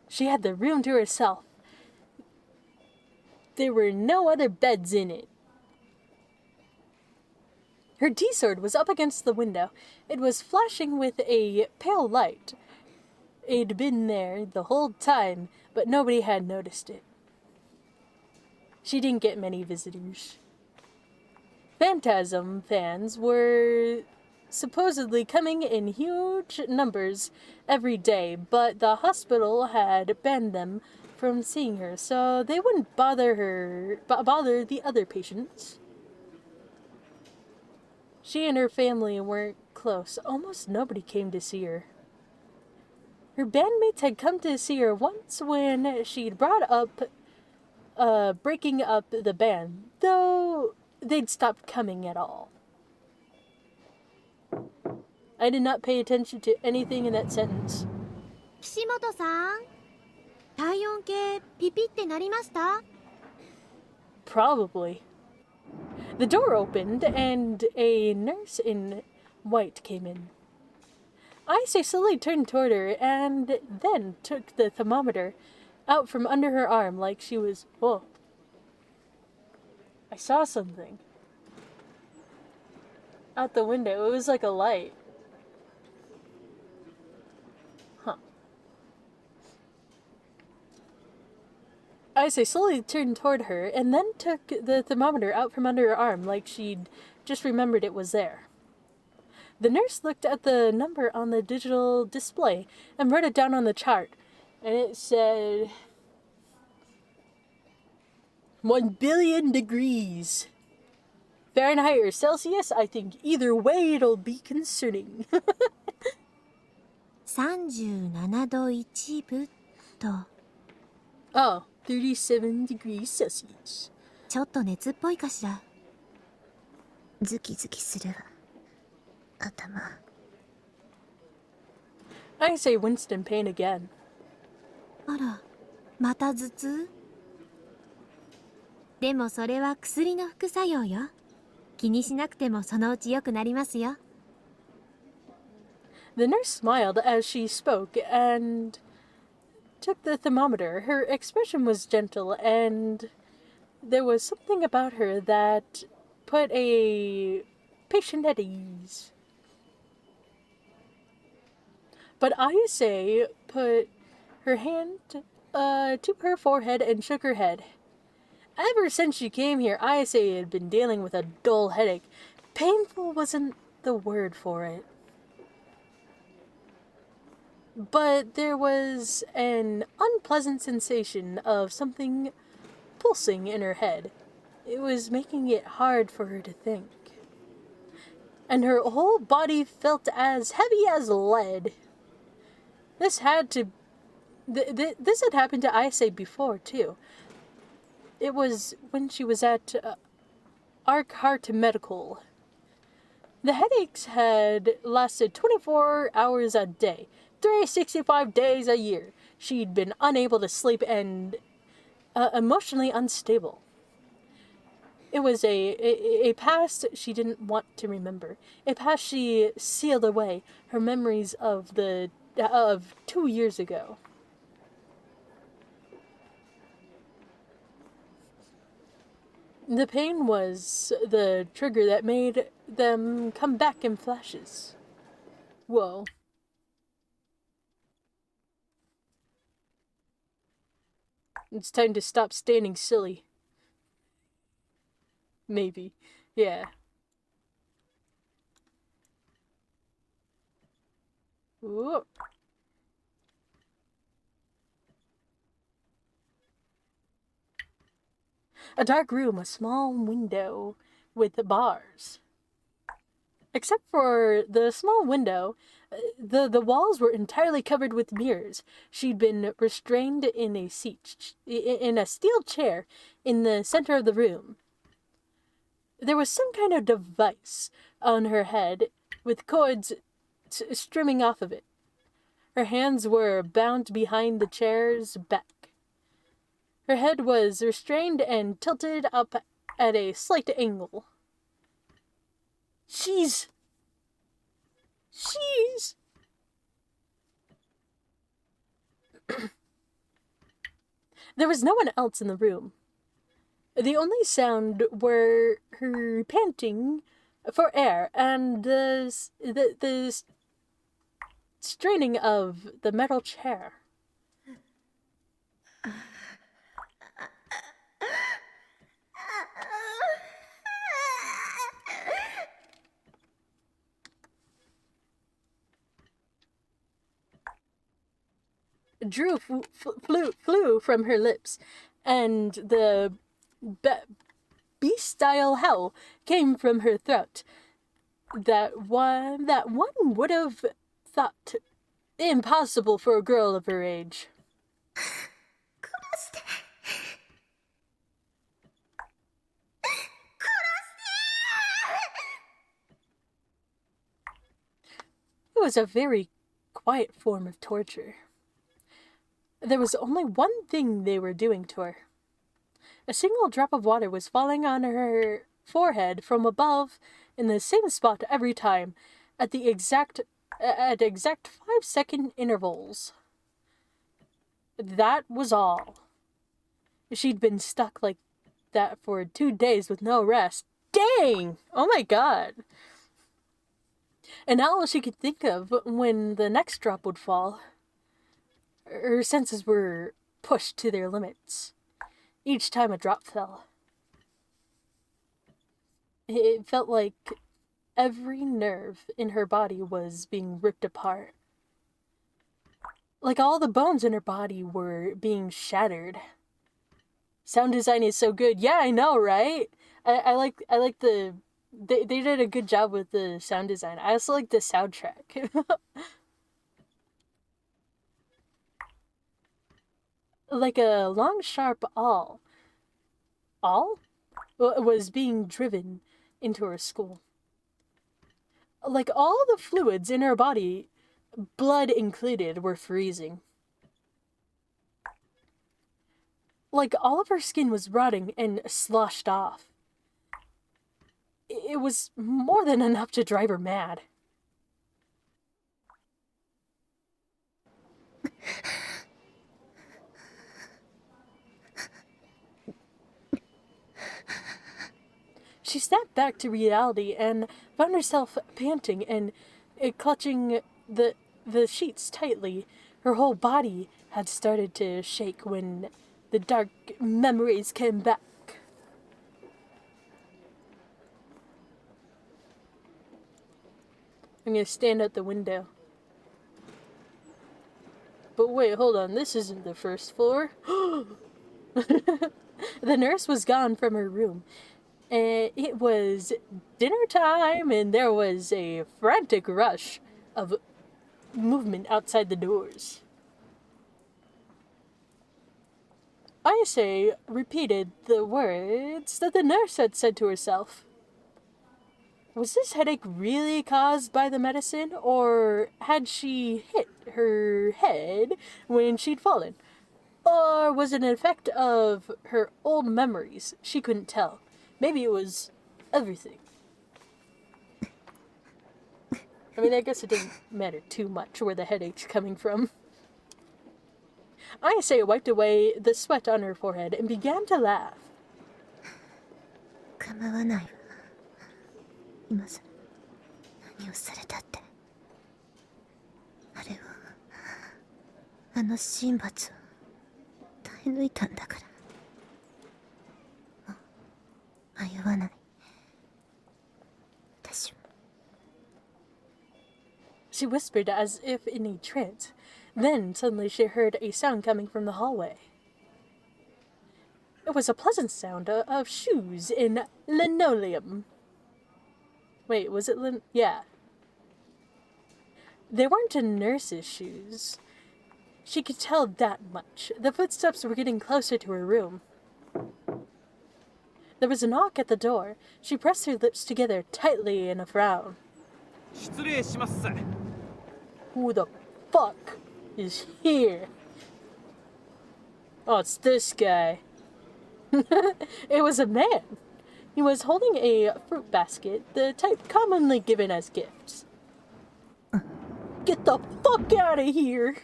She had the room to herself. There were no other beds in it. Her D-sword was up against the window. It was flashing with a pale light. It'd been there the whole time, but nobody had noticed it. She didn't get many visitors. Phantasm fans were supposedly coming in huge numbers every day, but the hospital had banned them from seeing her, so they wouldn't bother the other patients. She and her family weren't close. Almost nobody came to see her. Her bandmates had come to see her once when she'd brought up breaking up the band, though they'd stopped coming at all. I did not pay attention to anything in that sentence. 岸本さん、体温計ピピってなりました? Probably. The door opened and a nurse in white came in. Ayase slowly turned toward her and then took the thermometer out from under her arm like she was... Whoa. I saw something. Out the window. It was like a light. Huh. Ayase slowly turned toward her and then took the thermometer out from under her arm like she'd just remembered it was there. The nurse looked at the number on the digital display and wrote it down on the chart. And it said... 1 billion degrees. Fahrenheit or Celsius, I think either way it'll be concerning. 37度1分と Oh, 37 degrees Celsius. ちょっと熱っぽいかしら。ズキズキするわ。頭。I say Winston pain again. あら、また頭痛？でもそれは薬の副作用よ。気にしなくてもそのうち良くなりますよ。The nurse smiled as she spoke and took the thermometer. Her expression was gentle and there was something about her that put a patient at ease. But Ayase put her hand to her forehead and shook her head. Ever since she came here, Ayase had been dealing with a dull headache. Painful wasn't the word for it. But there was an unpleasant sensation of something pulsing in her head. It was making it hard for her to think. And her whole body felt as heavy as lead. This had happened to Ayase before, too. It was when she was at Arc Heart Medical. The headaches had lasted 24 hours a day, 365 days a year. She'd been unable to sleep and emotionally unstable. It was a past she didn't want to remember. A past she sealed away, her memories of 2 years ago. The pain was the trigger that made them come back in flashes. Whoa. It's time to stop standing silly. Maybe. Yeah. Whoa. A dark room, a small window with bars. Except for the small window, the walls were entirely covered with mirrors. She'd been restrained in a steel chair in the center of the room. There was some kind of device on her head with cords streaming off of it. Her hands were bound behind the chair's back. Her head was restrained and tilted up at a slight angle. She's... There was no one else in the room. The only sound were her panting for air and the straining of the metal chair. Drew flew from her lips, and the beast-style howl came from her throat. That one would have thought impossible for a girl of her age. It was a very quiet form of torture. There was only one thing they were doing to her. A single drop of water was falling on her forehead from above in the same spot every time, at the exact at exact 5-second intervals. That was all. She'd been stuck like that for 2 days with no rest. Dang! Oh my god. And now all she could think of when the next drop would fall. Her senses were pushed to their limits. Each time a drop fell. It felt like every nerve in her body was being ripped apart. Like all the bones in her body were being shattered. Sound design is so good. Yeah, I know, right? I like the... They did a good job with the sound design. I also like the soundtrack. Like a long, sharp awl was being driven into her skull. Like all the fluids in her body, blood included, were freezing. Like all of her skin was rotting and sloshed off. It was more than enough to drive her mad. She snapped back to reality and found herself panting and clutching the sheets tightly. Her whole body had started to shake when the dark memories came back. I'm gonna stand out the window. But wait, hold on, this isn't the first floor. The nurse was gone from her room. It was dinner time, and there was a frantic rush of movement outside the doors. Ayase repeated the words that the nurse had said to herself. Was this headache really caused by the medicine, or had she hit her head when she'd fallen? Or was it an effect of her old memories? She couldn't tell. Maybe it was everything. I mean, I guess it doesn't matter too much where the headache's coming from. Ayase wiped away the sweat on her forehead and began to laugh. 構わないわ。今さら何をされたって。あれはあの神罰を耐え抜いたんだから。迷わない。私は。She whispered as if in a trance. Then suddenly she heard a sound coming from the hallway. It was a pleasant sound of shoes in linoleum. Wait, was it yeah. They weren't a nurse's shoes. She could tell that much. The footsteps were getting closer to her room. There was a knock at the door. She pressed her lips together tightly in a frown. 失礼します。 Who the fuck is here? Oh, it's this guy. It was a man. He was holding a fruit basket, the type commonly given as gifts. Get the fuck out of here!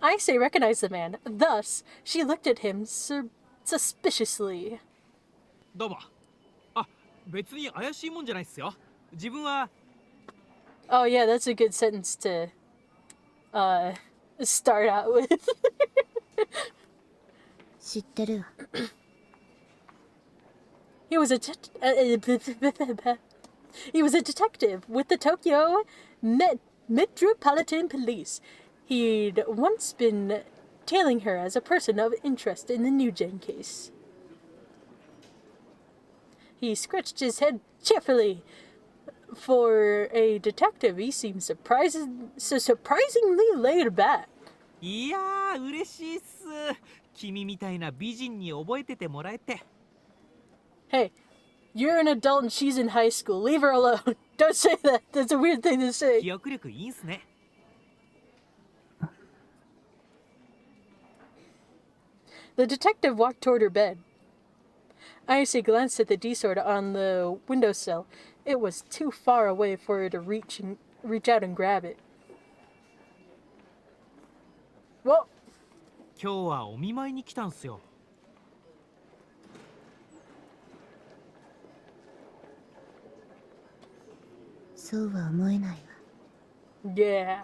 Ayase recognized the man. Thus, she looked at him suspiciously. どうも。あ、別に怪しいもんじゃないっすよ。自分は。 Oh yeah, that's a good sentence to start out with. 知ってるわ。He was a detective with the Tokyo Metropolitan Police. He'd once been tailing her as a person of interest in the Nugent case. He scratched his head cheerfully. For a detective, he seemed surprisingly laid back. いやー、嬉しいっす。君みたいな美人に覚えててもらえて。 Hey, you're an adult and she's in high school. Leave her alone. Don't say that. That's a weird thing to say. 記憶力いいんすね。 The detective walked toward her bed. Ayase glanced at the D-sword on the windowsill. It was too far away for her to reach reach out and grab it. Well, 今日はお見舞いに来たんすよ。そうは思えないわ。 yeah.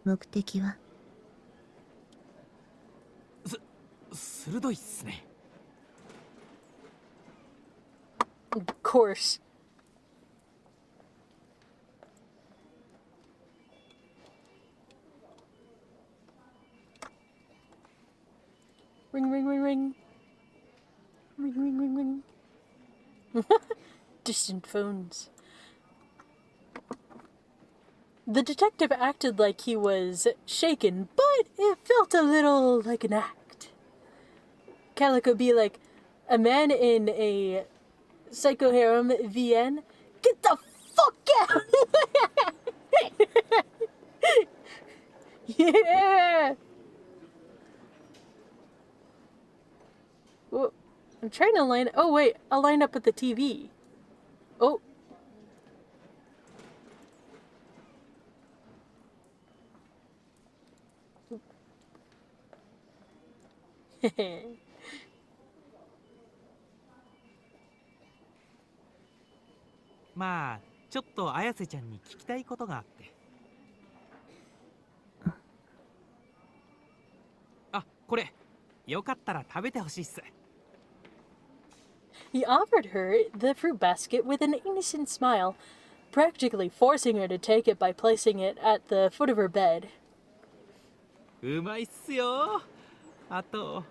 目的は？鋭いっすね。Of course. Ring, ring, ring, ring. Ring, ring, ring, ring. Distant phones. The detective acted like he was shaken, but it felt a little like an act. Calico be like, a man in a psycho harem VN? Get the fuck out! Yeah! Well, I'm trying to line. Oh, wait, I'll line up at the TV. Oh. "まあちょっと綾瀬ちゃんに聞きたいことがあって。あ、これよかったら食べてほしいっす。 He offered her the fruit basket with an innocent smile, practically forcing her to take it by placing it at the foot of her bed. うまいっすよ。あと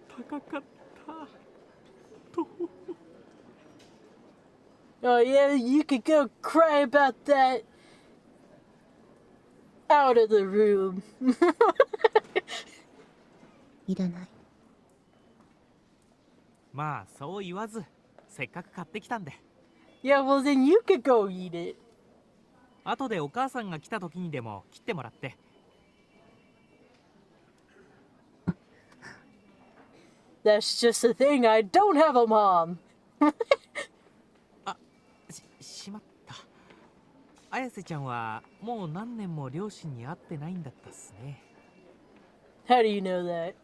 高かったと。 Oh yeah, you could go cry about that out of the room. いらない。まあそう言わず、せっかく買ってきたんで。 Yeah, well then you could go eat it. 後でお母さんが来た時にでも切ってもらって。 That's just the thing, I don't have a mom. あ、しまった。綾瀬ちゃんはもう何年も両親に会ってないんだったっすね。 How do you know that?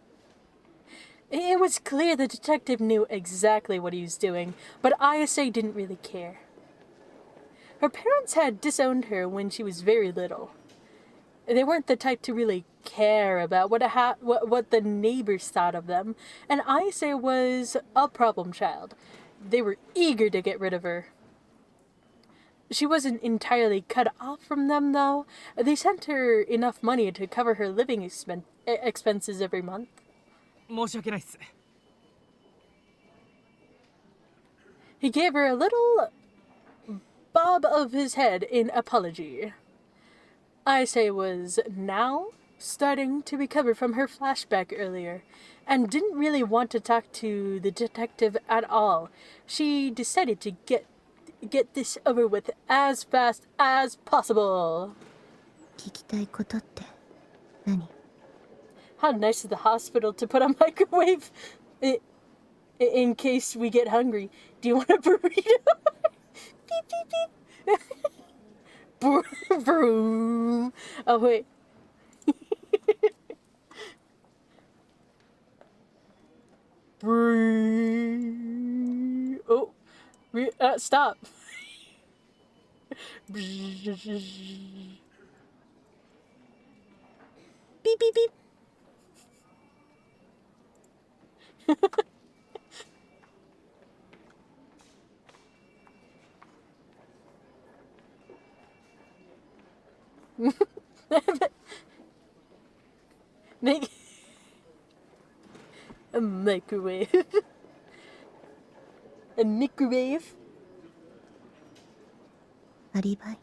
It was clear the detective knew exactly what he was doing, but Ayase didn't really care. Her parents had disowned her when she was very little. They weren't the type to really care about what the neighbors thought of them, and Ayase was a problem child. They were eager to get rid of her. She wasn't entirely cut off from them, though. They sent her enough money to cover her living expenses every month. 申し訳ないっす。 He gave her a little bob of his head in apology. Ayase was now starting to recover from her flashback earlier, and didn't really want to talk to the detective at all. She decided to get this over with as fast as possible. 聞きたいことって何？ How nice of the hospital to put a microwave in case we get hungry. Do you want a burrito? Beep, beep, beep. Broom. Oh, wait. Oh, stop. Beep, beep, beep. Make a microwave. A microwave? アリバイ？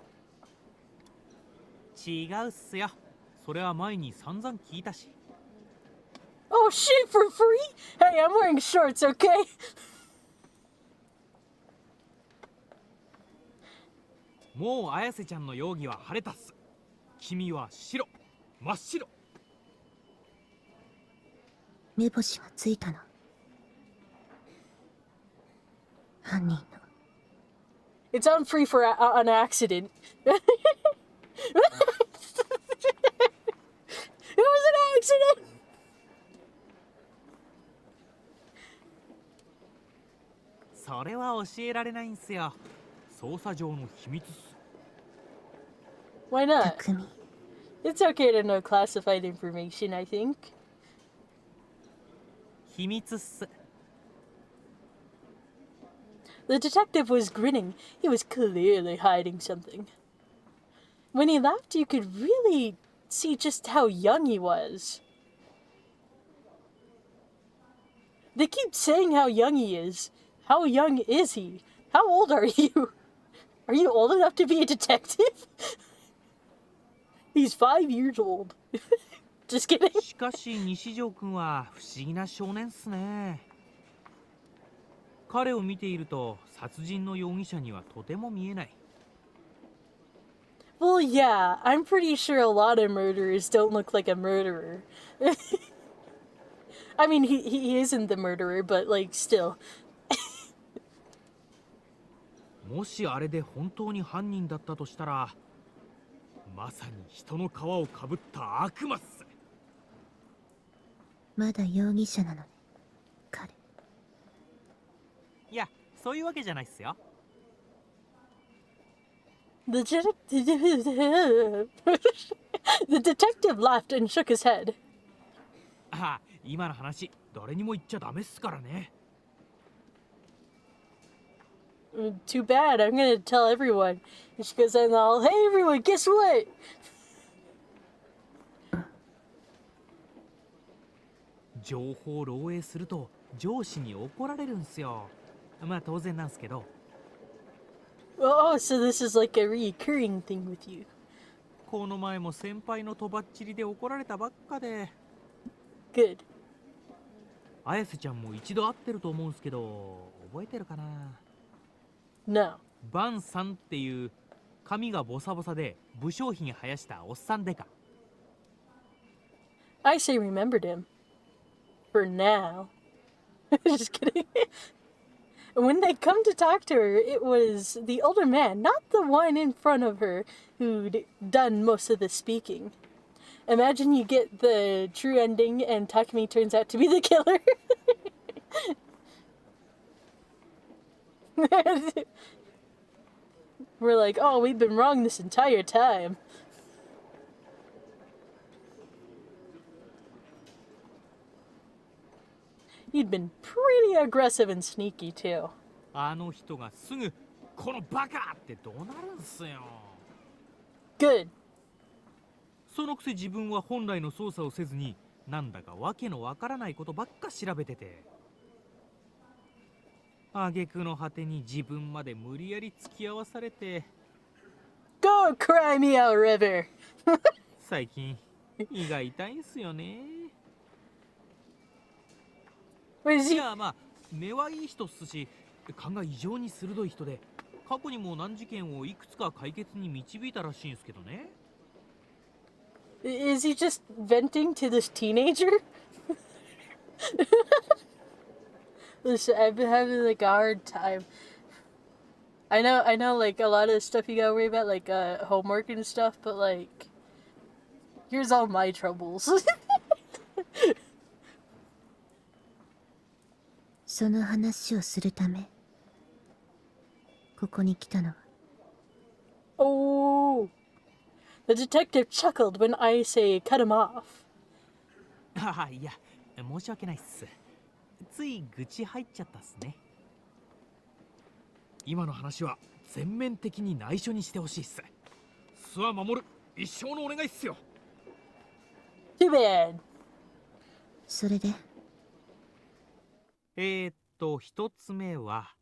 違うっすよ。それは前に散々聞いたし。 Oh, shit for free? Hey, I'm wearing shorts, okay? もう綾瀬ちゃんの容疑は晴れたっす。君は白、真っ白。目星がついたの？犯人の。It's on free for an accident. It was an accident! Why not? 匠 It's okay to know classified information, I think. 秘密っす。 The detective was grinning. He was clearly hiding something. When he laughed, you could really see just how young he was. They keep saying how young he is. How young is he? How old are you? Are you old enough to be a detective? He's 5 years old. Just kidding. しかし西条くんは不思議な少年っすね。彼を見ていると殺人の容疑者にはとても見えない。Well, yeah, I'm pretty sure a lot of murderers don't look like a murderer. I mean, he isn't the murderer, but, like, still. もしあれで本当に犯人だったとしたら、まさに人の皮をかぶった悪魔っす。まだ容疑者なのね彼。いや、そういうわけじゃないっすよ。The detective laughed and shook his head. ああ、今の話、誰にも言っちゃダメっすからね。Too bad, I'm gonna tell everyone. And she goes, and all, hey everyone, guess what? 情報漏洩すると上司に怒られるんすよ。まあ当然なんすけど。Oh, so this is like a recurring thing with you. この前も先輩のとばっちりで怒られたばっかで。Good. 綾瀬ちゃんも一度会ってると思うんすけど、覚えてるかな？ No. バンさんっていう髪がボサボサで武将髭生やしたおっさんでか。I say remembered him. For now. Just kidding. When they come to talk to her, it was the older man, not the one in front of her, who'd done most of the speaking. Imagine you get the true ending and Takumi turns out to be the killer. We're like, oh, we've been wrong this entire time. You'd been pretty aggressive and sneaky too. あの人がすぐこのバカって怒鳴るんすよ。Good. そのくせ自分は本来の操作をせずに、なんだかわけのわからないことばっか調べてて。挙句の果てに自分まで無理やり付き合わされて。Go cry me a river. 最近胃が痛いんすよね。いやまあ根はいい人っすし、勘が異常に鋭い人で、過去にも難事件をいくつか解決に導いたらしいんすけどね。Is he just venting to this teenager? Listen, I've been having like a hard time. I know like a lot of stuff you gotta worry about, like homework and stuff, but like here's all my troubles. その話をするためここに来たのは。 Oh, the detective chuckled when I say cut him off. ああ、いや申し訳ないっす。つい愚痴入っちゃったっすね。今の話は全面的に内緒にしてほしいっす。諏訪守、一生のお願いっすよ。 Too bad. それで一つ目は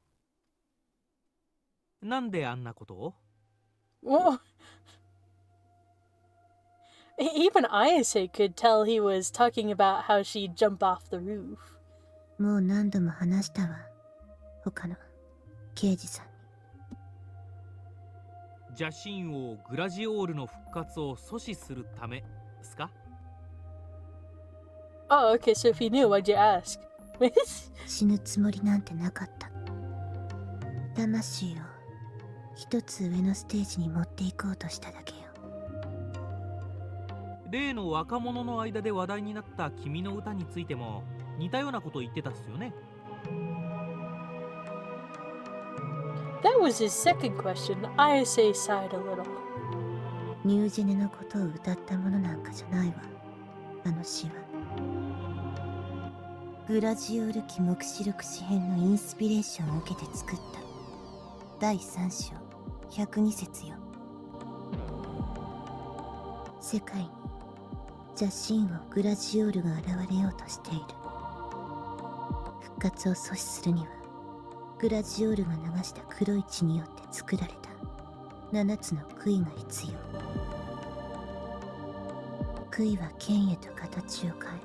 なんであんなことを？ Well, even Ayase could tell he was talking about how she'd jump off the roof. もう何度も話したわ他の刑事さんに。邪神王グラジオールの復活を阻止するためですか？ Oh, okay, so if you knew, why'd you ask? 死ぬつもりなんてなかった。魂を一つ上のステージに持っていこうとしただけよ。例の若者の間で話題になった君の歌についても似たようなこと言ってたっすよね。That was his second question. ISA sighed a little. ニュージェネのことを歌ったものなんかじゃないわ、あの詩は。グラジオール期黙示録詩編のインスピレーションを受けて作った第3章102節よ。世界に邪神をグラジオールが現れようとしている。復活を阻止するにはグラジオールが流した黒い血によって作られた7つの杭が必要。杭は剣へと形を変え、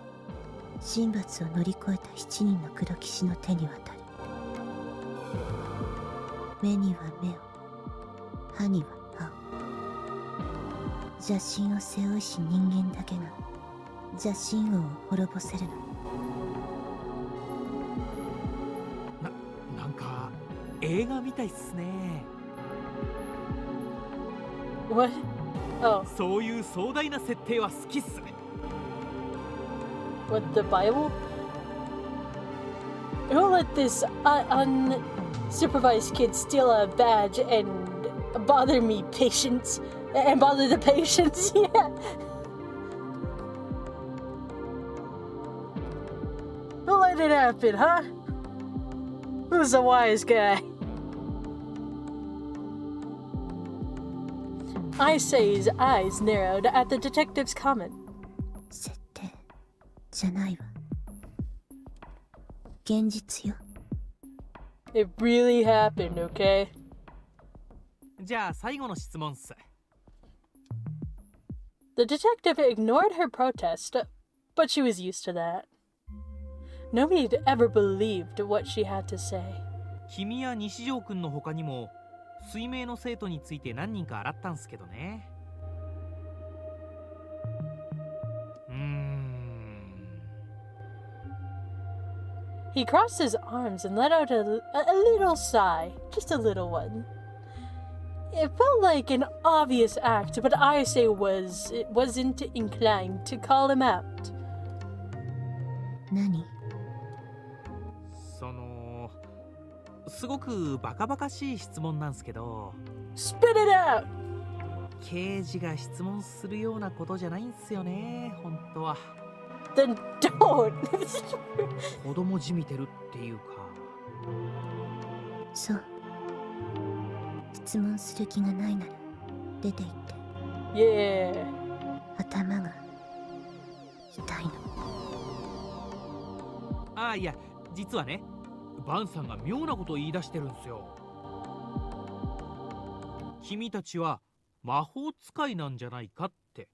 神罰を乗り越えた7人の黒騎士の手に渡る。目には目を、歯には歯を。邪神を背負いし人間だけが邪神王を滅ぼせるの。なんか映画みたいっすね。What? Oh, そういう壮大な設定は好きっす。what, the Bible? Who let this unsupervised kid steal a badge and bother me, patients? And bother the patients? Yeah. Who let it happen, huh? Who's the wise guy? ISA's eyes narrowed at the detective's comment. 設定じゃないわ。現実よ。It really happened, okay? じゃあ最後の質問っす。The detective ignored her protest, but she was used to that. Nobody had ever believed what she had to say. 君や西条くんの他にも水明の生徒について何人か洗ったんすけどね。He crossed his arms and let out a little sigh, just a little one. It felt like an obvious act, but ISA wasn't inclined to call him out. 何？すごくバカバカしい質問なんすけど。Spit it out! 刑事が質問するようなことじゃないんすよね、本当は。Then don't! 子供じみてるっていうか。そう。質問する気がないなら出て行って。Yeah. 頭が痛いの。ああ、いや、実はね、バンさんが妙なことを言い出してるんすよ。君たちは魔法使いなんじゃないかって。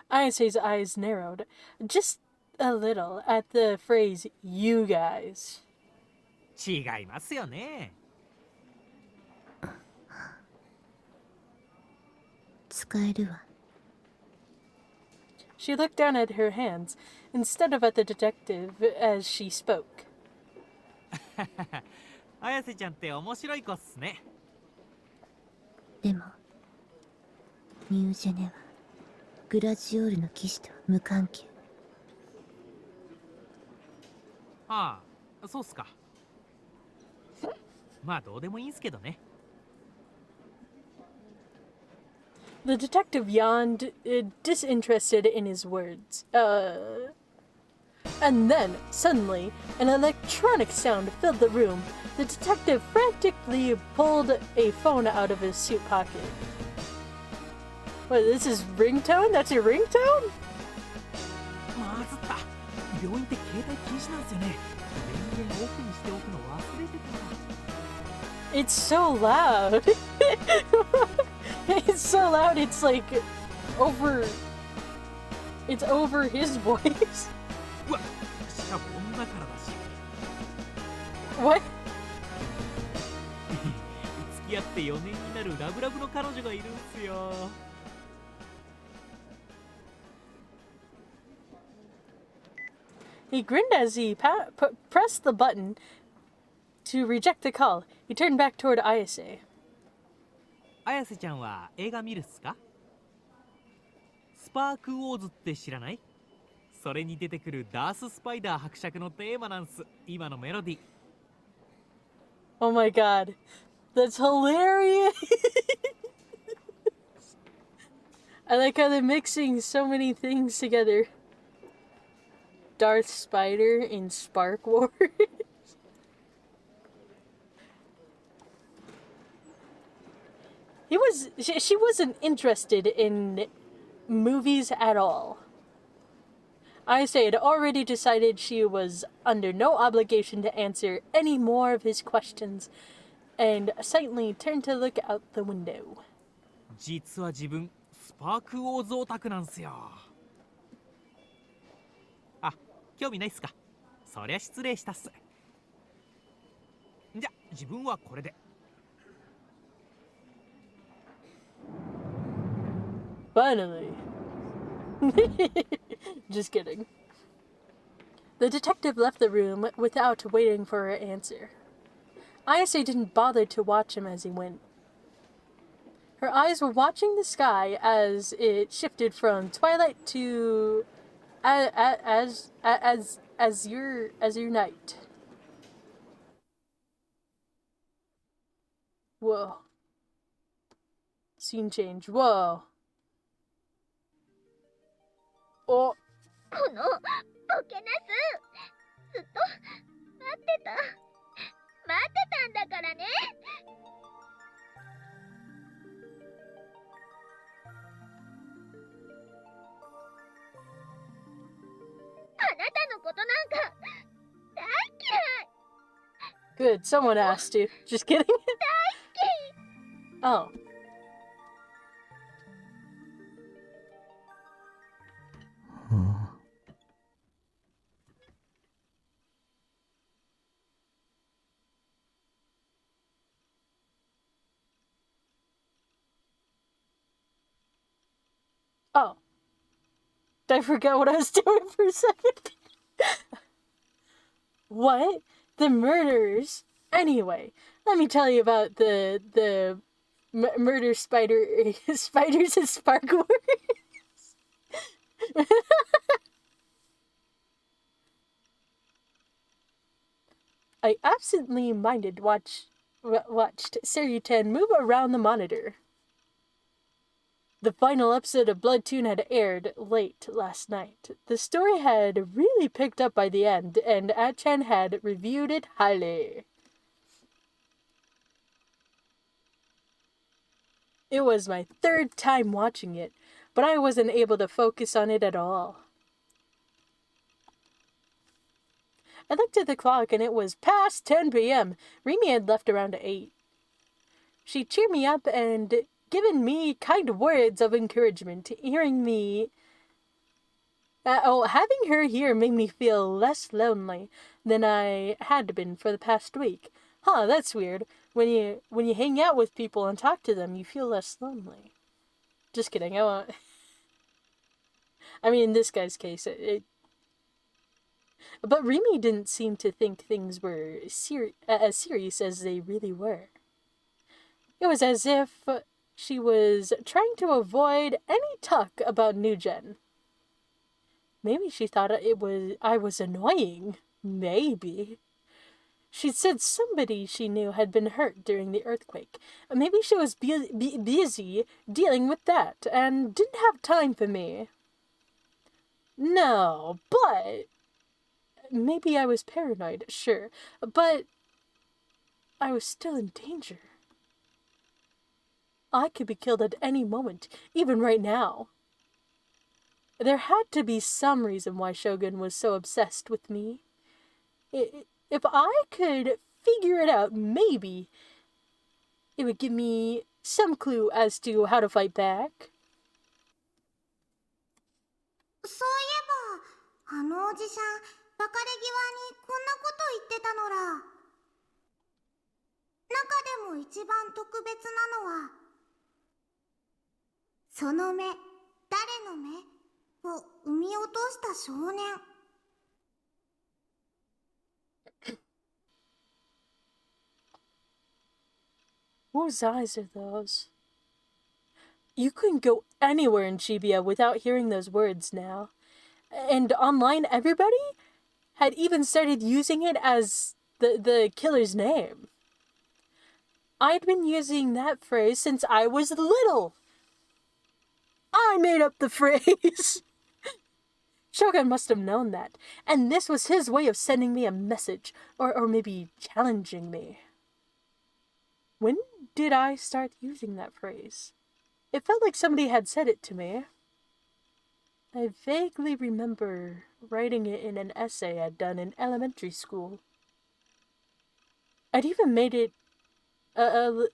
ISA's eyes narrowed, just a little, at the phrase, you guys. 違いますよね。使えるわ。She looked down at her hands, instead of at the detective, as she spoke. 綾瀬ちゃんって面白い子っすね。でも、ニュージェネはグラジオールの騎士と無関係。ああ、そうっすか。まあどうでもいいんすけどね。The detective yawned, disinterested in his words. And then, suddenly, an electronic sound filled the room. The detective frantically pulled a phone out of his suit pocket. What, this is ringtone? That's your ringtone? まずった。病院って携帯禁止なんすよね。電源オフにしておくの忘れてた。It's so loud. It's so loud, it's like over... It's over his voice. うわ、しかも女からだし。What? 付き合って4年になるラブラブの彼女がいるんすよ。He grinned as he pressed the button to reject the call, he turned back toward Ayase. 綾瀬ちゃんは映画見るっすか？スパークウォーズって知らない？それに出てくるダース・スパイダー伯爵のテーマなんす。今のメロディー。Oh my god. That's hilarious! I like how they're mixing so many things together. Darth Spider in Spark Wars. She wasn't interested in movies at all. Ayase had already decided she was under no obligation to answer any more of his questions, and silently turned to look out the window. 実は自分スパークウォーズオタクなんすよ。あ、興味ないっすか？そりゃ失礼したっす。じゃ、自分はこれで。Finally. Just kidding. The detective left the room without waiting for her answer. Ayase didn't bother to watch him as he went. Her eyes were watching the sky as it shifted from twilight to azure night. Whoa. Scene change. Whoa. Oh. このボケナスずっと待ってたんだからね。あなたのことなんか大嫌い。 Good, someone asked you. Just kidding. 大好き。 Oh. Oh. I forgot what I was doing for a second. What? The murderers? Anyway, let me tell you about the murder spiders and Spark Wars. I absently-minded watched Seryuten move around the monitor. The final episode of Bloodtoon had aired late last night. The story had really picked up by the end, and Achan had reviewed it highly. It was my third time watching it, but I wasn't able to focus on it at all. I looked at the clock and it was past 10 p.m. Rimi had left around 8. She cheered me up and given me kind words of encouragement. Having her here made me feel less lonely than I had been for the past week. Huh, that's weird. When you hang out with people and talk to them, you feel less lonely. Just kidding. I mean, in this guy's case, but Rimi didn't seem to think things were as serious as they really were. It was as if she was trying to avoid any talk about New Gen. Maybe she thought I was annoying. Maybe. She'd said somebody she knew had been hurt during the earthquake. Maybe she was busy dealing with that and didn't have time for me. No, but maybe I was paranoid, sure, but I was still in danger. I could be killed at any moment, even right now. There had to be some reason why Shogun was so obsessed with me. If I could figure it out, maybe it would give me some clue as to how to fight back. そういえば、あのおじさん、別れ際にこんなこと言ってたのら。中でも一番特別なのは、その目、誰の目を産み落とした少年。Whose eyes are those? You couldn't go anywhere in Shibuya without hearing those words now. And online, everybody had even started using it as the killer's name. I'd been using that phrase since I was little. I made up the phrase. Shogun must have known that, and this was his way of sending me a message, or maybe challenging me. When did I start using that phrase? It felt like somebody had said it to me. I vaguely remember writing it in an essay I'd done in elementary school. I'd even made it... I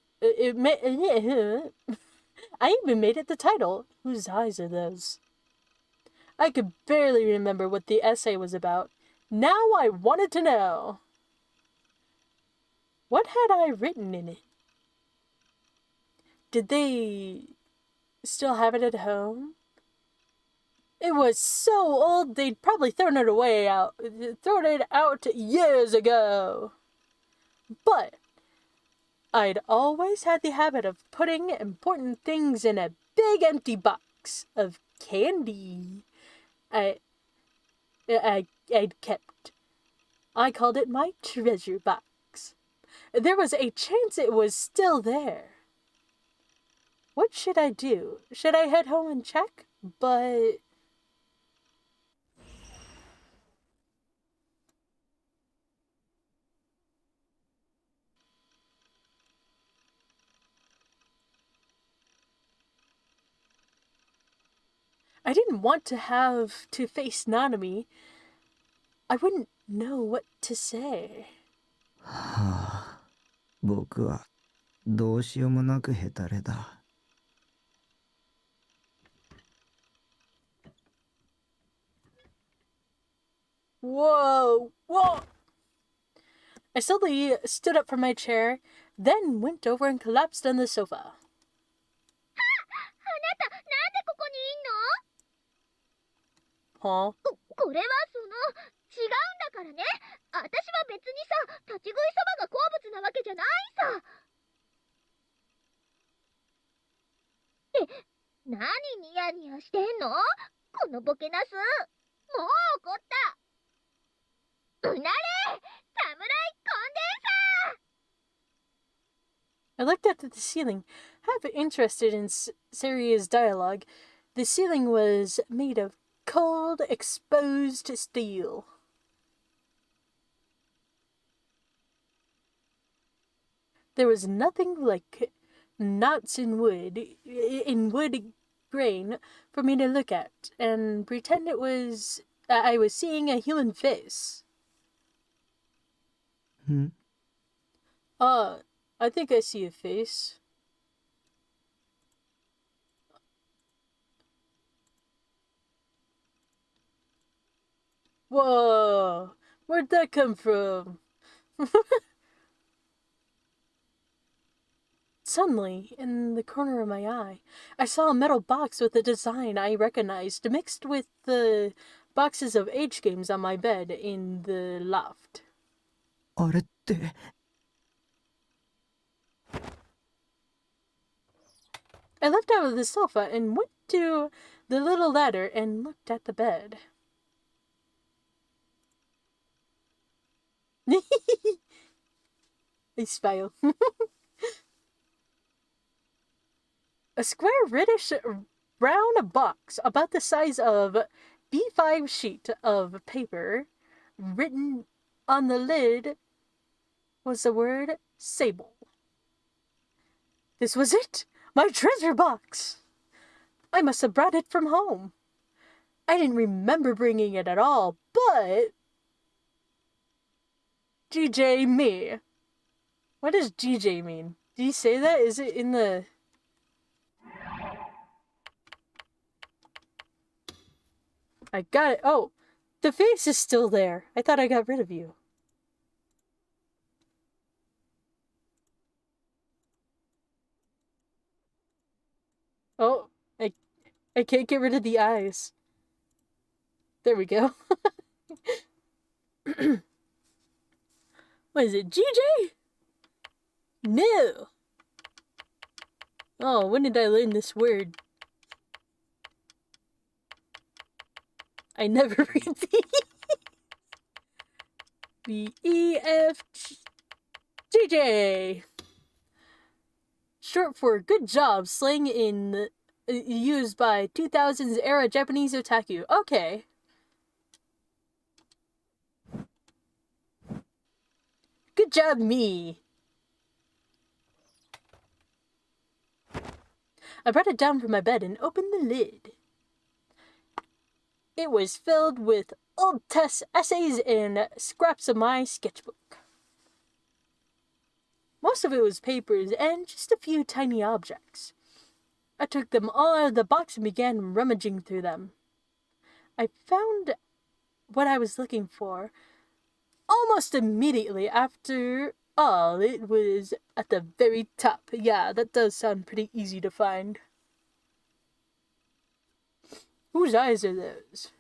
even made it the title. Whose eyes are those? I could barely remember what the essay was about. Now I wanted to know. What had I written in it? Did they still have it at home? It was so old they'd probably thrown it out years ago. But I'd always had the habit of putting important things in a big empty box of candy I'd kept. I called it my treasure box. There was a chance it was still there. What should I do? Should I head home and check? But... I didn't want to have to face Nanami. I wouldn't know what to say. はあ、僕はどうしようもなくヘタレだ。Whoa! Whoa! I suddenly stood up from my chair, then went over and collapsed on the sofa. これは違うんだからね。私は別にさ、立ち食いそばが好物なわけじゃないさ。って何ニヤニヤしてんの？このボケナス。もう怒った。うなれ！侍コンデンサー！ I looked up at the ceiling, half interested in Saria's dialogue. The ceiling was made of cold, exposed steel. There was nothing like knots in wood grain for me to look at and pretend it was I was seeing a human face. I think I see a face. Whoa! Where'd that come from? Suddenly, in the corner of my eye, I saw a metal box with a design I recognized mixed with the boxes of H games on my bed in the loft. あれって。I leapt out of the sofa and went to the little ladder and looked at the bed. I smile. A square reddish brown box about the size of B5 sheet of paper, written on the lid was the word Sable. This was it! My treasure box! I must have brought it from home. I didn't remember bringing it at all, but... GJ me. What does GJ mean? Did he say that? Is it in the... I got it. Oh, the face is still there. I thought I got rid of you. Oh, I can't get rid of the eyes. There we go. What is it, GJ? No. Oh, when did I learn this word? I never read these. BEFGJ. Short for good job, slang in used by 2000s era Japanese otaku. Okay. Good job, me. I brought it down from my bed and opened the lid. It was filled with old test essays and scraps of my sketchbook. Most of it was papers and just a few tiny objects. I took them all out of the box and began rummaging through them. I found what I was looking for almost immediately after all. It was at the very top. Yeah, that does sound pretty easy to find. Whose eyes are those?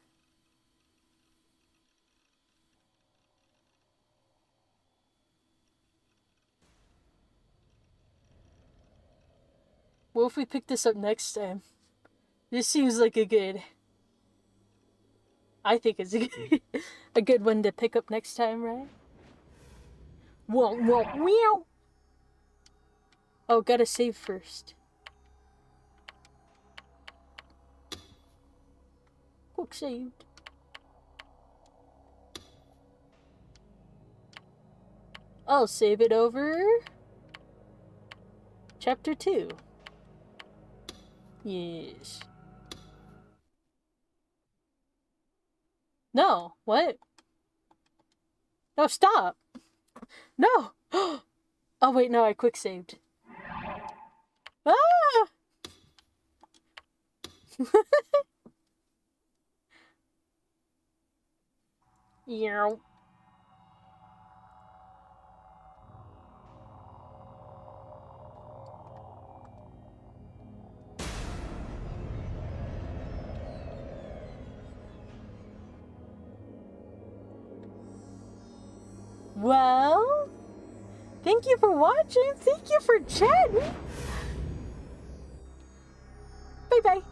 What if we pick this up next time? This seems like a good... I think it's a good one to pick up next time, right? Whoa, whoa, meow! Oh, gotta save first. Quick saved. I'll save it over... Chapter 2. Yes. No, what? No, stop! No! Oh wait, no, I quick saved. Ah! Yeah. Well, thank you for watching. Thank you for chatting. Bye bye.